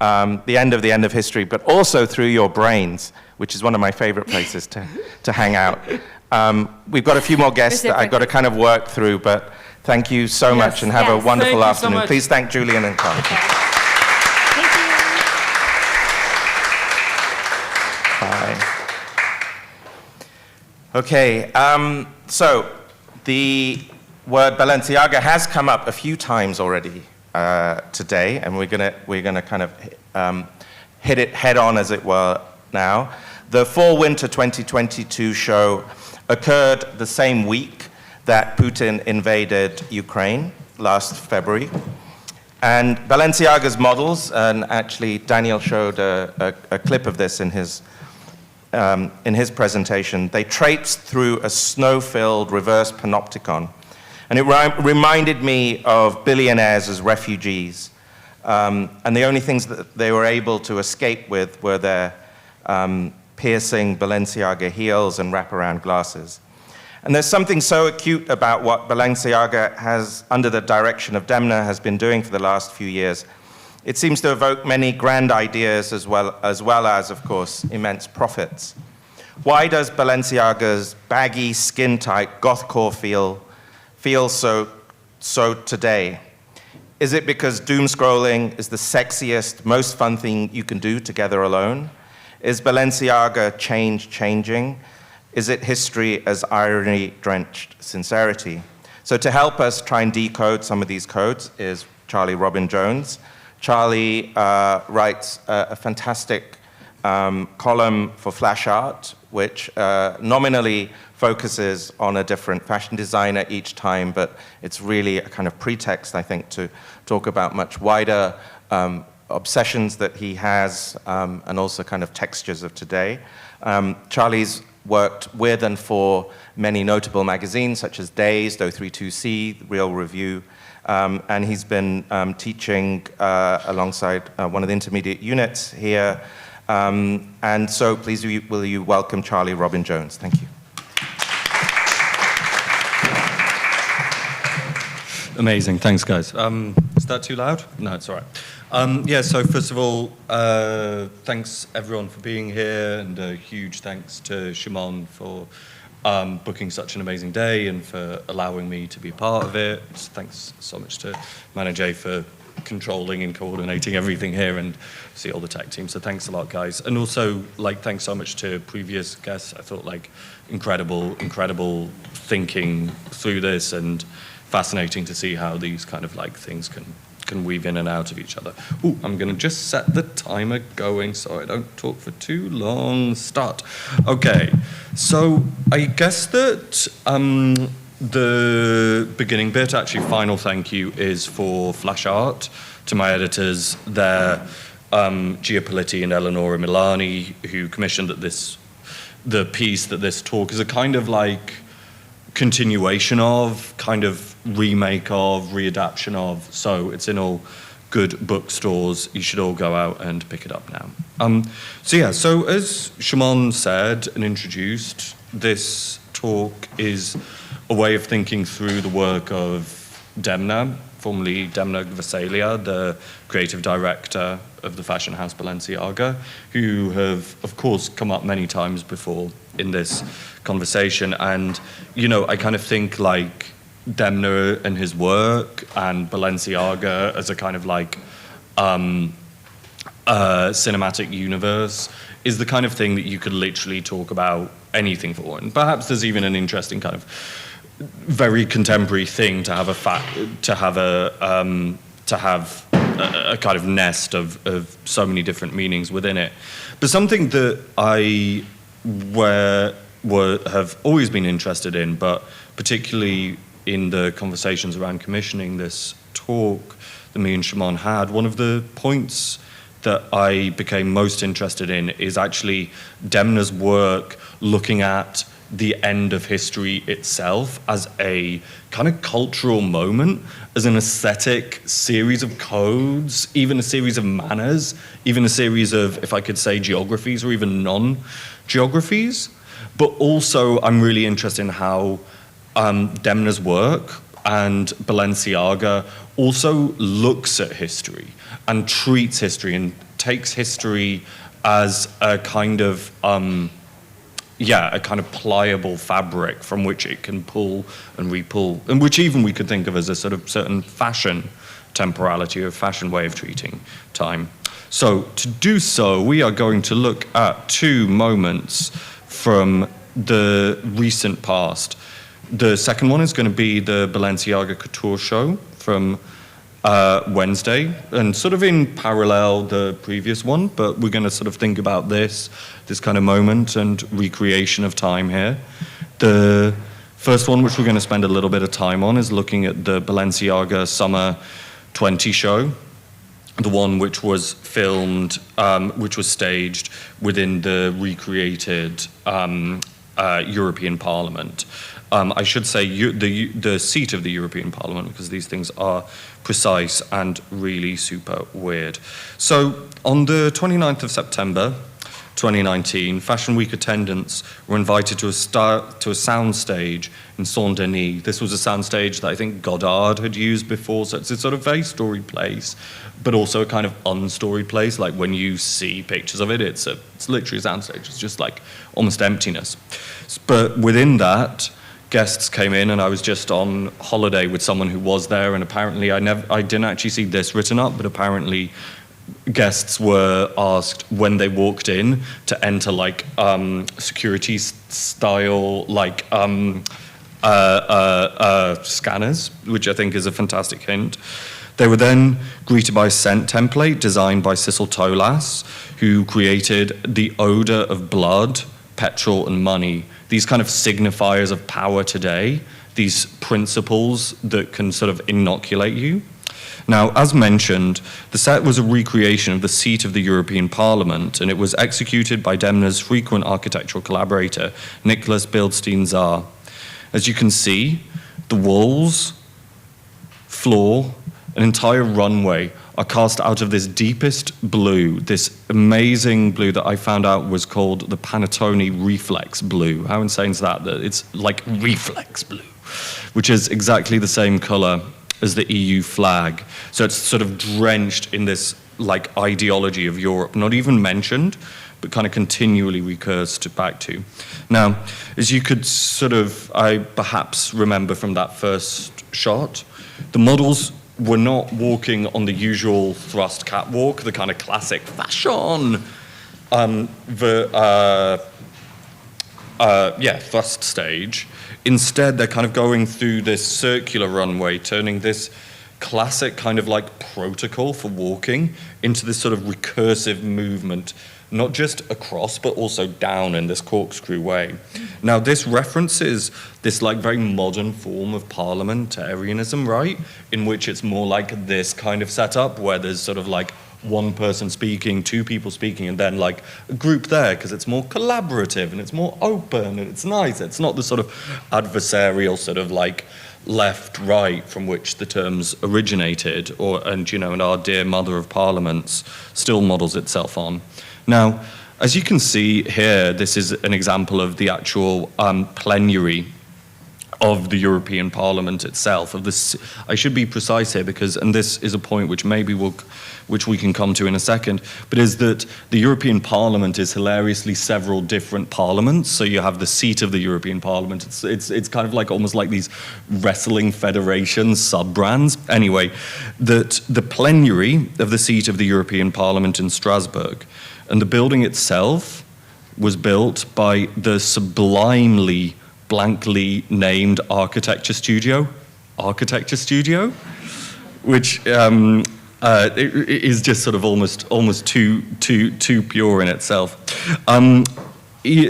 the end of history, but also through your brains, which is one of my favorite places to hang out. We've got a few more guests that I've got to kind of work through, but thank you so much and have a wonderful afternoon. Please thank Julian and Carly. Okay. Thank you. Bye. Okay, so the word Balenciaga has come up a few times already today, and we're gonna kind of hit it head on, as it were, now. The Fall/Winter 2022 show occurred the same week that Putin invaded Ukraine last February. And Balenciaga's models, and actually Daniel showed a clip of this in his presentation, they traipsed through a snow-filled reverse panopticon. And it reminded me of billionaires as refugees. And the only things that they were able to escape with were their piercing Balenciaga heels and wraparound glasses. And there's something so acute about what Balenciaga has, under the direction of Demna, has been doing for the last few years. It seems to evoke many grand ideas as well as, of course, immense profits. Why does Balenciaga's baggy, skin-tight, gothcore feel so today? Is it because doom scrolling is the sexiest, most fun thing you can do together alone? Is Balenciaga changing? Is it history as irony-drenched sincerity? So to help us try and decode some of these codes is Charlie Robin Jones. Charlie writes a fantastic column for Flash Art, which nominally focuses on a different fashion designer each time, but it's really a kind of pretext, I think, to talk about much wider obsessions that he has and also kind of textures of today. Charlie's worked with and for many notable magazines such as Dazed, 032C, Real Review, and he's been teaching alongside one of the intermediate units here. And so please will you welcome Charlie Robin Jones. Thank you. Amazing, thanks guys. Is that too loud? No, it's all right. Yeah, so first of all, thanks everyone for being here, and a huge thanks to Shumon for booking such an amazing day and for allowing me to be a part of it. Thanks so much to Manager for controlling and coordinating everything here, and see all the tech team. So thanks a lot, guys. And also, like, thanks so much to previous guests. I thought, like, incredible thinking through this, and fascinating to see how these kind of, like, things can weave in and out of each other. Ooh, I'm going to just set the timer going so I don't talk for too long. Start. Okay, so I guess that the beginning bit, actually, final thank you is for Flash Art, to my editors there, Gia Politti and Eleonora Milani, who commissioned the piece that this talk is a kind of like continuation of, kind of remake of, readaptation of. So it's in all good bookstores. You should all go out and pick it up now. So as Shumon said and introduced, this talk is a way of thinking through the work of Demna, formerly Demna Gvasalia, the creative director of the fashion house Balenciaga, who have, of course, come up many times before in this conversation. And, you know, I kind of think like Demna and his work and Balenciaga as a kind of like cinematic universe is the kind of thing that you could literally talk about anything for. And perhaps there's even an interesting kind of very contemporary thing to have a kind of nest of so many different meanings within it. But something that I have always been interested in, but particularly in the conversations around commissioning this talk that me and Shumon had, one of the points that I became most interested in is actually Demna's work looking at the end of history itself as a kind of cultural moment, as an aesthetic series of codes, even a series of manners, even a series of, if I could say, geographies or even non-geographies. But also I'm really interested in how Demna's work and Balenciaga also looks at history and treats history and takes history as a kind of a kind of pliable fabric from which it can pull and repull, and which even we could think of as a sort of certain fashion temporality or fashion way of treating time. So to do so, we are going to look at two moments from the recent past. The second one is going to be the Balenciaga Couture show from Wednesday, and sort of in parallel the previous one, but we're going to sort of think about this kind of moment and recreation of time here. The first one, which we're going to spend a little bit of time on, is looking at the Balenciaga Summer 20 show, the one which was filmed, which was staged within the recreated European Parliament. I should say the seat of the European Parliament, because these things are precise and really super weird. So on the 29th of September 2019, Fashion Week attendants were invited to a soundstage in Saint-Denis. This was a soundstage that I think Godard had used before, so it's a sort of very storied place, but also a kind of unstoried place. Like when you see pictures of it, it's literally a soundstage. It's just like almost emptiness. But within that, guests came in, and I was just on holiday with someone who was there, and apparently I didn't actually see this written up, but apparently guests were asked when they walked in to enter like security style like scanners, which I think is a fantastic hint. They were then greeted by a scent template designed by Cecil Tolas, who created the odor of blood, petrol, and money. These kind of signifiers of power today, these principles that can sort of inoculate you. Now, as mentioned, the set was a recreation of the seat of the European Parliament, and it was executed by Demna's frequent architectural collaborator, Nicholas Bildstein-Zaar. As you can see, the walls, floor, an entire runway are cast out of this deepest blue, this amazing blue that I found out was called the Pantone Reflex Blue. How insane is that? That it's like reflex blue, which is exactly the same color as the EU flag. So it's sort of drenched in this like ideology of Europe, not even mentioned, but kind of continually recursed back to. Now, as you could sort of, I perhaps remember from that first shot, the models we're not walking on the usual thrust catwalk, the kind of classic fashion, thrust stage. Instead, they're kind of going through this circular runway, turning this classic kind of like protocol for walking into this sort of recursive movement, not just across, but also down in this corkscrew way. Now, this references this like very modern form of parliamentarianism, right? In which it's more like this kind of setup where there's sort of like one person speaking, two people speaking, and then like a group there, because it's more collaborative and it's more open and it's nice. It's not the sort of adversarial sort of like left, right, from which the terms originated, and our dear Mother of Parliaments still models itself on. Now, as you can see here, this is an example of the actual plenary of the European Parliament itself. I should be precise here because, and this is a point which which we can come to in a second, but is that the European Parliament is hilariously several different parliaments. So you have the seat of the European Parliament. It's kind of like almost like these wrestling federation sub-brands. Anyway, that the plenary of the seat of the European Parliament in Strasbourg, and the building itself was built by the sublimely blankly named architecture studio, which is just sort of almost too pure in itself.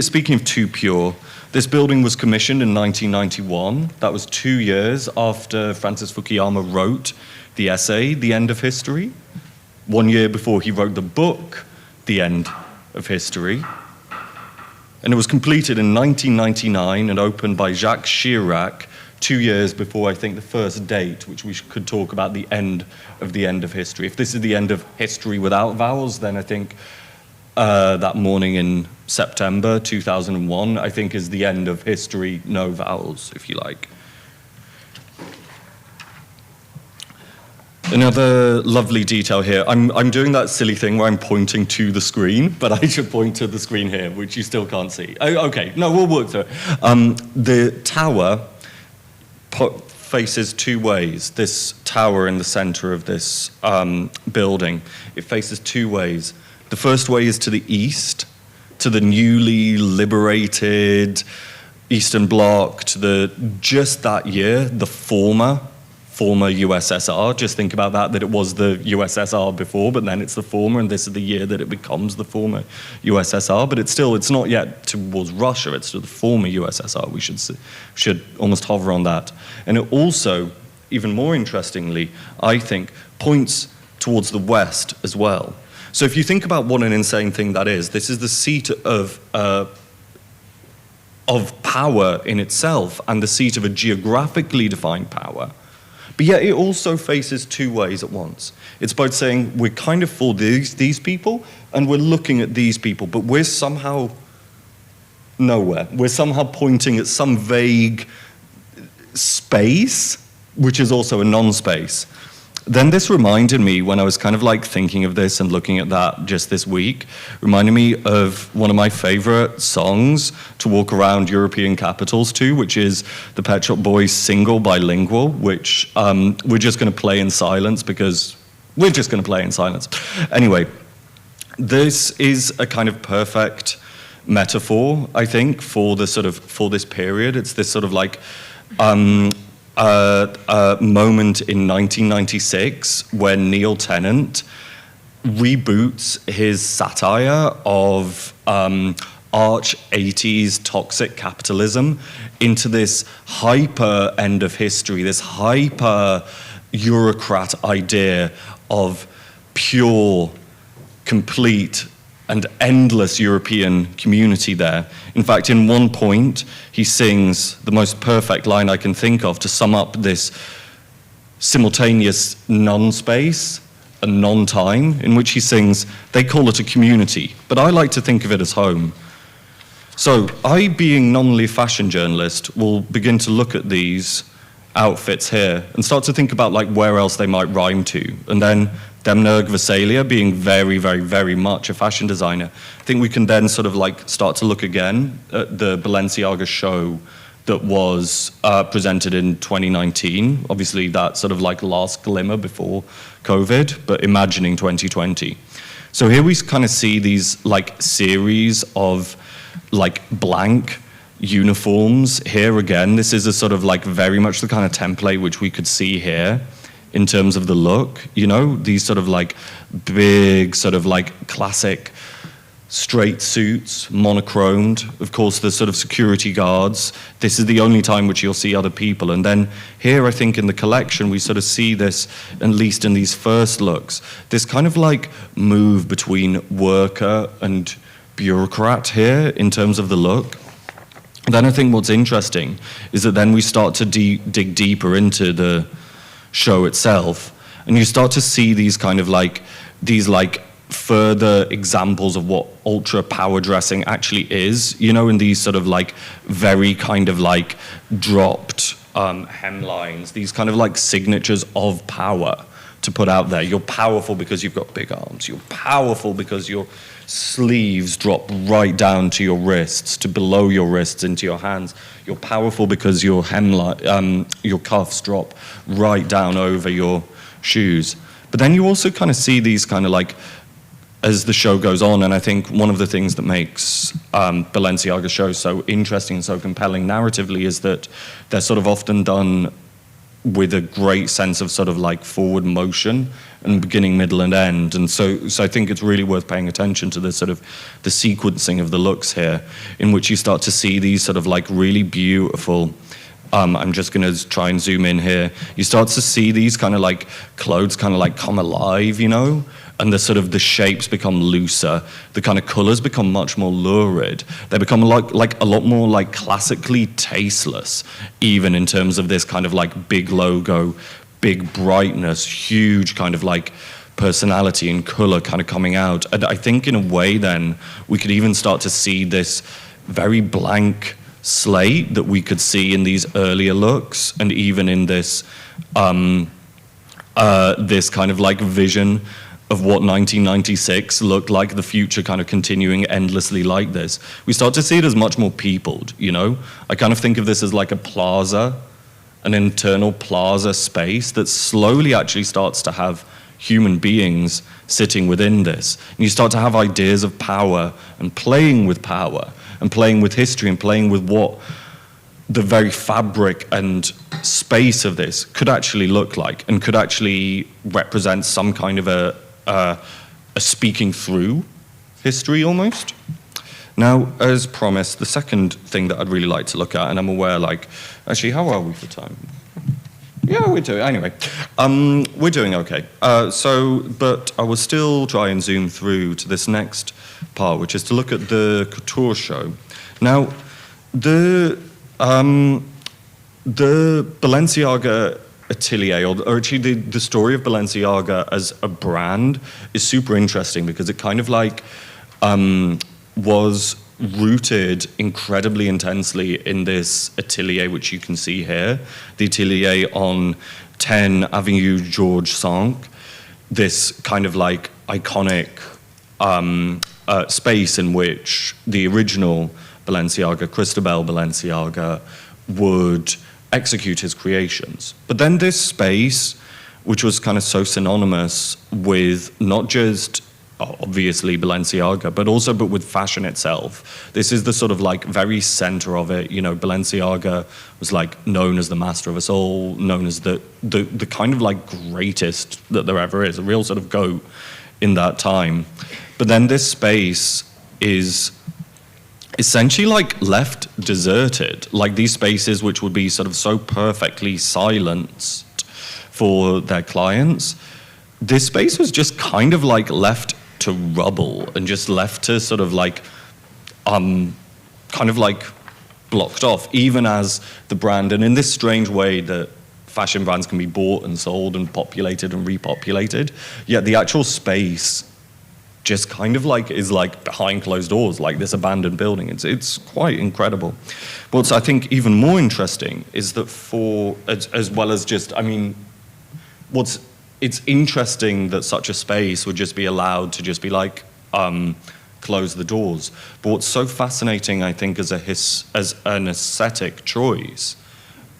Speaking of too pure, this building was commissioned in 1991. That was 2 years after Francis Fukuyama wrote the essay, The End of History. 1 year before he wrote the book, The End of History. And it was completed in 1999 and opened by Jacques Chirac 2 years before, I think, the first date, which we could talk about the end of history. If this is the end of history without vowels, then I think that morning in September 2001, I think, is the end of history, no vowels, if you like. Another lovely detail here. I'm doing that silly thing where I'm pointing to the screen, but I should point to the screen here, which you still can't see. Okay, no, we'll work through it. The tower faces two ways. This tower in the center of this building, it faces two ways. The first way is to the east, to the newly liberated Eastern Bloc, to just that year, the former USSR. Just think about that it was the USSR before, but then it's the former, and this is the year that it becomes the former USSR. But it's not yet towards Russia, it's to the former USSR. We should almost hover on that. And it also, even more interestingly, I think, points towards the West as well. So if you think about what an insane thing that is, this is the seat of power in itself, and the seat of a geographically defined power. But yet it also faces two ways at once. It's both saying we're kind of for these people, and we're looking at these people, but we're somehow nowhere. We're somehow pointing at some vague space, which is also a non-space. Then this reminded me, when I was kind of like thinking of this and looking at that just this week, reminded me of one of my favorite songs to walk around European capitals to, which is the Pet Shop Boys single Bilingual, which we're just going to play in silence because we're just going to play in silence. Anyway, this is a kind of perfect metaphor, I think, for this period. It's this sort of like moment in 1996 when Neil Tennant reboots his satire of arch 80s toxic capitalism into this hyper end of history, this hyper bureaucrat idea of pure, complete, and endless European community there. In fact, in one point, he sings the most perfect line I can think of to sum up this simultaneous non-space and non-time, in which he sings, they call it a community, but I like to think of it as home. So I, being non-only fashion journalist, will begin to look at these outfits here and start to think about like where else they might rhyme to. And then Demna Gvasalia, being very, very, very much a fashion designer, I think we can then sort of like start to look again at the Balenciaga show that was presented in 2019. Obviously, that sort of like last glimmer before COVID, but imagining 2020. So here we kind of see these like series of like blank uniforms. Here again, this is a sort of like very much the kind of template which we could see here in terms of the look, you know, these sort of like big sort of like classic straight suits, monochromed. Of course, the sort of security guards. This is the only time which you'll see other people. And then here, I think in the collection, we sort of see this, at least in these first looks, this kind of like move between worker and bureaucrat here in terms of the look. And then I think what's interesting is that then we start to dig deeper into the show itself, and you start to see these kind of like, these like further examples of what ultra power dressing actually is, you know, in these sort of like very kind of like dropped hemlines, these kind of like signatures of power to put out there. You're powerful because you've got big arms. You're powerful because your sleeves drop right down to your wrists, to below your wrists into your hands. You're powerful because your your cuffs drop right down over your shoes. But then you also kind of see these kind of like, as the show goes on, and I think one of the things that makes Balenciaga shows so interesting and so compelling narratively is that they're sort of often done with a great sense of sort of like forward motion and beginning, middle, and end. And so I think it's really worth paying attention to the sort of the sequencing of the looks here, in which you start to see these sort of like really beautiful, I'm just going to try and zoom in here. You start to see these kind of like clothes kind of like come alive, you know? And the sort of the shapes become looser. The kind of colors become much more lurid. They become like a lot more like classically tasteless, even in terms of this kind of like big logo, big brightness, huge kind of like personality and color kind of coming out. And I think in a way then we could even start to see this very blank slate that we could see in these earlier looks, and even in this this kind of like vision of what 1996 looked like, the future kind of continuing endlessly like this. We start to see it as much more peopled, you know? I kind of think of this as like a plaza, an internal plaza space that slowly actually starts to have human beings sitting within this. And you start to have ideas of power and playing with power and playing with history and playing with what the very fabric and space of this could actually look like and could actually represent some kind of a speaking through history almost. Now, as promised, the second thing that I'd really like to look at, and I'm aware, like, actually, how are we for time? Yeah, we're doing, anyway, we're doing okay. But I will still try and zoom through to this next part, which is to look at the couture show. Now, the Balenciaga atelier, or actually the story of Balenciaga as a brand is super interesting because it kind of like was rooted incredibly intensely in this atelier, which you can see here, the atelier on 10 Avenue Georges V, this kind of like iconic space in which the original Balenciaga, Cristobal Balenciaga, would execute his creations. But then this space, which was kind of so synonymous with not just obviously Balenciaga, but with fashion itself. This is the sort of like very center of it. You know, Balenciaga was like known as the master of us all, known as the kind of like greatest that there ever is, a real sort of goat in that time. But then this space is essentially like left deserted, like these spaces which would be sort of so perfectly silenced for their clients. This space was just kind of like left to rubble and just left to sort of like kind of like blocked off, even as the brand, and in this strange way that fashion brands can be bought and sold and populated and repopulated, yet the actual space just kind of like is like behind closed doors, like this abandoned building. It's quite incredible. What's I think even more interesting is that as well as just, I mean, it's interesting that such a space would just be allowed to just be like close the doors. But what's so fascinating, I think, as an aesthetic choice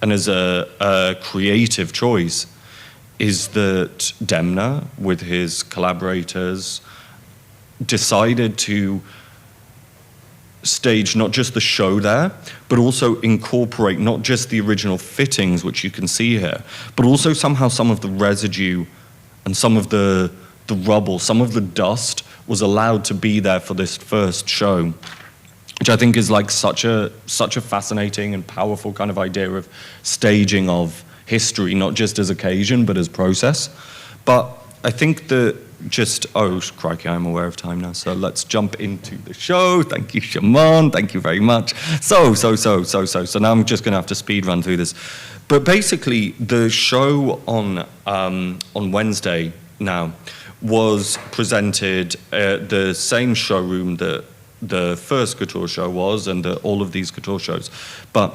and as a creative choice is that Demna, with his collaborators, decided to stage not just the show there, but also incorporate not just the original fittings, which you can see here, but also somehow some of the residue and some of the rubble, some of the dust was allowed to be there for this first show, which I think is like such a fascinating and powerful kind of idea of staging of history, not just as occasion, but as process. But I think that oh, crikey, I'm aware of time now, so let's jump into the show. Thank you, Shumon, thank you very much. So now I'm just gonna have to speed run through this. But basically, the show on Wednesday now was presented at the same showroom that the first couture show was and all of these couture shows. But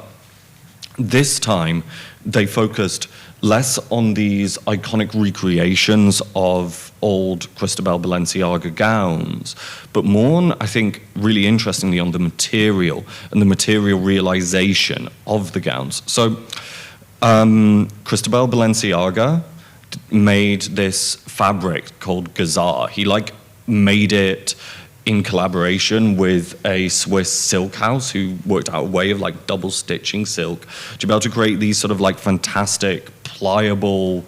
this time, they focused less on these iconic recreations of old Cristobal Balenciaga gowns, but more on, I think, really interestingly, on the material and the material realization of the gowns. So, Cristobal Balenciaga made this fabric called gazar. He made it in collaboration with a Swiss silk house who worked out a way of double stitching silk to be able to create these sort of fantastic, pliable,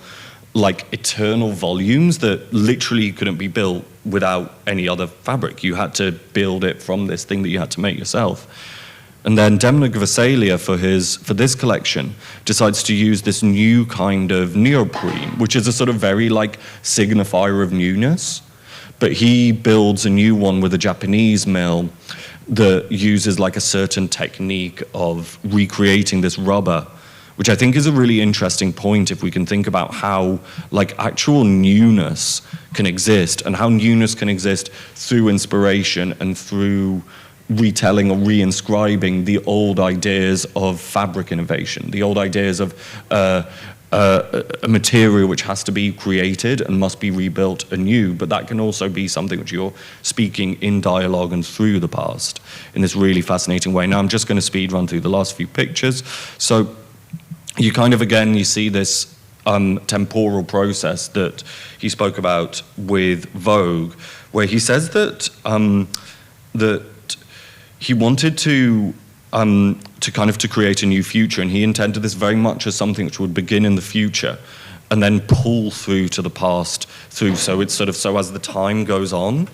eternal volumes that literally couldn't be built without any other fabric. You had to build it from this thing that you had to make yourself. And then Demna Gvasalia, for this collection, decides to use this new kind of neoprene, which is a sort of very signifier of newness. But he builds a new one with a Japanese mill that uses a certain technique of recreating this rubber, which I think is a really interesting point if we can think about how actual newness can exist and how newness can exist through inspiration and through retelling or reinscribing the old ideas of fabric innovation, the old ideas of a material which has to be created and must be rebuilt anew, but that can also be something which you're speaking in dialogue and through the past in this really fascinating way. Now I'm just going to speed run through the last few pictures. So you you see this temporal process that he spoke about with Vogue, where he says that that he wanted to create a new future, and he intended this very much as something which would begin in the future and then pull through to the past so it's sort of, so as the time goes on,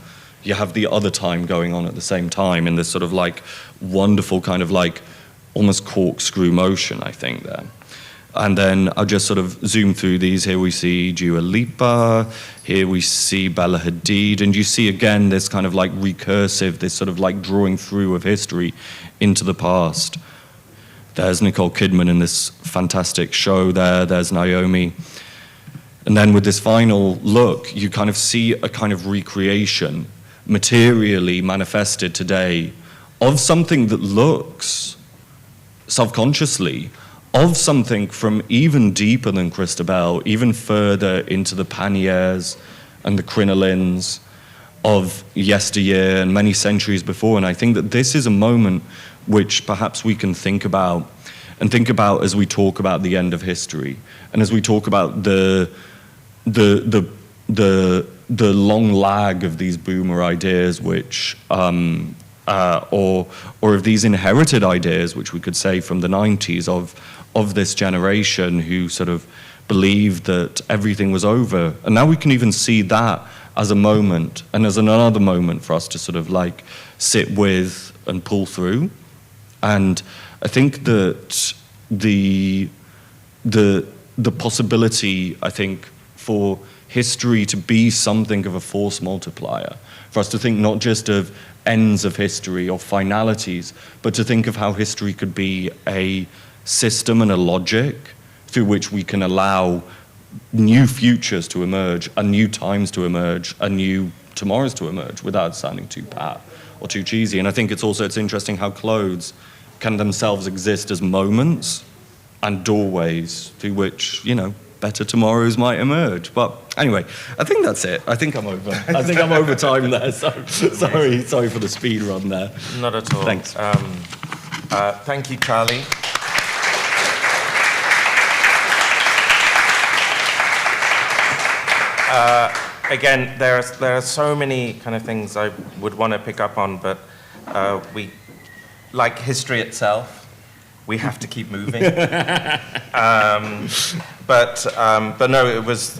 you have the other time going on at the same time in this sort of wonderful kind of almost corkscrew motion, I think, there. And then I'll just sort of zoom through these. Here we see Dua Lipa, here we see Bella Hadid, and you see again this kind of recursive, this sort of drawing through of history into the past. There's Nicole Kidman in this fantastic show there, there's Naomi. And then with this final look, you kind of see a kind of recreation, materially manifested today, of something that looks, self-consciously, of something from even deeper than Cristobal, even further into the panniers and the crinolines of yesteryear and many centuries before. And I think that this is a moment which perhaps we can think about as we talk about the end of history, and as we talk about the long lag of these boomer ideas, which or of these inherited ideas, which we could say from the 90s of this generation who sort of believed that everything was over. And now we can even see that as a moment and as another moment for us to sort of sit with and pull through. And I think that the possibility, I think, for history to be something of a force multiplier, for us to think not just of ends of history or finalities, but to think of how history could be a system and a logic through which we can allow new futures to emerge, and new times to emerge, and new tomorrows to emerge without sounding too pat or too cheesy. And I think it's interesting how clothes can themselves exist as moments and doorways through which, better tomorrows might emerge. But anyway, I think that's it. I think I'm over. I think I'm over time there. So, sorry for the speed run there. Not at all. Thanks. Thank you, Charlie. Again, there are so many kind of things I would want to pick up on, but we, like history itself, we have to keep moving. But no, it was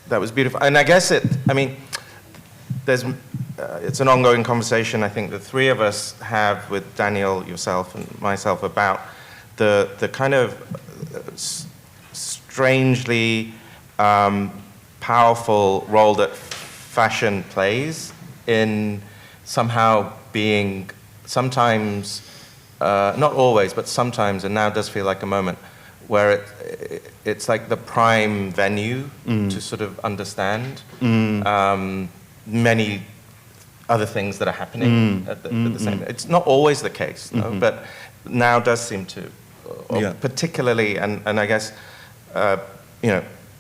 that was beautiful, and I guess it's an ongoing conversation. I think the three of us have with Daniel, yourself, and myself about the kind of strangely powerful role that fashion plays in somehow being sometimes, not always, but sometimes, and now does feel like a moment, where it's like the prime venue to sort of understand many other things that are happening at the same. It's not always the case, though, but now does seem to, particularly, and I guess,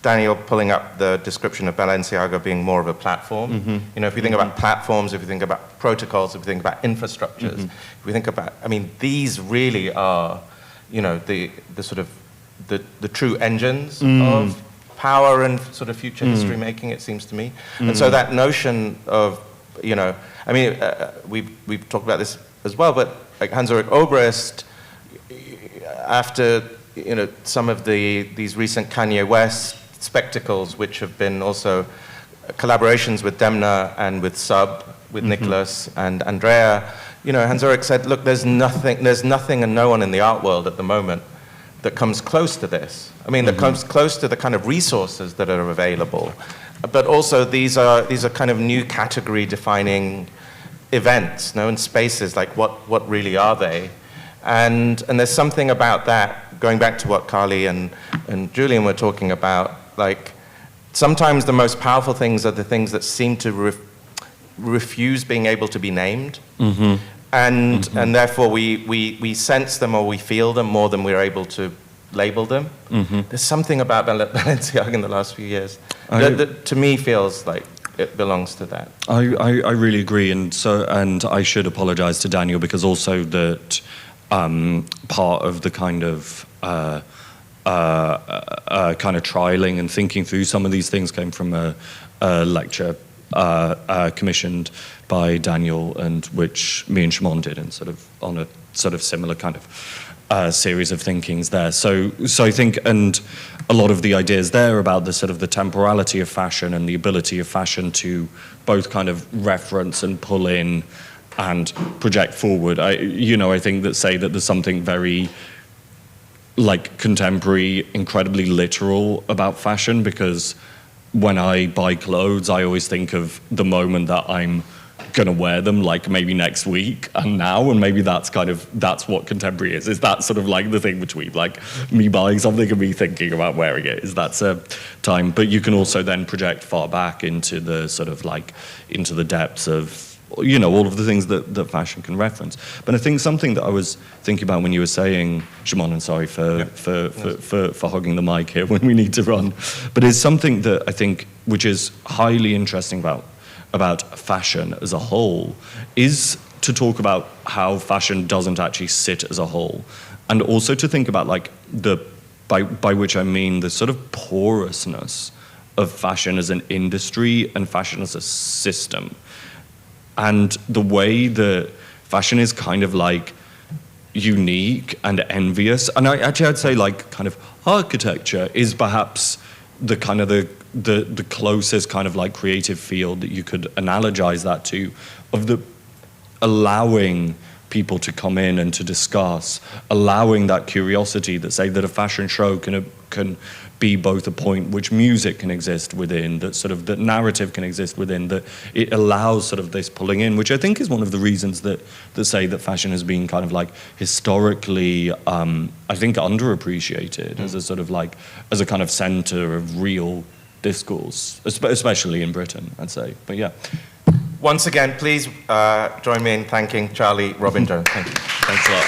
Daniel pulling up the description of Balenciaga being more of a platform. If you think about platforms, if you think about protocols, if you think about infrastructures, if we think about, these really are, the sort of the true engines of power and sort of future history making, it seems to me. And so that notion of, we've talked about this as well, but like Hans-Ulrich Obrist, after some of these recent Kanye West spectacles, which have been also collaborations with Demna and with Sub, with Nicholas and Andrea, Hans-Ulrich said, look, there's nothing and no one in the art world at the moment that comes close to this. That comes close to the kind of resources that are available. But also these are kind of new category defining events, and spaces, like what really are they? And there's something about that, going back to what Carly and Julian were talking about, like sometimes the most powerful things are the things that seem to refuse being able to be named. And therefore we sense them or we feel them more than we're able to label them. There's something about Balenciaga in the last few years that to me feels like it belongs to that. I really agree, and I should apologize to Daniel, because also that part of the kind of trialing and thinking through some of these things came from a lecture commissioned by Daniel, and which me and Shumon did, and sort of on a sort of similar kind of series of thinkings there. So I think, and a lot of the ideas there about the sort of the temporality of fashion and the ability of fashion to both kind of reference and pull in and project forward. I think that say that there's something very like contemporary, incredibly literal about fashion, because when I buy clothes, I always think of the moment that I'm gonna wear them, like maybe next week and now, and maybe that's what contemporary is that sort of like the thing between like me buying something and me thinking about wearing it, is that's a time. But you can also then project far back into the sort of like into the depths of all of the things that fashion can reference. But I think something that I was thinking about when you were saying, Shumon, and sorry for hogging the mic here when we need to run, but it's something that I think which is highly interesting about fashion as a whole, is to talk about how fashion doesn't actually sit as a whole, and also to think about like by which I mean the sort of porousness of fashion as an industry and fashion as a system. And the way that fashion is kind of like unique and envious. And I'd say like kind of architecture is perhaps the kind of the closest kind of like creative field that you could analogize that to, of the allowing people to come in and to discuss, allowing that curiosity, that say that a fashion show can be both a point which music can exist within, that sort of that narrative can exist within, that it allows sort of this pulling in, which I think is one of the reasons that say that fashion has been kind of like historically, I think underappreciated as a sort of like, as a kind of center of real discourse, especially in Britain, I'd say. But yeah. Once again, please join me in thanking Charlie Robin Jones. Thank you. Thanks a lot.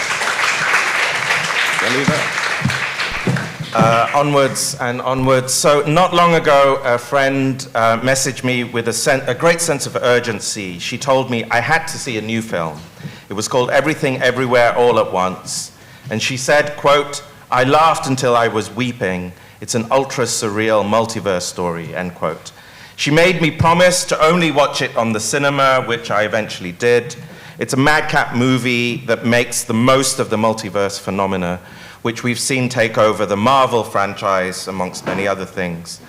Onwards and onwards. So not long ago, a friend messaged me with a great sense of urgency. She told me I had to see a new film. It was called Everything Everywhere All at Once. And she said, quote, "I laughed until I was weeping. It's an ultra-surreal multiverse story," end quote. She made me promise to only watch it on the cinema, which I eventually did. It's a madcap movie that makes the most of the multiverse phenomena, which we've seen take over the Marvel franchise, amongst many other things.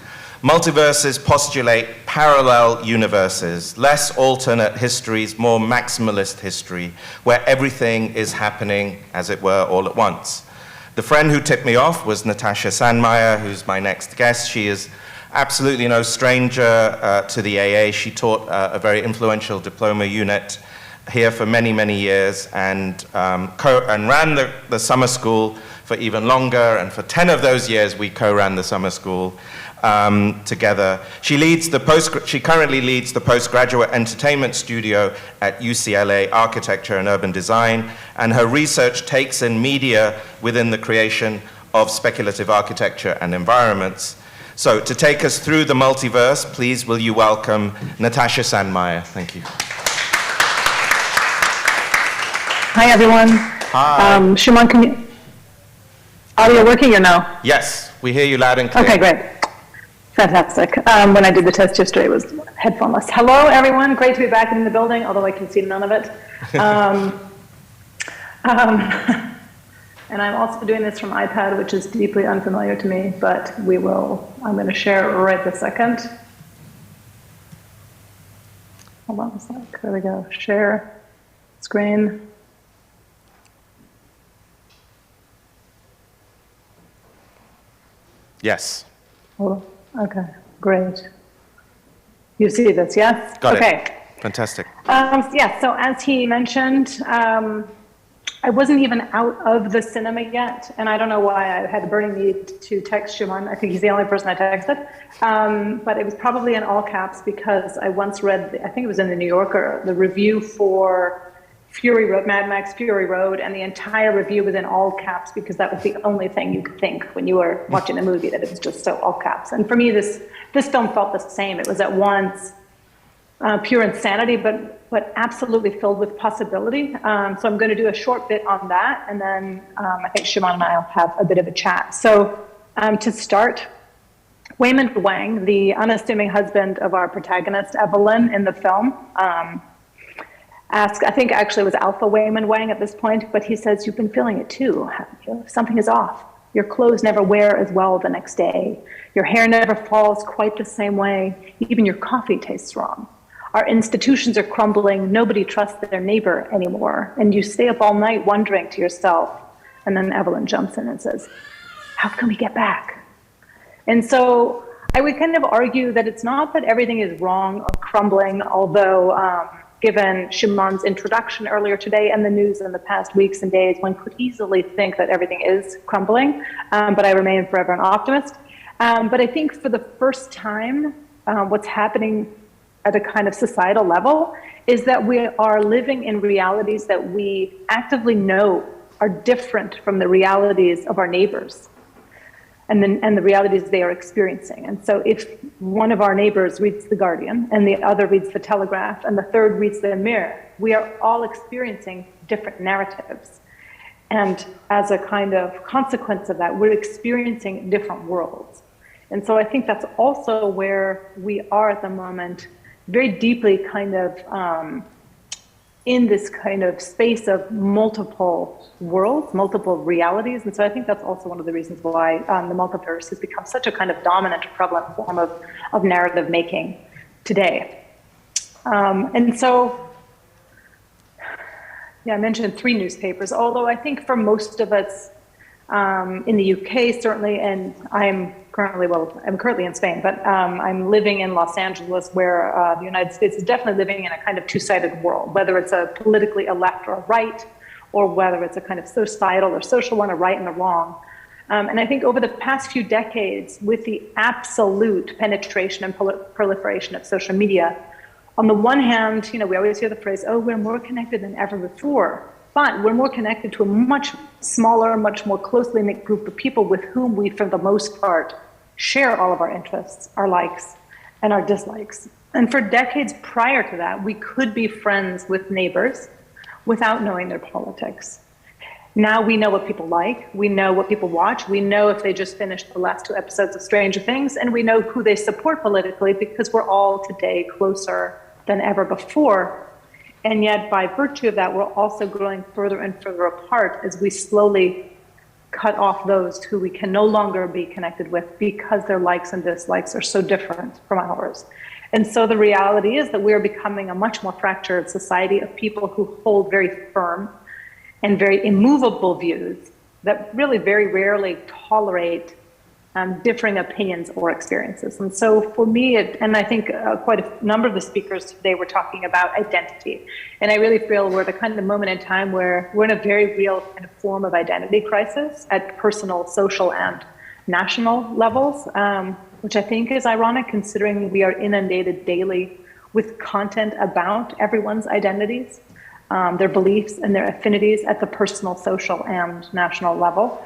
Multiverses postulate parallel universes, less alternate histories, more maximalist history, where everything is happening, as it were, all at once. The friend who tipped me off was Natasha Sandmeier, who's my next guest. She is absolutely no stranger to the AA. She taught a very influential diploma unit here for many, many years, and ran the summer school for even longer, and for 10 of those years we co-ran the summer school together. She currently leads the postgraduate entertainment studio at UCLA Architecture and Urban Design, and her research takes in media within the creation of speculative architecture and environments. So to take us through the multiverse, please will you welcome Natasha Sandmeier. Thank you. Hi, everyone. Hi. Shumon, can you... Audio working or no? Yes, we hear you loud and clear. Okay, great. Fantastic. When I did the test yesterday, it was headphoneless. Hello, everyone. Great to be back in the building, although I can see none of it. And I'm also doing this from iPad, which is deeply unfamiliar to me, but I'm going to share right this second. Hold on a sec. There we go. Share screen. Yes. Oh, okay, great. You see this, yes? Got it. Okay. Fantastic. Yeah, so as he mentioned, I wasn't even out of the cinema yet, and I don't know why I had the burning need to text Shumon. I think he's the only person I texted. But it was probably in all caps because I once read, I think it was in the New Yorker, the review for Fury Road, Mad Max Fury Road, and the entire review was in all caps because that was the only thing you could think when you were watching the movie, that it was just so all caps. And for me, this film felt the same. It was at once pure insanity, but absolutely filled with possibility. So I'm going to do a short bit on that, and then I think Shumon and I will have a bit of a chat. So to start, Waymond Wang, the unassuming husband of our protagonist, Evelyn, in the film, asked, I think actually it was Alpha Waymond Wang at this point, but he says, "You've been feeling it too, haven't you? Something is off. Your clothes never wear as well the next day. Your hair never falls quite the same way. Even your coffee tastes wrong. Our institutions are crumbling. Nobody trusts their neighbor anymore. And you stay up all night wondering to yourself." And then Evelyn jumps in and says, "How can we get back?" And so I would kind of argue that it's not that everything is wrong or crumbling, although given Shumon's introduction earlier today and the news in the past weeks and days, one could easily think that everything is crumbling, but I remain forever an optimist. But I think for the first time, what's happening at a kind of societal level is that we are living in realities that we actively know are different from the realities of our neighbors and the realities they are experiencing. And so if one of our neighbors reads The Guardian and the other reads The Telegraph and the third reads The Mirror, we are all experiencing different narratives. And as a kind of consequence of that, we're experiencing different worlds. And so I think that's also where we are at the moment, very deeply kind of in this kind of space of multiple worlds, multiple realities. And so I think that's also one of the reasons why the multiverse has become such a kind of dominant, prevalent form of narrative making today. And so, yeah, I mentioned 3 newspapers, although I think for most of us in the UK, certainly, and I'm currently in Spain, but I'm living in Los Angeles, where the United States is definitely living in a kind of two-sided world, whether it's a politically a left or a right, or whether it's a kind of societal or social one, a right and a wrong. And I think over the past few decades, with the absolute penetration and proliferation of social media, on the one hand, we always hear the phrase, "Oh, we're more connected than ever before." But we're more connected to a much smaller, much more closely knit group of people with whom we, for the most part, share all of our interests, our likes, and our dislikes. And for decades prior to that, we could be friends with neighbors without knowing their politics. Now we know what people like, we know what people watch, we know if they just finished the last 2 episodes of Stranger Things, and we know who they support politically because we're all today closer than ever before. And yet, by virtue of that, we're also growing further and further apart as we slowly cut off those who we can no longer be connected with because their likes and dislikes are so different from ours. And so the reality is that we're becoming a much more fractured society of people who hold very firm and very immovable views that really very rarely tolerate differing opinions or experiences. And so for me, and I think quite a number of the speakers today were talking about identity. And I really feel we're at a kind of moment in time where we're in a very real kind of form of identity crisis at personal, social, and national levels, which I think is ironic considering we are inundated daily with content about everyone's identities, their beliefs and their affinities at the personal, social, and national level.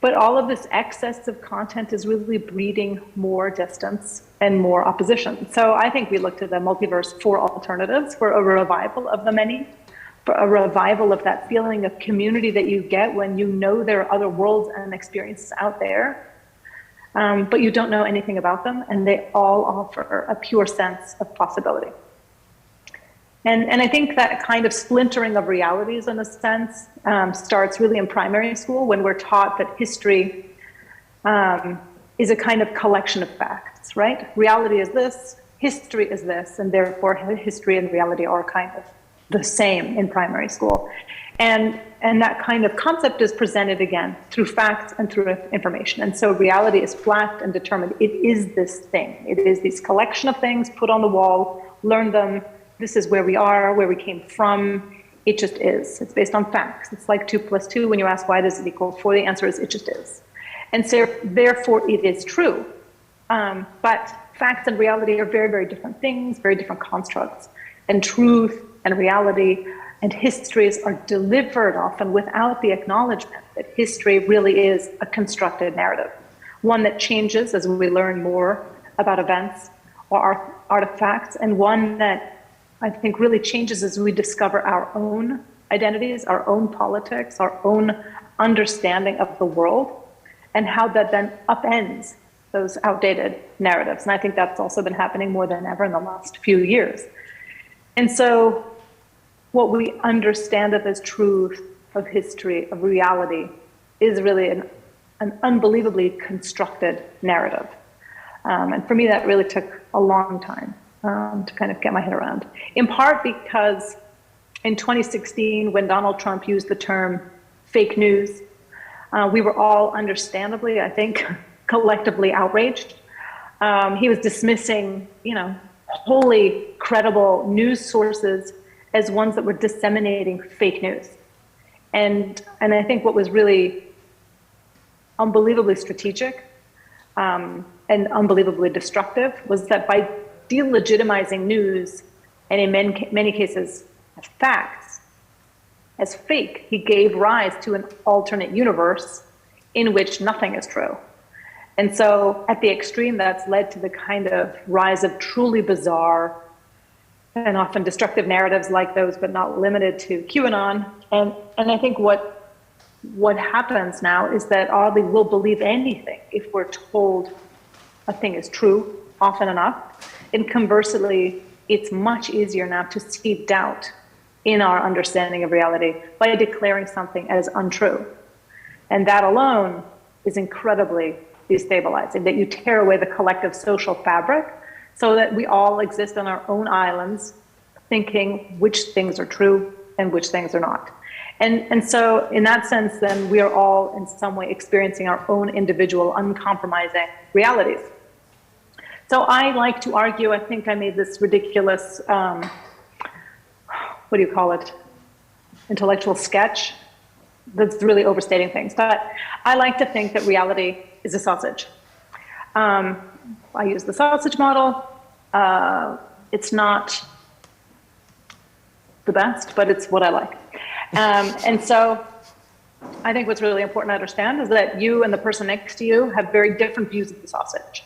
But all of this excess of content is really breeding more distance and more opposition. So I think we looked at the multiverse for alternatives, for a revival of the many, for a revival of that feeling of community that you get when you know there are other worlds and experiences out there, but you don't know anything about them, and they all offer a pure sense of possibility. And I think that kind of splintering of realities, in a sense, starts really in primary school when we're taught that history is a kind of collection of facts, right? Reality is this, history is this, and therefore history and reality are kind of the same in primary school. And that kind of concept is presented again through facts and through information. And so reality is flat and determined. It is this thing. It is this collection of things put on the wall, learn them. This is where we are, where we came from. It just is. It's based on facts. It's like 2 + 2. When you ask why does it equal 4, the answer is it just is. And so therefore it is true. But facts and reality are very, very different things, very different constructs. And truth and reality and histories are delivered often without the acknowledgement that history really is a constructed narrative, one that changes as we learn more about events or artifacts, and one that I think really changes as we discover our own identities, our own politics, our own understanding of the world, and how that then upends those outdated narratives. And I think that's also been happening more than ever in the last few years. And so what we understand of as truth, of history, of reality, is really an unbelievably constructed narrative. And for me, that really took a long time to kind of get my head around. In part because in 2016, when Donald Trump used the term fake news, we were all understandably, I think, collectively outraged. He was dismissing, wholly credible news sources as ones that were disseminating fake news. And I think what was really unbelievably strategic and unbelievably destructive was that by delegitimizing news, and in many cases facts, as fake, he gave rise to an alternate universe in which nothing is true. And so at the extreme, that's led to the kind of rise of truly bizarre and often destructive narratives like those, but not limited to QAnon. And I think what happens now is that oddly we'll believe anything if we're told a thing is true often enough. And conversely, it's much easier now to see doubt in our understanding of reality by declaring something as untrue. And that alone is incredibly destabilizing, that you tear away the collective social fabric so that we all exist on our own islands thinking which things are true and which things are not. And so in that sense, then we are all in some way experiencing our own individual uncompromising realities. So I like to argue, I think I made this ridiculous, what do you call it, intellectual sketch that's really overstating things. But I like to think that reality is a sausage. I use the sausage model. It's not the best, but it's what I like. And so I think what's really important to understand is that you and the person next to you have very different views of the sausage.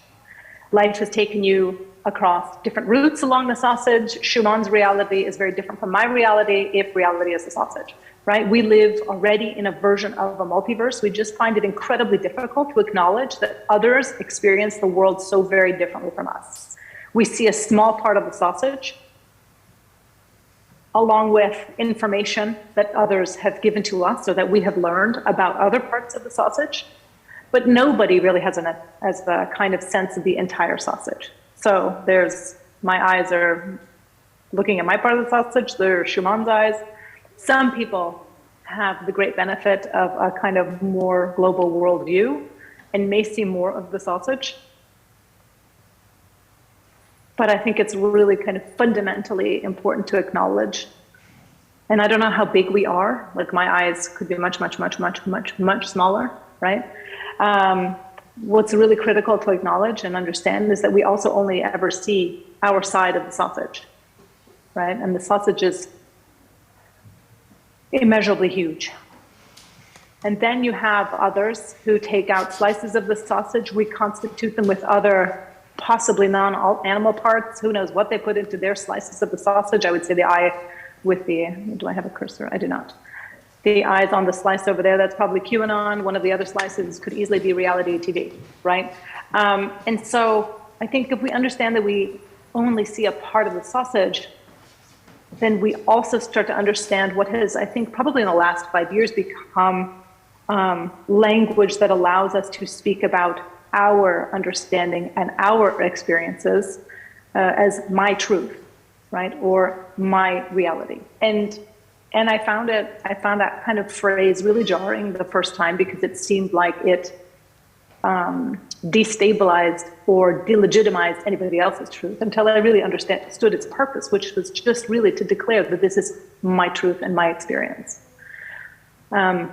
Life has taken you across different routes along the sausage. Shumon's reality is very different from my reality, if reality is the sausage, right? We live already in a version of a multiverse. We just find it incredibly difficult to acknowledge that others experience the world so very differently from us. We see a small part of the sausage, along with information that others have given to us or that we have learned about other parts of the sausage, but nobody really has a kind of sense of the entire sausage. So my eyes are looking at my part of the sausage, there are Shumon's eyes. Some people have the great benefit of a kind of more global worldview and may see more of the sausage. But I think it's really kind of fundamentally important to acknowledge. And I don't know how big we are. Like my eyes could be much, much, much, much, much, much smaller, right? What's really critical to acknowledge and understand is that we also only ever see our side of the sausage, right? And the sausage is immeasurably huge. And then you have others who take out slices of the sausage, reconstitute them with other possibly non-animal parts. Who knows what they put into their slices of the sausage. I would say the eye with do I have a cursor? I do not. The eyes on the slice over there, that's probably QAnon. One of the other slices could easily be reality TV, right? And so I think if we understand that we only see a part of the sausage, then we also start to understand what has, I think, probably in the last 5 years become language that allows us to speak about our understanding and our experiences as my truth, right? Or my reality. And I found that kind of phrase really jarring the first time because it seemed like it destabilized or delegitimized anybody else's truth until I really understood its purpose, which was just really to declare that this is my truth and my experience. And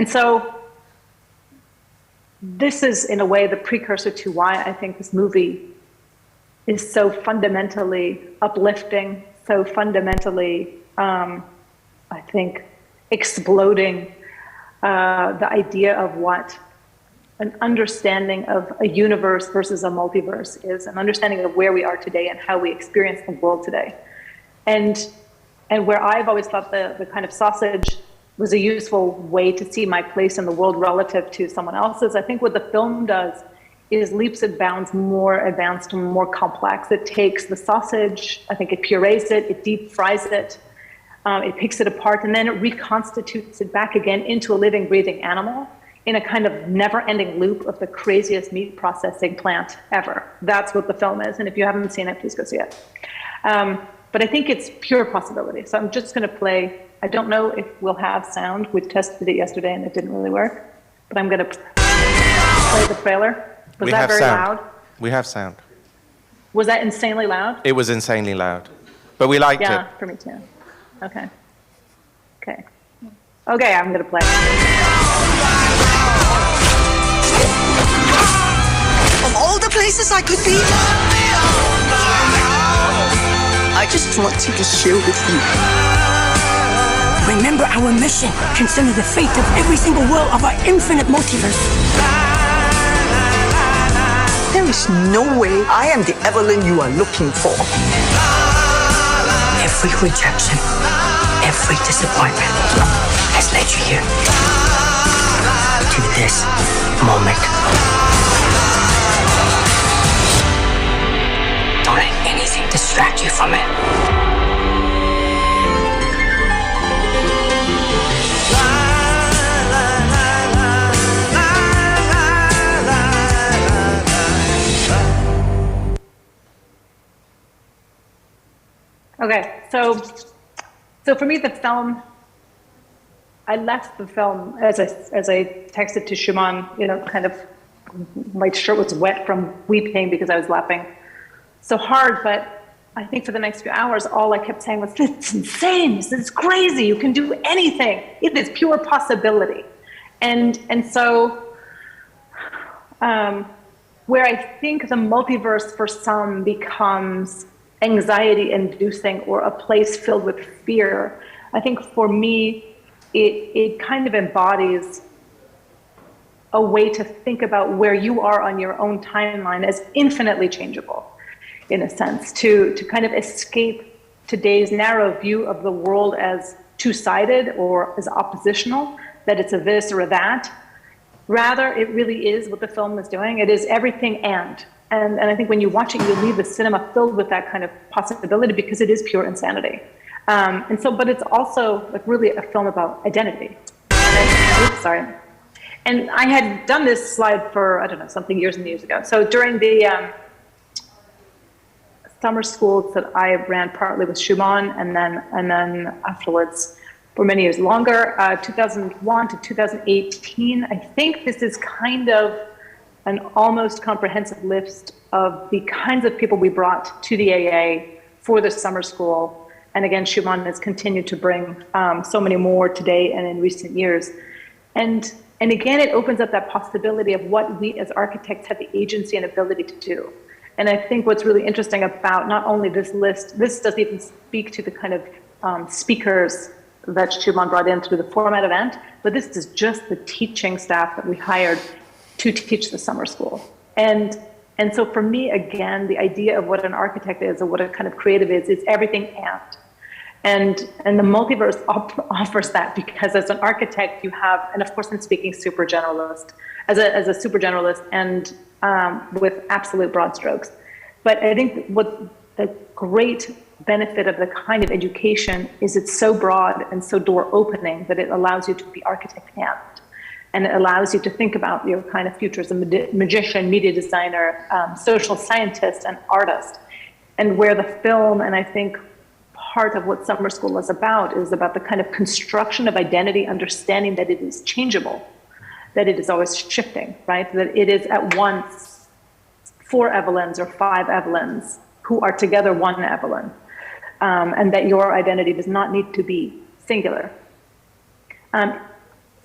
so this is, in a way, the precursor to why I think this movie is so fundamentally uplifting, so fundamentally, I think, exploding the idea of what an understanding of a universe versus a multiverse is, an understanding of where we are today and how we experience the world today. And where I've always thought the kind of sausage was a useful way to see my place in the world relative to someone else's, I think what the film does is leaps and bounds more advanced and more complex. It takes the sausage, I think it purees it, it deep fries it, it picks it apart, and then it reconstitutes it back again into a living, breathing animal in a kind of never-ending loop of the craziest meat processing plant ever. That's what the film is, and if you haven't seen it, please go see it. But I think it's pure possibility. So I'm just gonna play, I don't know if we'll have sound. We tested it yesterday and it didn't really work, but I'm gonna play the trailer. Was that very loud? We have sound. Was that insanely loud? It was insanely loud, but we liked it. Yeah, for me too. Okay. Okay. Okay, I'm gonna play. Of all the places I could be, I just wanted to share with you. Remember our mission concerning the fate of every single world of our infinite multiverse. There is no way I am the Evelyn you are looking for. Every rejection, every disappointment has led you here to this moment. Don't let anything distract you from it. Okay, so for me, the film, I left the film as I texted to Shumon, kind of, my shirt was wet from weeping because I was laughing so hard. But I think for the next few hours, all I kept saying was, "It's insane! This is crazy! You can do anything! It is pure possibility." And so, where I think the multiverse for some becomes anxiety-inducing or a place filled with fear. I think for me, it kind of embodies a way to think about where you are on your own timeline as infinitely changeable, in a sense, to kind of escape today's narrow view of the world as two-sided or as oppositional, that it's a this or a that. Rather, it really is what the film is doing. It is everything and I think when you watch it, you leave the cinema filled with that kind of possibility because it is pure insanity. But it's also like really a film about identity. And I had done this slide for, I don't know, something years and years ago. So during the summer schools that I ran partly with Shumon and then afterwards for many years longer, 2001 to 2018, I think this is kind of an almost comprehensive list of the kinds of people we brought to the AA for the summer school. And again, Shumon has continued to bring so many more today and in recent years. And again, it opens up that possibility of what we as architects have the agency and ability to do. And I think what's really interesting about not only this list, this doesn't even speak to the kind of speakers that Shumon brought in through the format event, but this is just the teaching staff that we hired to teach the summer school. And so for me, again, the idea of what an architect is or what a kind of creative is everything and the multiverse offers that, because as an architect you have, and of course I'm speaking super generalist, as a super generalist and with absolute broad strokes. But I think what the great benefit of the kind of education is it's so broad and so door opening that it allows you to be architect and it allows you to think about your kind of future as a magician, media designer, social scientist, and artist. And where the film, and I think part of what summer school is about the kind of construction of identity, understanding that it is changeable, that it is always shifting, right? That it is at once 4 Evelyns or 5 Evelyns who are together one Evelyn, and that your identity does not need to be singular.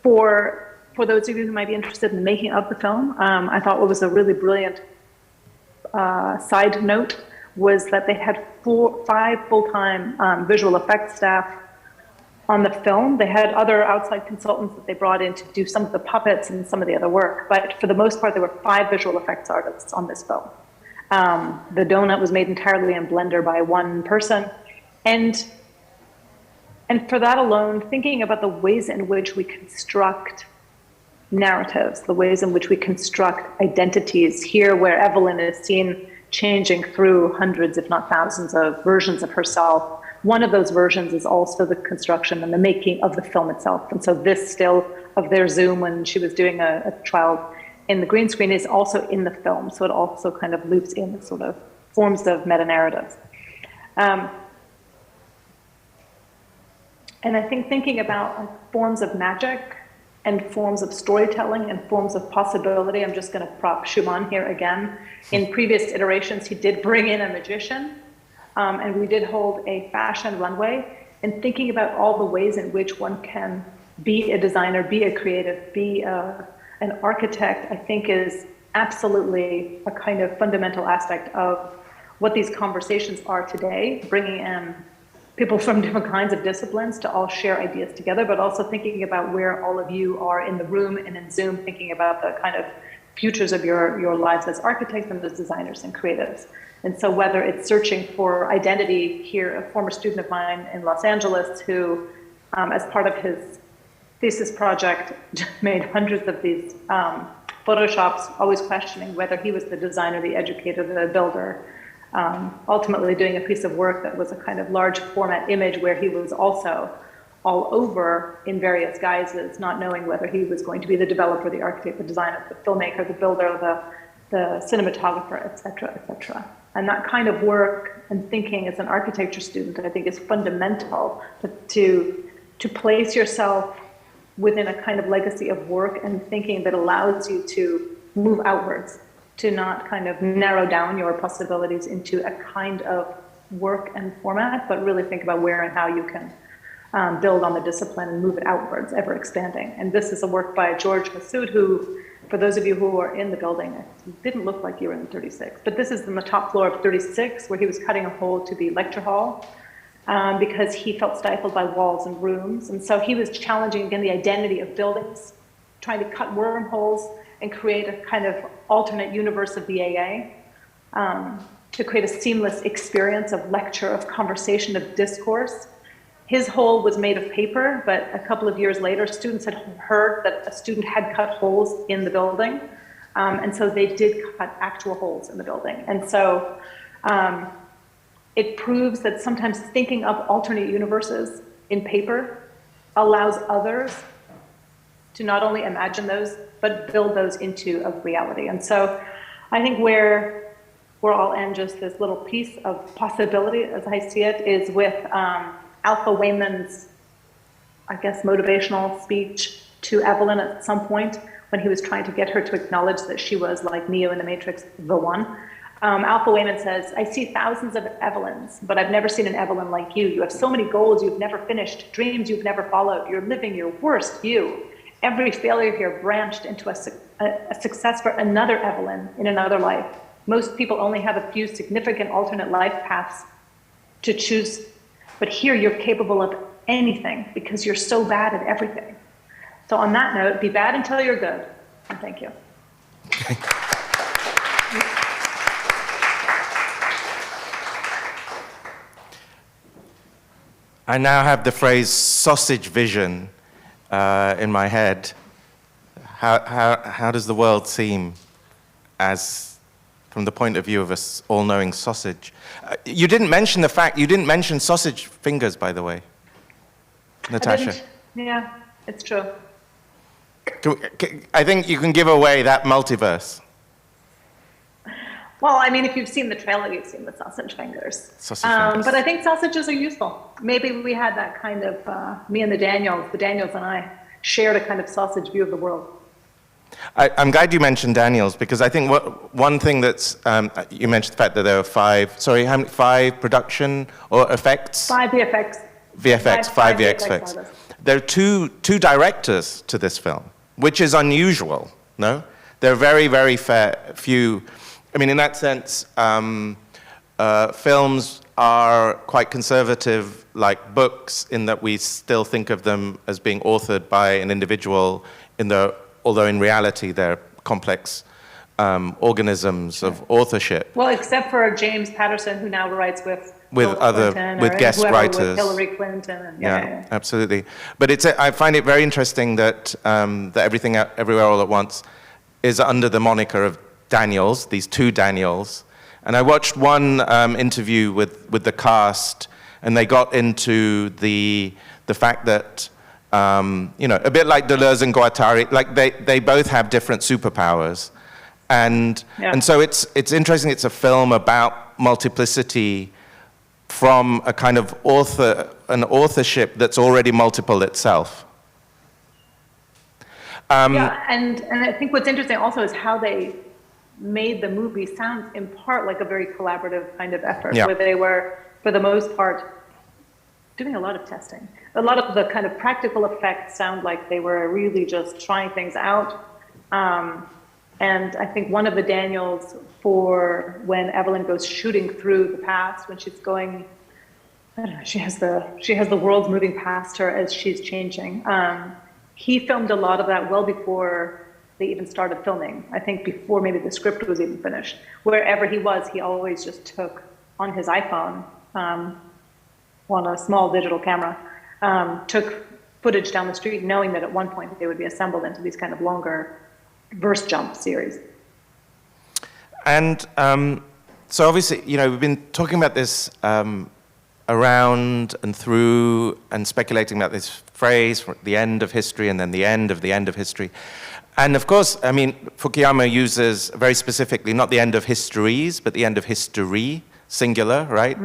For those of you who might be interested in making of the film, I thought what was a really brilliant side note was that they had 5 full-time visual effects staff on the film. They had other outside consultants that they brought in to do some of the puppets and some of the other work, but for the most part, there were 5 visual effects artists on this film. The donut was made entirely in Blender by one person, and for that alone, thinking about the ways in which we construct narratives, the ways in which we construct identities here, where Evelyn is seen changing through hundreds, if not thousands, of versions of herself. One of those versions is also the construction and the making of the film itself. And so this still of their Zoom when she was doing a trial in the green screen is also in the film. So it also kind of loops in sort of forms of meta-narratives. And I think thinking about forms of magic and forms of storytelling and forms of possibility, I'm just going to prop Shumon here again. In previous iterations, he did bring in a magician, and we did hold a fashion runway. And thinking about all the ways in which one can be a designer, be a creative, be an architect, I think is absolutely a kind of fundamental aspect of what these conversations are today, bringing in people from different kinds of disciplines to all share ideas together, but also thinking about where all of you are in the room and in Zoom, thinking about the kind of futures of your lives as architects and as designers and creatives. And so whether it's searching for identity here, a former student of mine in Los Angeles who, as part of his thesis project, made hundreds of these Photoshops, always questioning whether he was the designer, the educator, the builder, ultimately doing a piece of work that was a kind of large format image where he was also all over in various guises, not knowing whether he was going to be the developer, the architect, the designer, the filmmaker, the builder, the cinematographer, et cetera, et cetera. And that kind of work and thinking as an architecture student, I think is fundamental to place yourself within a kind of legacy of work and thinking that allows you to move outwards, to not kind of narrow down your possibilities into a kind of work and format, but really think about where and how you can build on the discipline and move it outwards, ever expanding. And this is a work by George Massoud, who for those of you who are in the building, it didn't look like you were in 36, but this is on the top floor of 36, where he was cutting a hole to the lecture hall because he felt stifled by walls and rooms. And so he was challenging, again, the identity of buildings, trying to cut wormholes and create a kind of alternate universe of the AA, to create a seamless experience of lecture, of conversation, of discourse. His hole was made of paper, but a couple of years later, students had heard that a student had cut holes in the building. And so they did cut actual holes in the building. And so it proves that sometimes thinking of alternate universes in paper allows others to not only imagine those, but build those into a reality. And so I think where I'll end just this little piece of possibility, as I see it, is with Alpha Wayman's, I guess, motivational speech to Evelyn at some point when he was trying to get her to acknowledge that she was, like Neo in the Matrix, the one. Alpha Wayman says, "I see thousands of Evelyns, but I've never seen an Evelyn like you. You have so many goals you've never finished, dreams you've never followed. You're living your worst you. Every failure here branched into a success for another Evelyn in another life. Most people only have a few significant alternate life paths to choose, but here you're capable of anything because you're so bad at everything." So on that note, be bad until you're good. And thank you. I now have the phrase sausage vision in my head. How does the world seem as, from the point of view of an all-knowing sausage? You didn't mention sausage fingers, by the way, Natasha. Yeah, it's true. I think you can give away that multiverse. Well, I mean, if you've seen the trailer, you've seen the sausage fingers. But I think sausages are useful. Maybe we had that kind of, me and the Daniels and I shared a kind of sausage view of the world. I'm glad you mentioned Daniels, because I think one thing that's, you mentioned the fact that there were five production or effects? 5 VFX. Five VFX. There are two directors to this film, which is unusual, no? There are very, very few. I mean, in that sense, films are quite conservative, like books, in that we still think of them as being authored by an individual, although in reality they're complex organisms of authorship. Well, except for James Patterson, who now writes with guest writers, with Hillary Clinton. And, yeah, absolutely. But I find it very interesting that that Everything Everywhere All at Once is under the moniker of Daniels, these two Daniels. And I watched one interview with the cast, and they got into the fact that, a bit like Deleuze and Guattari, like they both have different superpowers. And so it's interesting, it's a film about multiplicity from a kind of an authorship that's already multiple itself. And I think what's interesting also is how they made the movie sound in part like a very collaborative kind of effort, where they were, for the most part, doing a lot of testing. A lot of the kind of practical effects sound like they were really just trying things out. And I think one of the Daniels for when Evelyn goes shooting through the past, when she's going, I don't know, she has the world moving past her as she's changing. He filmed a lot of that well before they even started filming. I think before maybe the script was even finished. Wherever he was, he always just took on his iPhone, on a small digital camera, took footage down the street, knowing that at one point they would be assembled into these kind of longer verse jump series. And so obviously, we've been talking about this around and through and speculating about this phrase, the end of history, and then the end of history. And of course, I mean, Fukuyama uses very specifically not the end of histories, but the end of history, singular, right?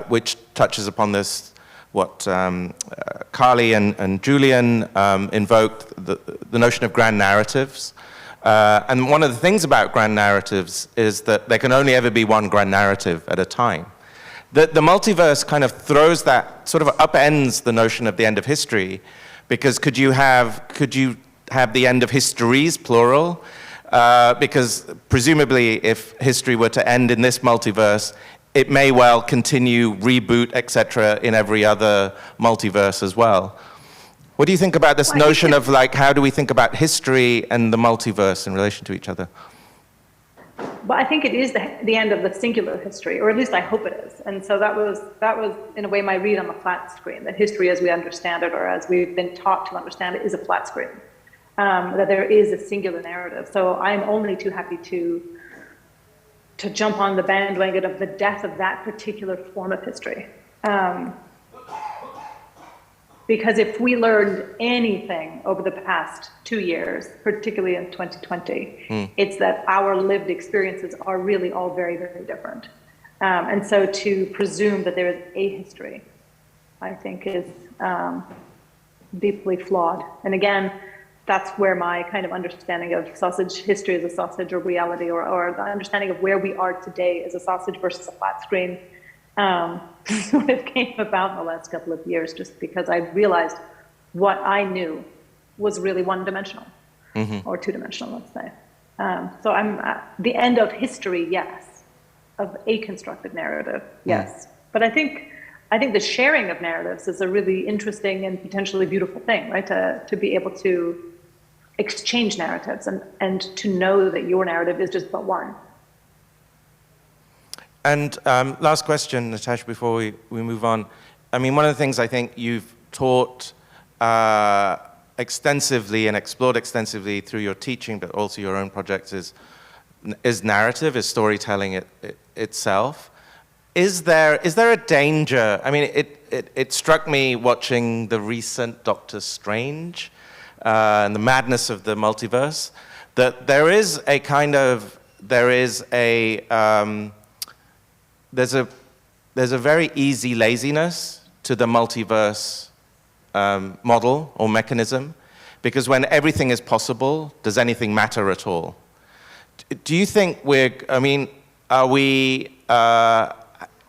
Which touches upon this, what Carly and Julian invoked, the notion of grand narratives. And one of the things about grand narratives is that there can only ever be one grand narrative at a time. The multiverse kind of throws that, sort of upends the notion of the end of history, because could you have the end of histories, plural, because presumably if history were to end in this multiverse, it may well continue, reboot, etc., in every other multiverse as well. What do you think about this notion of like, how do we think about history and the multiverse in relation to each other? Well, I think it is the end of the singular history, or at least I hope it is. And so that was in a way my read on the flat screen, that history as we understand it, or as we've been taught to understand it, is a flat screen, that there is a singular narrative. So I'm only too happy to jump on the bandwagon of the death of that particular form of history. Because if we learned anything over the past 2 years, particularly in 2020, it's that our lived experiences are really all very, very different. And so to presume that there is a history, I think is deeply flawed. And again, that's where my kind of understanding of sausage history as a sausage or reality, or the understanding of where we are today as a sausage versus a flat screen, sort of came about in the last couple of years, just because I realized what I knew was really one-dimensional, or two-dimensional, let's say. So I'm the end of history, yes, of a constructed narrative, yes. But I think the sharing of narratives is a really interesting and potentially beautiful thing, right? To be able to exchange narratives and to know that your narrative is just but one. And last question, Natasha, before we move on. I mean, one of the things I think you've taught extensively and explored extensively through your teaching, but also your own projects, is narrative, is storytelling itself. Is there a danger? I mean, it struck me watching the recent Doctor Strange and the madness of the multiverse, that there's a very easy laziness to the multiverse model or mechanism, because when everything is possible, does anything matter at all? Do you think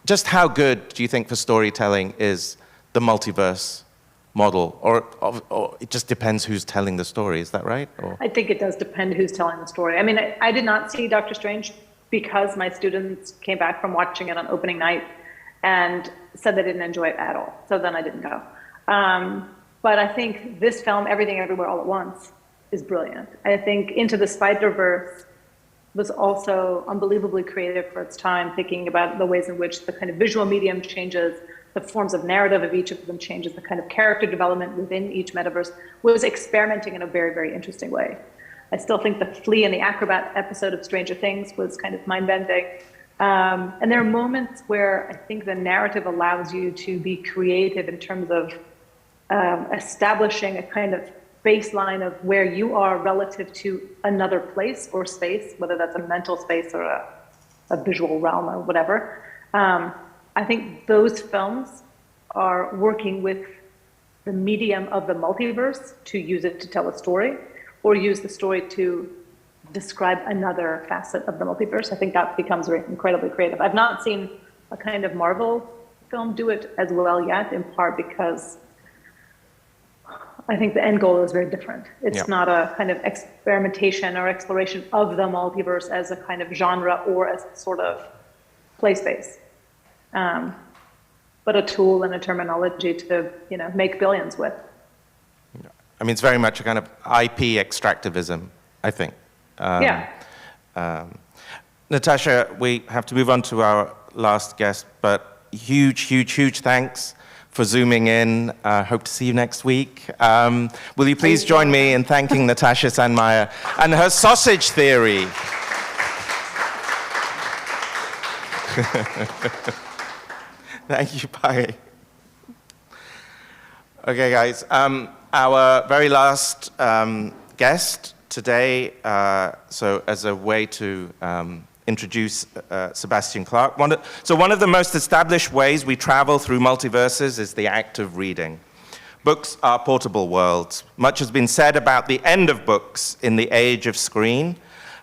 just how good do you think for storytelling is the multiverse model? Or it just depends who's telling the story, is that right? Or? I think it does depend who's telling the story. I mean, I did not see Doctor Strange because my students came back from watching it on opening night and said they didn't enjoy it at all. So then I didn't go. But I think this film, Everything Everywhere All at Once, is brilliant. I think Into the Spider-Verse was also unbelievably creative for its time, thinking about the ways in which the kind of visual medium changes, the forms of narrative of each of them changes, the kind of character development within each metaverse, was experimenting in a very, very interesting way. I still think the flea and the acrobat episode of Stranger Things was kind of mind-bending. And there are moments where I think the narrative allows you to be creative in terms of establishing a kind of baseline of where you are relative to another place or space, whether that's a mental space or a visual realm or whatever. I think those films are working with the medium of the multiverse to use it to tell a story, or use the story to describe another facet of the multiverse. I think that becomes incredibly creative. I've not seen a kind of Marvel film do it as well yet, in part because I think the end goal is very different. It's not a kind of experimentation or exploration of the multiverse as a kind of genre or as a sort of play space, but a tool and a terminology to make billions with. I mean, it's very much a kind of IP extractivism, I think. Natasha, we have to move on to our last guest, but huge, huge, huge thanks for Zooming in. Hope to see you next week. Will you please join me in thanking Natasha Sandmeier and her sausage theory? Thank you, bye. Okay, guys. Our very last guest today, so as a way to introduce Sebastian Clark. One of the most established ways we travel through multiverses is the act of reading. Books are portable worlds. Much has been said about the end of books in the age of screen,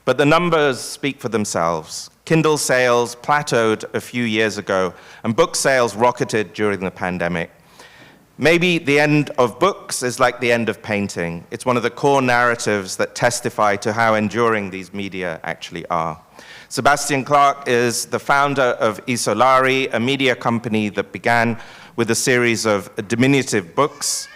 but the numbers speak for themselves. Kindle sales plateaued a few years ago, and book sales rocketed during the pandemic. Maybe the end of books is like the end of painting. It's one of the core narratives that testify to how enduring these media actually are. Sebastian Clark is the founder of Isolarii, a media company that began with a series of diminutive books.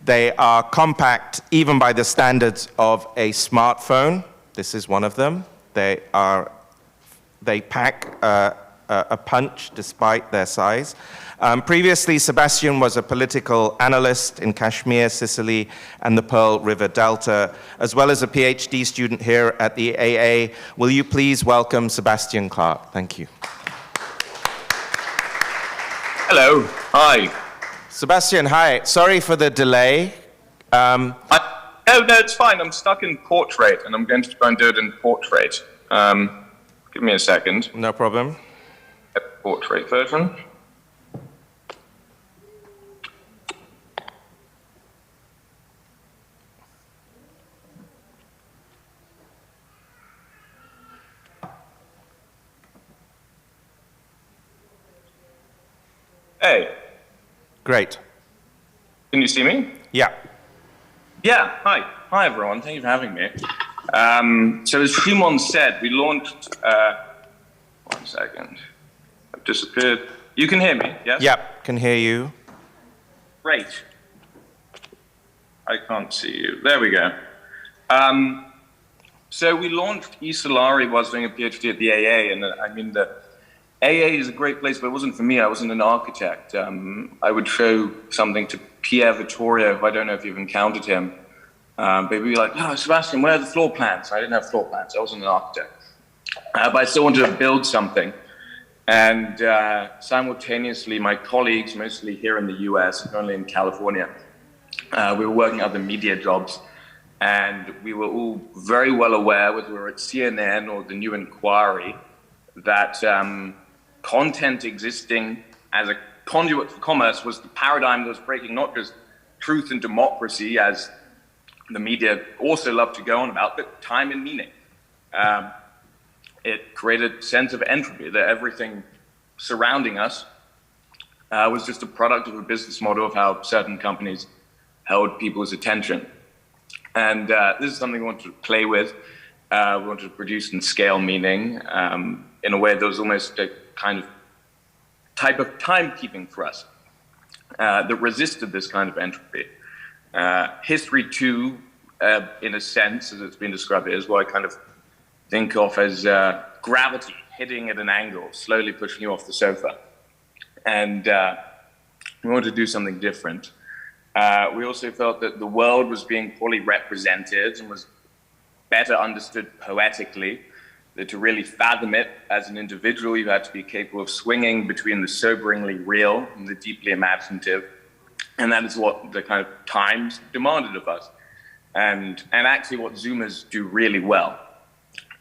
They are compact even by the standards of a smartphone. This is one of them. They pack a punch despite their size. Previously, Sebastian was a political analyst in Kashmir, Sicily, and the Pearl River Delta, as well as a PhD student here at the AA. Will you please welcome Sebastian Clark? Thank you. Hello. Hi. Sebastian, hi. Sorry for the delay. No, it's fine. I'm stuck in portrait, and I'm going to try and do it in portrait. Give me a second. No problem. Portrait version. Hey. Great. Can you see me? Yeah. Yeah, hi. Hi, everyone. Thank you for having me. So as Shumon said, we launched... one second. I've disappeared. You can hear me, yes? Yep, can hear you. Great. I can't see you. There we go. So we launched Isolarii while I was doing a PhD at the AA, and I mean, the AA is a great place, but it wasn't for me. I wasn't an architect. I would show something to Pierre Vittorio, who I don't know if you've encountered him. But he'd be like, oh, Sebastian, where are the floor plans? I didn't have floor plans. I wasn't an architect. But I still wanted to build something. And simultaneously, my colleagues, mostly here in the US, only in California, we were working other media jobs. And we were all very well aware, whether we were at CNN or the New Inquiry, that content existing as a conduit for commerce was the paradigm that was breaking not just truth and democracy, as the media also love to go on about, but time and meaning. It created a sense of entropy, that everything surrounding us was just a product of a business model of how certain companies held people's attention. And this is something we wanted to play with. We wanted to produce and scale meaning in a way that was almost a kind of type of timekeeping for us that resisted this kind of entropy. HSTRY2, in a sense, as it's been described, is what I kind of think of as gravity hitting at an angle, slowly pushing you off the sofa. And we wanted to do something different. We also felt that the world was being poorly represented and was better understood poetically, that to really fathom it as an individual, you had to be capable of swinging between the soberingly real and the deeply imaginative. And that is what the kind of times demanded of us. And actually what Zoomers do really well.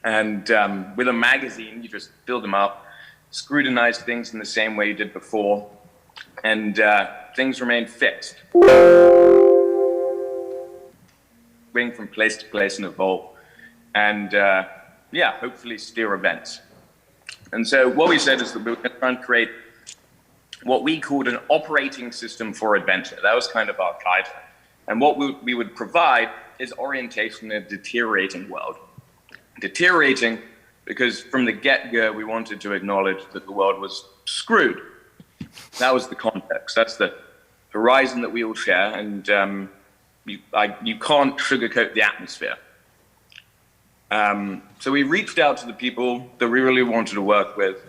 And with a magazine, you just build them up, scrutinize things in the same way you did before, and things remain fixed. Swing from place to place and evolve. And yeah, hopefully steer events. And so what we said is that we were going to try and create what we called an operating system for adventure. That was kind of our guide. And what we would provide is orientation in a deteriorating world. Deteriorating because from the get-go, we wanted to acknowledge that the world was screwed. That was the context. That's the horizon that we all share. And you can't sugarcoat the atmosphere. So we reached out to the people that we really wanted to work with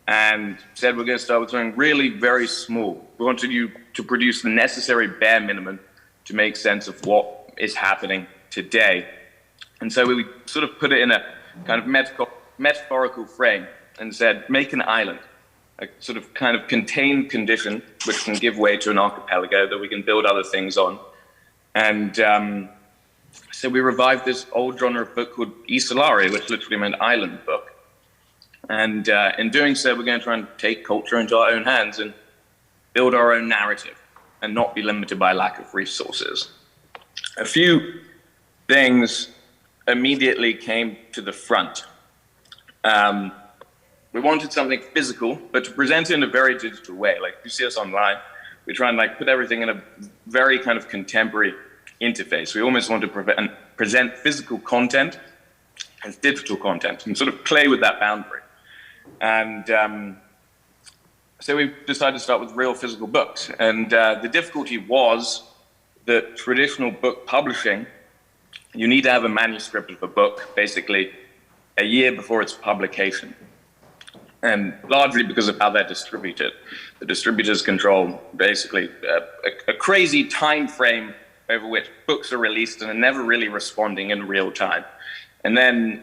and said we're going to start with something really very small. We wanted you to produce the necessary bare minimum to make sense of what is happening today. And so we sort of put it in a kind of metaphorical frame and said, make an island, a sort of kind of contained condition which can give way to an archipelago that we can build other things on. And so we revived this old genre of book called Isolarii, which literally meant island book. And in doing so, we're going to try and take culture into our own hands and build our own narrative and not be limited by lack of resources. A few things immediately came to the front. We wanted something physical, but to present it in a very digital way. Like if you see us online, We try and like put everything in a very kind of contemporary interface. We almost want to present physical content as digital content and sort of play with that boundary. And so we decided to start with real physical books. And the difficulty was that traditional book publishing, you need to have a manuscript of a book basically a year before its publication. And largely because of how they're distributed. The distributors control basically a crazy time frame over which books are released and are never really responding in real time. And then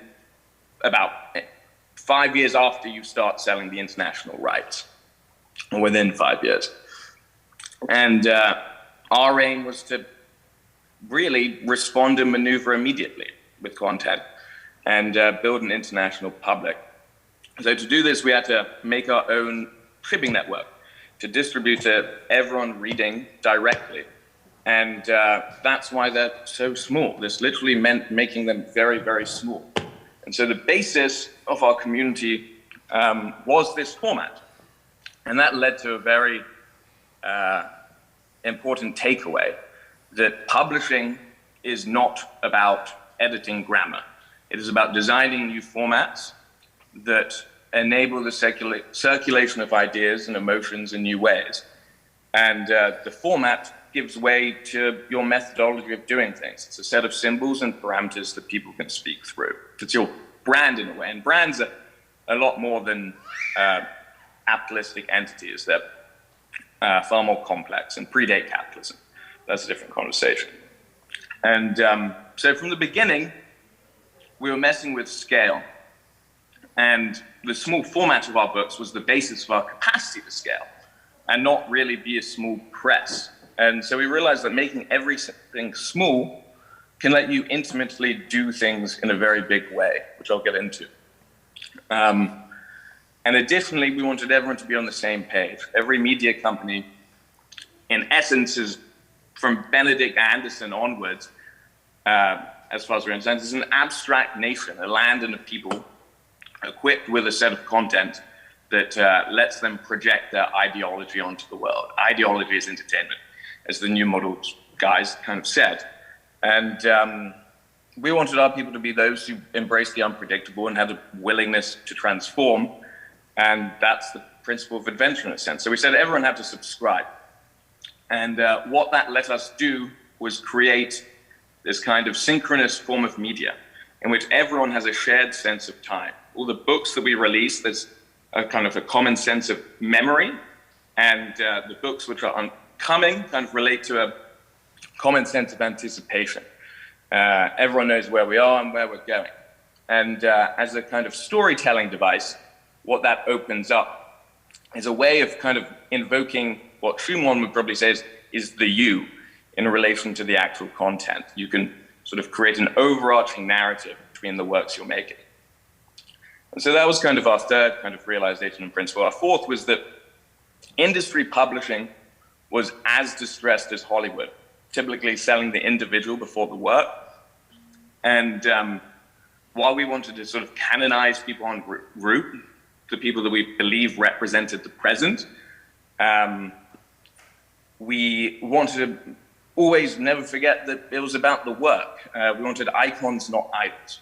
about 5 years after you start selling the international rights, or within 5 years. And our aim was to really respond and maneuver immediately with content and build an international public. So to do this, we had to make our own shipping network to distribute to everyone reading directly. And that's why they're so small. This literally meant making them very, very small. And so the basis of our community was this format. And that led to a very important takeaway, that publishing is not about editing grammar. It is about designing new formats that enable the circulation of ideas and emotions in new ways. And the format gives way to your methodology of doing things. It's a set of symbols and parameters that people can speak through. It's your brand in a way. And brands are a lot more than capitalistic entities. They're far more complex and predate capitalism. That's a different conversation. And so from the beginning, we were messing with scale. And the small format of our books was the basis of our capacity to scale and not really be a small press. And so we realized that making everything small can let you intimately do things in a very big way, which I'll get into. And additionally, we wanted everyone to be on the same page. Every media company, in essence, is from Benedict Anderson onwards, as far as we're concerned, is an abstract nation, a land and a people equipped with a set of content that lets them project their ideology onto the world. Ideology is entertainment, as the New Model guys kind of said. And we wanted our people to be those who embraced the unpredictable and had a willingness to transform. And that's the principle of adventure in a sense. So we said everyone had to subscribe. And what that let us do was create this kind of synchronous form of media in which everyone has a shared sense of time. All the books that we release, there's a kind of a common sense of memory, and the books which are coming kind of relate to a common sense of anticipation. Everyone knows where we are and where we're going. And as a kind of storytelling device, what that opens up is a way of kind of invoking what Shumon would probably say is the you in relation to the actual content. You can sort of create an overarching narrative between the works you're making. And so that was kind of our third kind of realization and principle. Our fourth was that industry publishing was as distressed as Hollywood, typically selling the individual before the work. And while we wanted to sort of canonize people en route, the people that we believe represented the present, we wanted to always never forget that it was about the work. We wanted icons, not idols,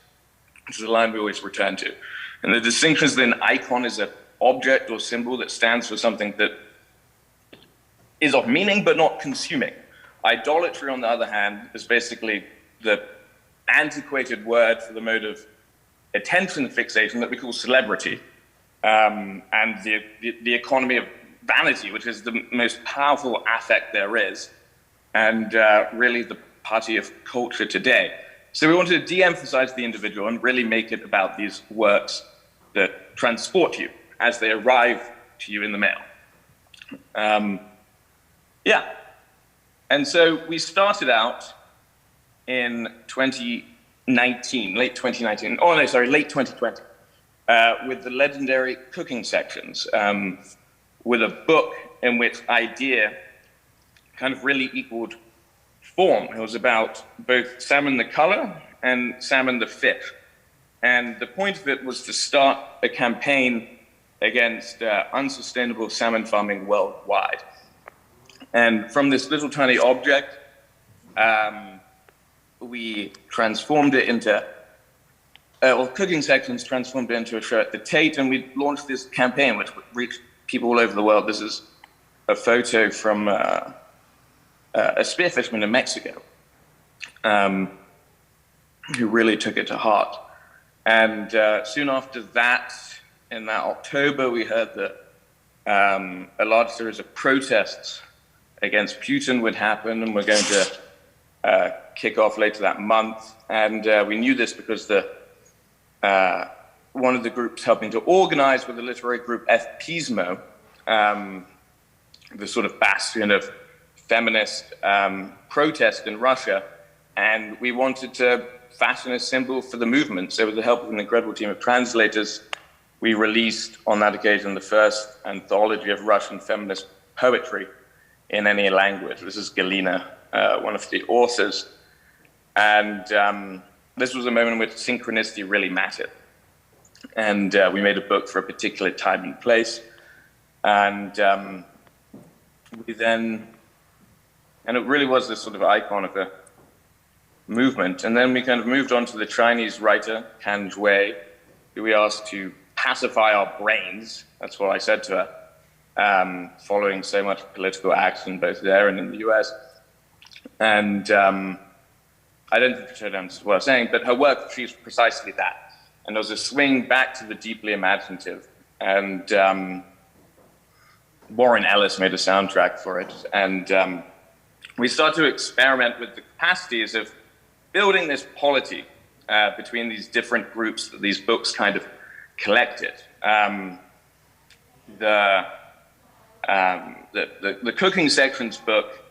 which is a line we always return to. And the distinction is that an icon is an object or symbol that stands for something that is of meaning but not consuming. Idolatry, on the other hand, is basically the antiquated word for the mode of attention fixation that we call celebrity, and the economy of vanity, which is the most powerful affect there is, and really the party of culture today. So we wanted to de-emphasize the individual and really make it about these works that transport you as they arrive to you in the mail. And so we started out in 2019, late 2019, late 2020, with the legendary cooking sections, with a book in which idea kind of really equaled form. It was about both salmon the color and salmon the fish. And the point of it was to start a campaign against unsustainable salmon farming worldwide. And from this little tiny object, we transformed it into, cooking sections transformed it into a show at the Tate, and we launched this campaign which reached people all over the world. This is a photo from a spearfisherman in Mexico who really took it to heart. And soon after that, in that October, we heard that a large series of protests against Putin would happen, and we're going to kick off later that month. And we knew this because one of the groups helping to organize with the literary group FPismo, the sort of bastion of feminist protest in Russia, and we wanted to fashion a symbol for the movement. So with the help of an incredible team of translators, we released on that occasion the first anthology of Russian feminist poetry in any language. This is Galina, one of the authors. And this was a moment in which synchronicity really mattered. And we made a book for a particular time and place. And we then, and it really was this sort of icon of a movement. And then we kind of moved on to the Chinese writer, Han Zhui, who we asked to pacify our brains. That's what I said to her, following so much political action both there and in the US. And I don't think she understood what I was saying, but her work achieves precisely that. And there was a swing back to the deeply imaginative. And Warren Ellis made a soundtrack for it. And we started to experiment with the capacities of building this polity between these different groups that these books kind of collected. The cooking sections book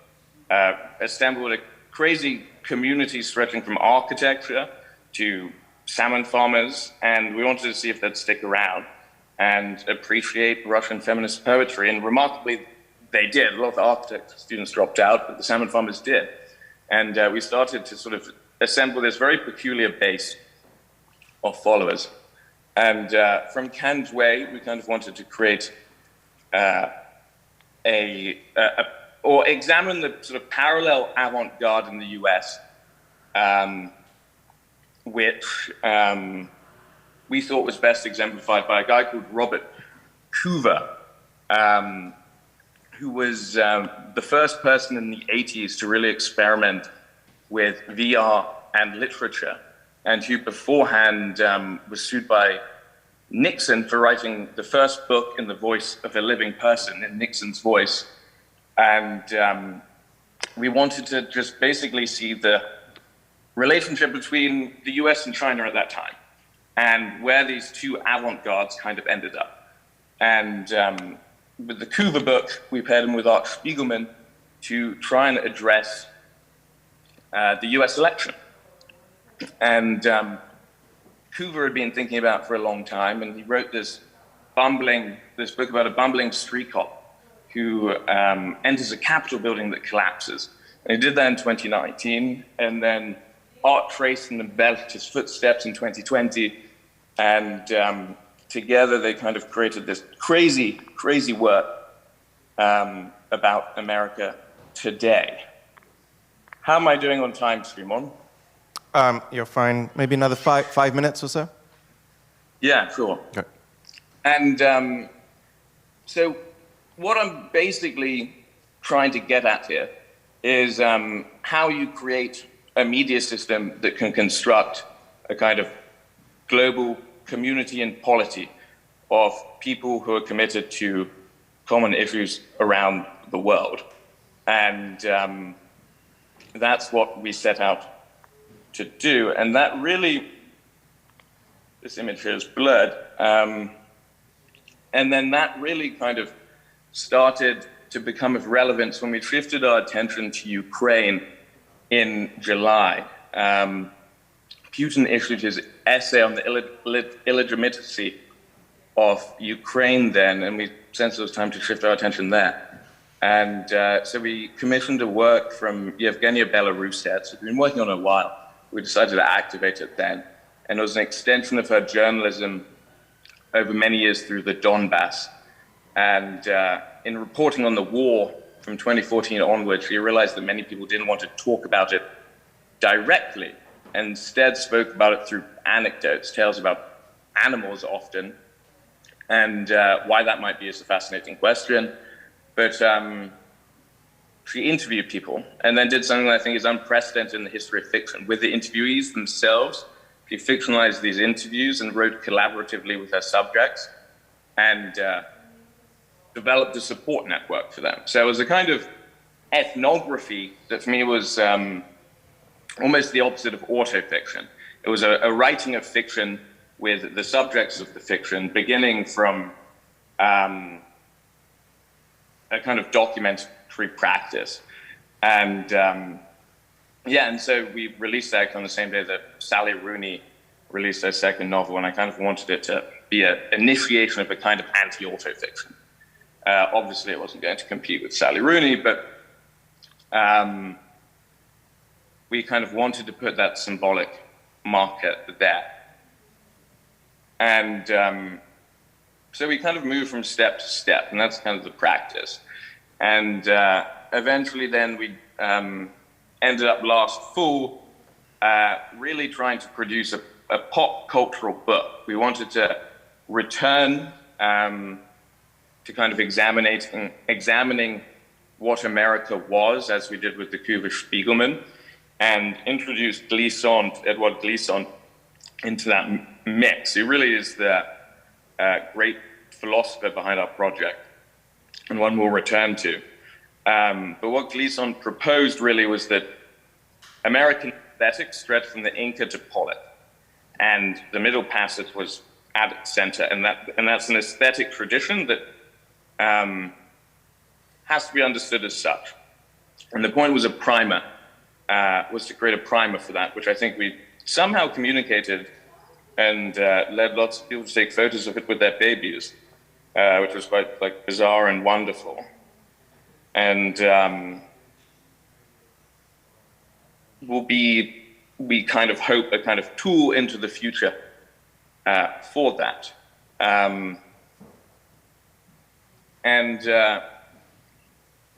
assembled a crazy community stretching from architecture to salmon farmers, and we wanted to see if they'd stick around and appreciate Russian feminist poetry. And remarkably, they did. A lot of the architecture students dropped out, but the salmon farmers did. And we started to sort of assemble this very peculiar base of followers. And from Han Zhui, we kind of wanted to create or examine the sort of parallel avant-garde in the US, which we thought was best exemplified by a guy called Robert Hoover, who was the first person in the 80s to really experiment with VR and literature, and who beforehand was sued by Nixon for writing the first book in the voice of a living person, in Nixon's voice. And we wanted to just basically see the relationship between the US and China at that time, and where these two avant-gardes kind of ended up. And with the Hoover book, we paired him with Art Spiegelman to try and address the US election. And Hoover had been thinking about for a long time, and he wrote this book about a bumbling street cop who enters a Capitol building that collapses. And he did that in 2019, and then Art traced and embellished his footsteps in 2020, and together they kind of created this crazy, crazy work about America today. How am I doing on time, Shumon? You're fine. Maybe another 5 minutes or so? Yeah, sure. Okay. And so what I'm basically trying to get at here is how you create a media system that can construct a kind of global community and polity of people who are committed to common issues around the world. And that's what we set out to do. And that really, this image here is blurred. And then that really kind of started to become of relevance when we shifted our attention to Ukraine in July. Putin issued his essay on the illegitimacy of Ukraine then, and we sensed it was time to shift our attention there. And so we commissioned a work from Yevgenia Belarusets, who'd been working on it a while. We decided to activate it then. And it was an extension of her journalism over many years through the Donbass. And in reporting on the war from 2014 onwards, we realized that many people didn't want to talk about it directly, and instead spoke about it through anecdotes, tales about animals often, and why that might be is a fascinating question. But she interviewed people and then did something that I think is unprecedented in the history of fiction. With the interviewees themselves, she fictionalized these interviews and wrote collaboratively with her subjects and developed a support network for them. So it was a kind of ethnography that for me was almost the opposite of autofiction. It was a writing of fiction with the subjects of the fiction beginning from a kind of documentary practice. And and so we released that on the same day that Sally Rooney released her second novel, and I kind of wanted it to be an initiation of a kind of anti-autofiction. Obviously, it wasn't going to compete with Sally Rooney, but we kind of wanted to put that symbolic marker there. And so we kind of moved from step to step, and that's kind of the practice. And eventually then we ended up last fall really trying to produce a pop cultural book. We wanted to return to kind of examining what America was, as we did with the coup of Spiegelman, and introduce Edouard Glissant, into that mix. He really is the great philosopher behind our project, and one we'll return to. But what Glissant proposed really was that American aesthetics stretched from the Inca to Pollock, and the Middle Passage was at its center, and that's an aesthetic tradition that has to be understood as such. And the point was a primer, was to create a primer for that, which I think we somehow communicated and led lots of people to take photos of it with their babies, which was quite bizarre and wonderful. And will be, we kind of hope, a kind of tool into the future for that.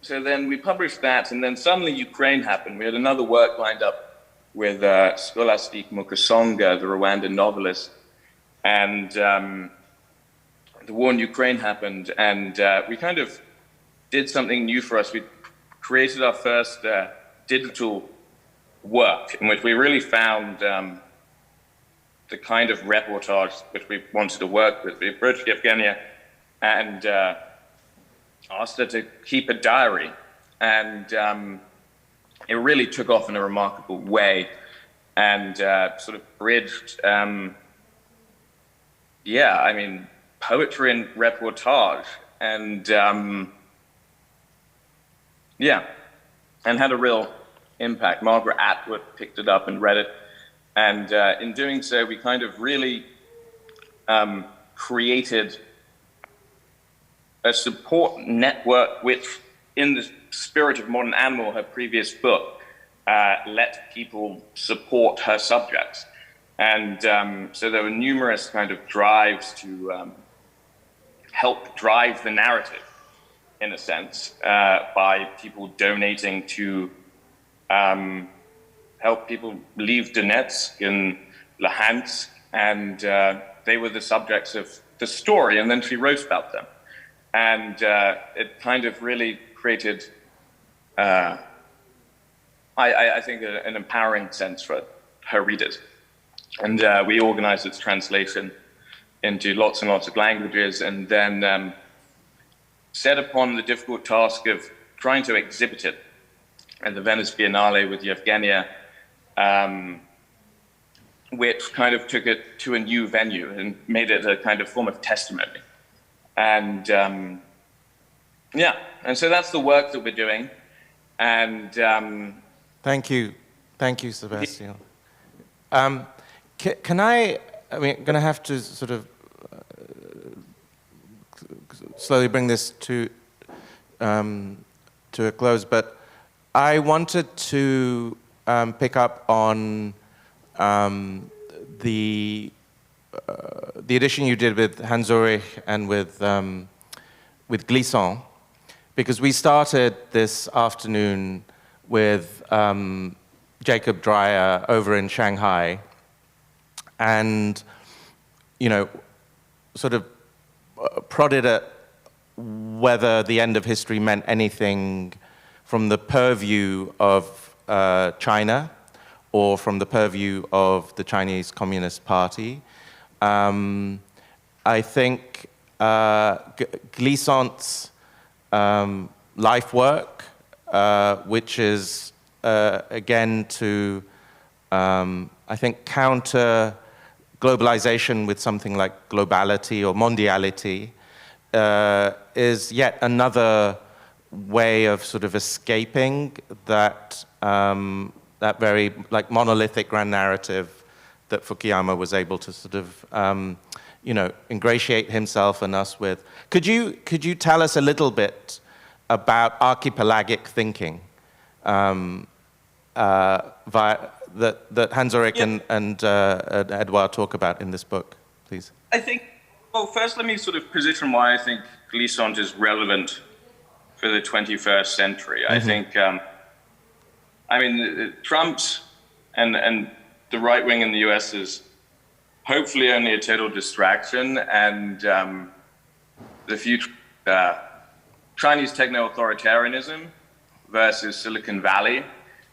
So then we published that, and then suddenly Ukraine happened. We had another work lined up with Scholastique Mukasonga, the Rwandan novelist, and the war in Ukraine happened, and we kind of did something new for us. We created our first digital work in which we really found the kind of reportage which we wanted to work with. We approached Yevgenia and asked her to keep a diary, and it really took off in a remarkable way, and sort of bridged, poetry and reportage, and and had a real impact. Margaret Atwood picked it up and read it, and in doing so, we kind of really created a support network which, in the spirit of Modern Animal, her previous book, let people support her subjects. And so there were numerous kind of drives to help drive the narrative, in a sense, by people donating to help people leave Donetsk and Luhansk, and they were the subjects of the story, and then she wrote about them. And it kind of really created, I think, an empowering sense for her readers. And we organized its translation into lots and lots of languages, and then set upon the difficult task of trying to exhibit it at the Venice Biennale with Yevgenia, which kind of took it to a new venue and made it a kind of form of testimony. And and so that's the work that we're doing. And thank you, Sebastian. Can I mean, I'm going to have to sort of slowly bring this to a close, but I wanted to pick up on the edition you did with Hans Ulrich and with Glissant, because we started this afternoon with Jacob Dreyer over in Shanghai, and, you know, sort of prodded at whether the end of history meant anything from the purview of China or from the purview of the Chinese Communist Party. I think Glissant's life work, which is, again, to, I think, counter globalization with something like globality or mondiality, is yet another way of sort of escaping that, that very like monolithic grand narrative that Fukuyama was able to sort of, you know, ingratiate himself and us with. Could you tell us a little bit about archipelagic thinking that Hans-Ulrich and Edouard talk about in this book, please? I think, well, first let me sort of position why I think Glissant is relevant for the 21st century. I think, I mean, Trump's and the right wing in the US is hopefully only a total distraction, and the future Chinese techno-authoritarianism versus Silicon Valley,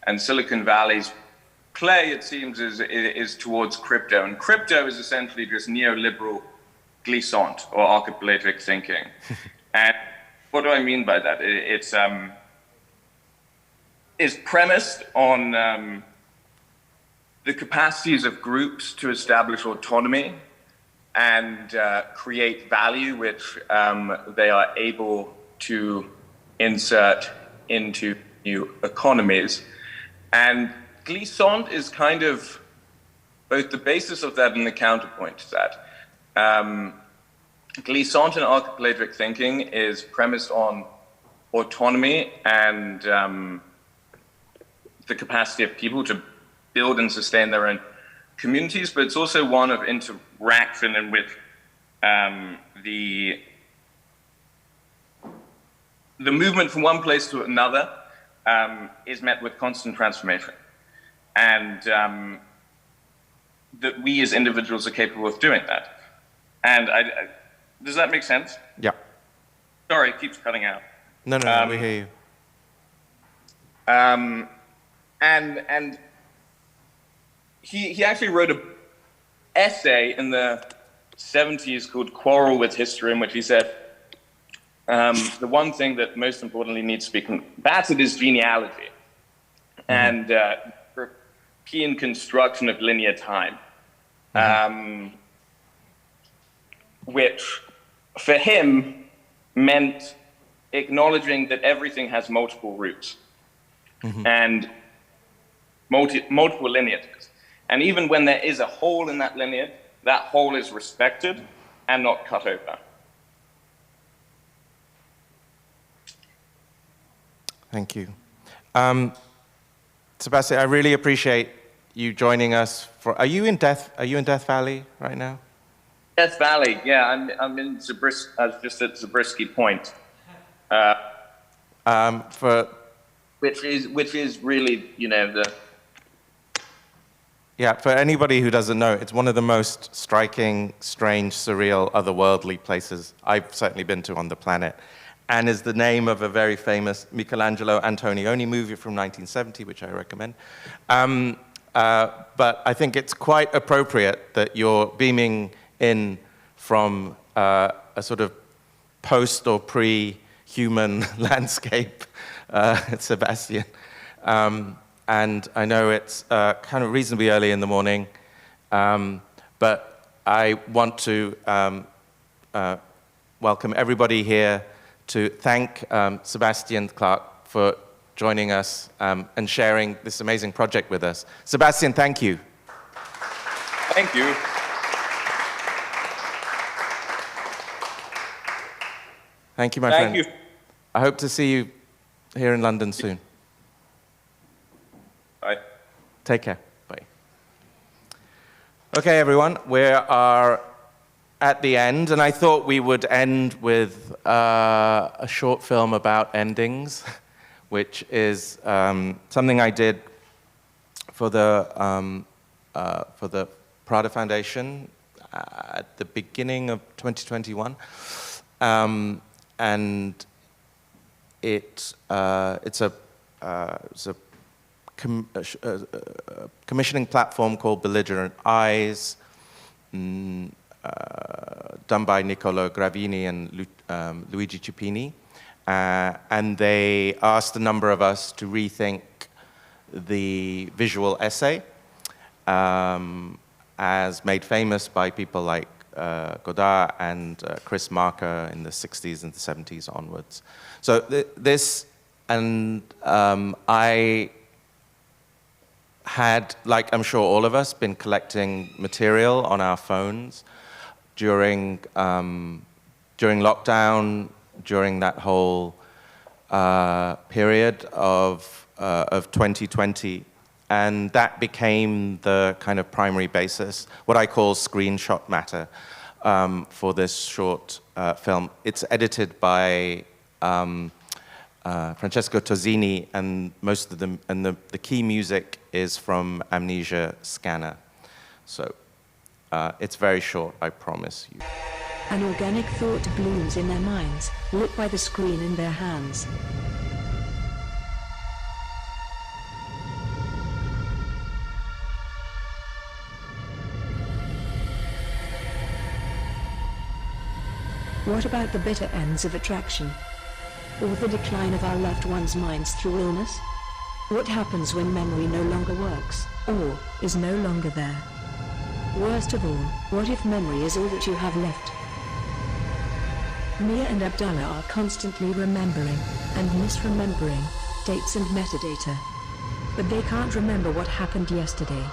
and Silicon Valley's play, it seems, is towards crypto, and crypto is essentially just neoliberal glissant or archipelagic thinking. And what do I mean by that? It's premised on the capacities of groups to establish autonomy and create value, which they are able to insert into new economies. And Glissant is kind of both the basis of that and the counterpoint to that. Glissant and archipelagic thinking is premised on autonomy and the capacity of people to build and sustain their own communities, but it's also one of interaction in which the movement from one place to another is met with constant transformation. And that we as individuals are capable of doing that. And does that make sense? Yeah. Sorry, it keeps cutting out. No, we hear you. And he actually wrote an essay in the 70s called Quarrel with History, in which he said, the one thing that most importantly needs to be combated is genealogy and European construction of linear time, which for him meant acknowledging that everything has multiple roots and multiple lineages. And even when there is a hole in that lineage, that hole is respected and not cut over. Thank you. Sebastian, I really appreciate you joining us. Are you in Death Valley right now? Death Valley, yeah. I'm in Zabriskie, just at Zabriskie Point. Which is really, you know, Yeah, for anybody who doesn't know, it's one of the most striking, strange, surreal, otherworldly places I've certainly been to on the planet, and is the name of a very famous Michelangelo Antonioni movie from 1970, which I recommend. But I think it's quite appropriate that you're beaming in from a sort of post or pre-human landscape, Sebastian. And I know it's kind of reasonably early in the morning, but I want to welcome everybody here to thank Sebastian Clark for joining us and sharing this amazing project with us. Sebastian, thank you. Thank you. Thank you, my friend. Thank you. I hope to see you here in London soon. Bye. Take care. Bye. Okay, everyone, we are at the end, and I thought we would end with a short film about endings, which is something I did for the Prada Foundation at the beginning of 2021, and it's a commissioning platform called Belligerent Eyes, done by Niccolo Gravini and Luigi Cipini. And they asked a number of us to rethink the visual essay, as made famous by people like Godard and Chris Marker in the 60s and the 70s onwards. So this, and I had, like I'm sure all of us, been collecting material on our phones during lockdown, during that whole period of 2020, and that became the kind of primary basis, what I call screenshot matter, for this short film. It's edited by Francesco Tozzini, and most of them, and the key music is from Amnesia Scanner. So it's very short, I promise you. An organic thought blooms in their minds, lit by the screen in their hands. What about the bitter ends of attraction? Or the decline of our loved ones' minds through illness? What happens when memory no longer works, or is no longer there? Worst of all, what if memory is all that you have left? Mia and Abdullah are constantly remembering and misremembering dates and metadata, but they can't remember what happened yesterday.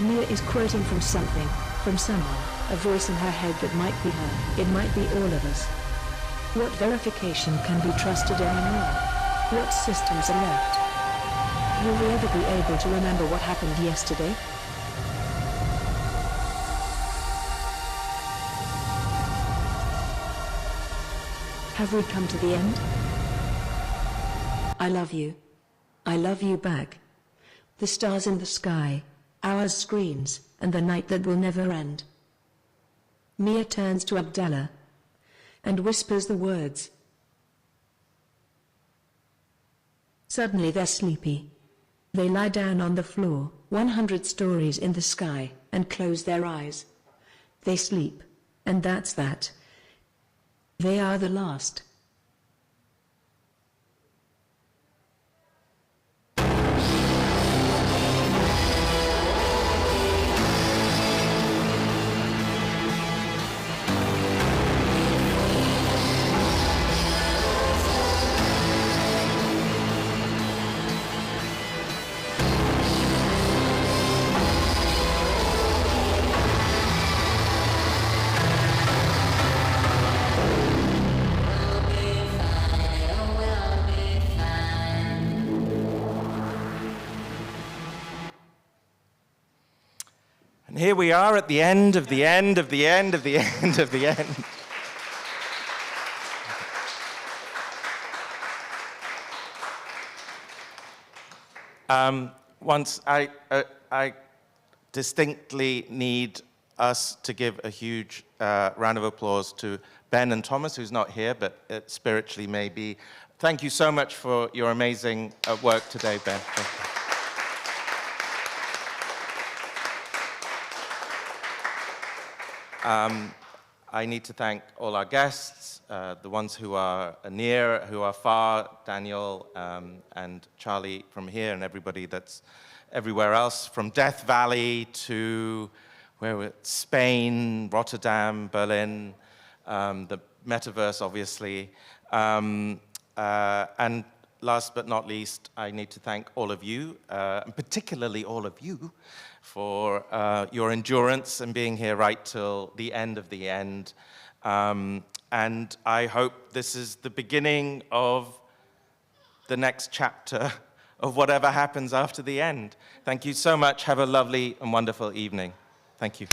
Mia is quoting from something, from someone, a voice in her head that might be her, it might be all of us. What verification can be trusted anymore? What systems are left? Will we ever be able to remember what happened yesterday? Have we come to the end? I love you. I love you back. The stars in the sky, our screens, and the night that will never end. Mia turns to Abdallah and whispers the words. Suddenly they're sleepy. They lie down on the floor, 100 stories in the sky, and close their eyes. They sleep, and that's that. They are the last. Here we are at the end of the end of the end of the end of the end. Once I distinctly need us to give a huge round of applause to Ben and Thomas, who's not here, but spiritually maybe. Thank you so much for your amazing work today, Ben. Thank you. I need to thank all our guests, the ones who are near, who are far, Daniel and Charlie from here, and everybody that's everywhere else, from Death Valley to Spain, Rotterdam, Berlin, the metaverse, obviously. And last but not least, I need to thank all of you, and particularly all of you, for your endurance and being here right till the end of the end. And I hope this is the beginning of the next chapter of whatever happens after the end. Thank you so much. Have a lovely and wonderful evening. Thank you.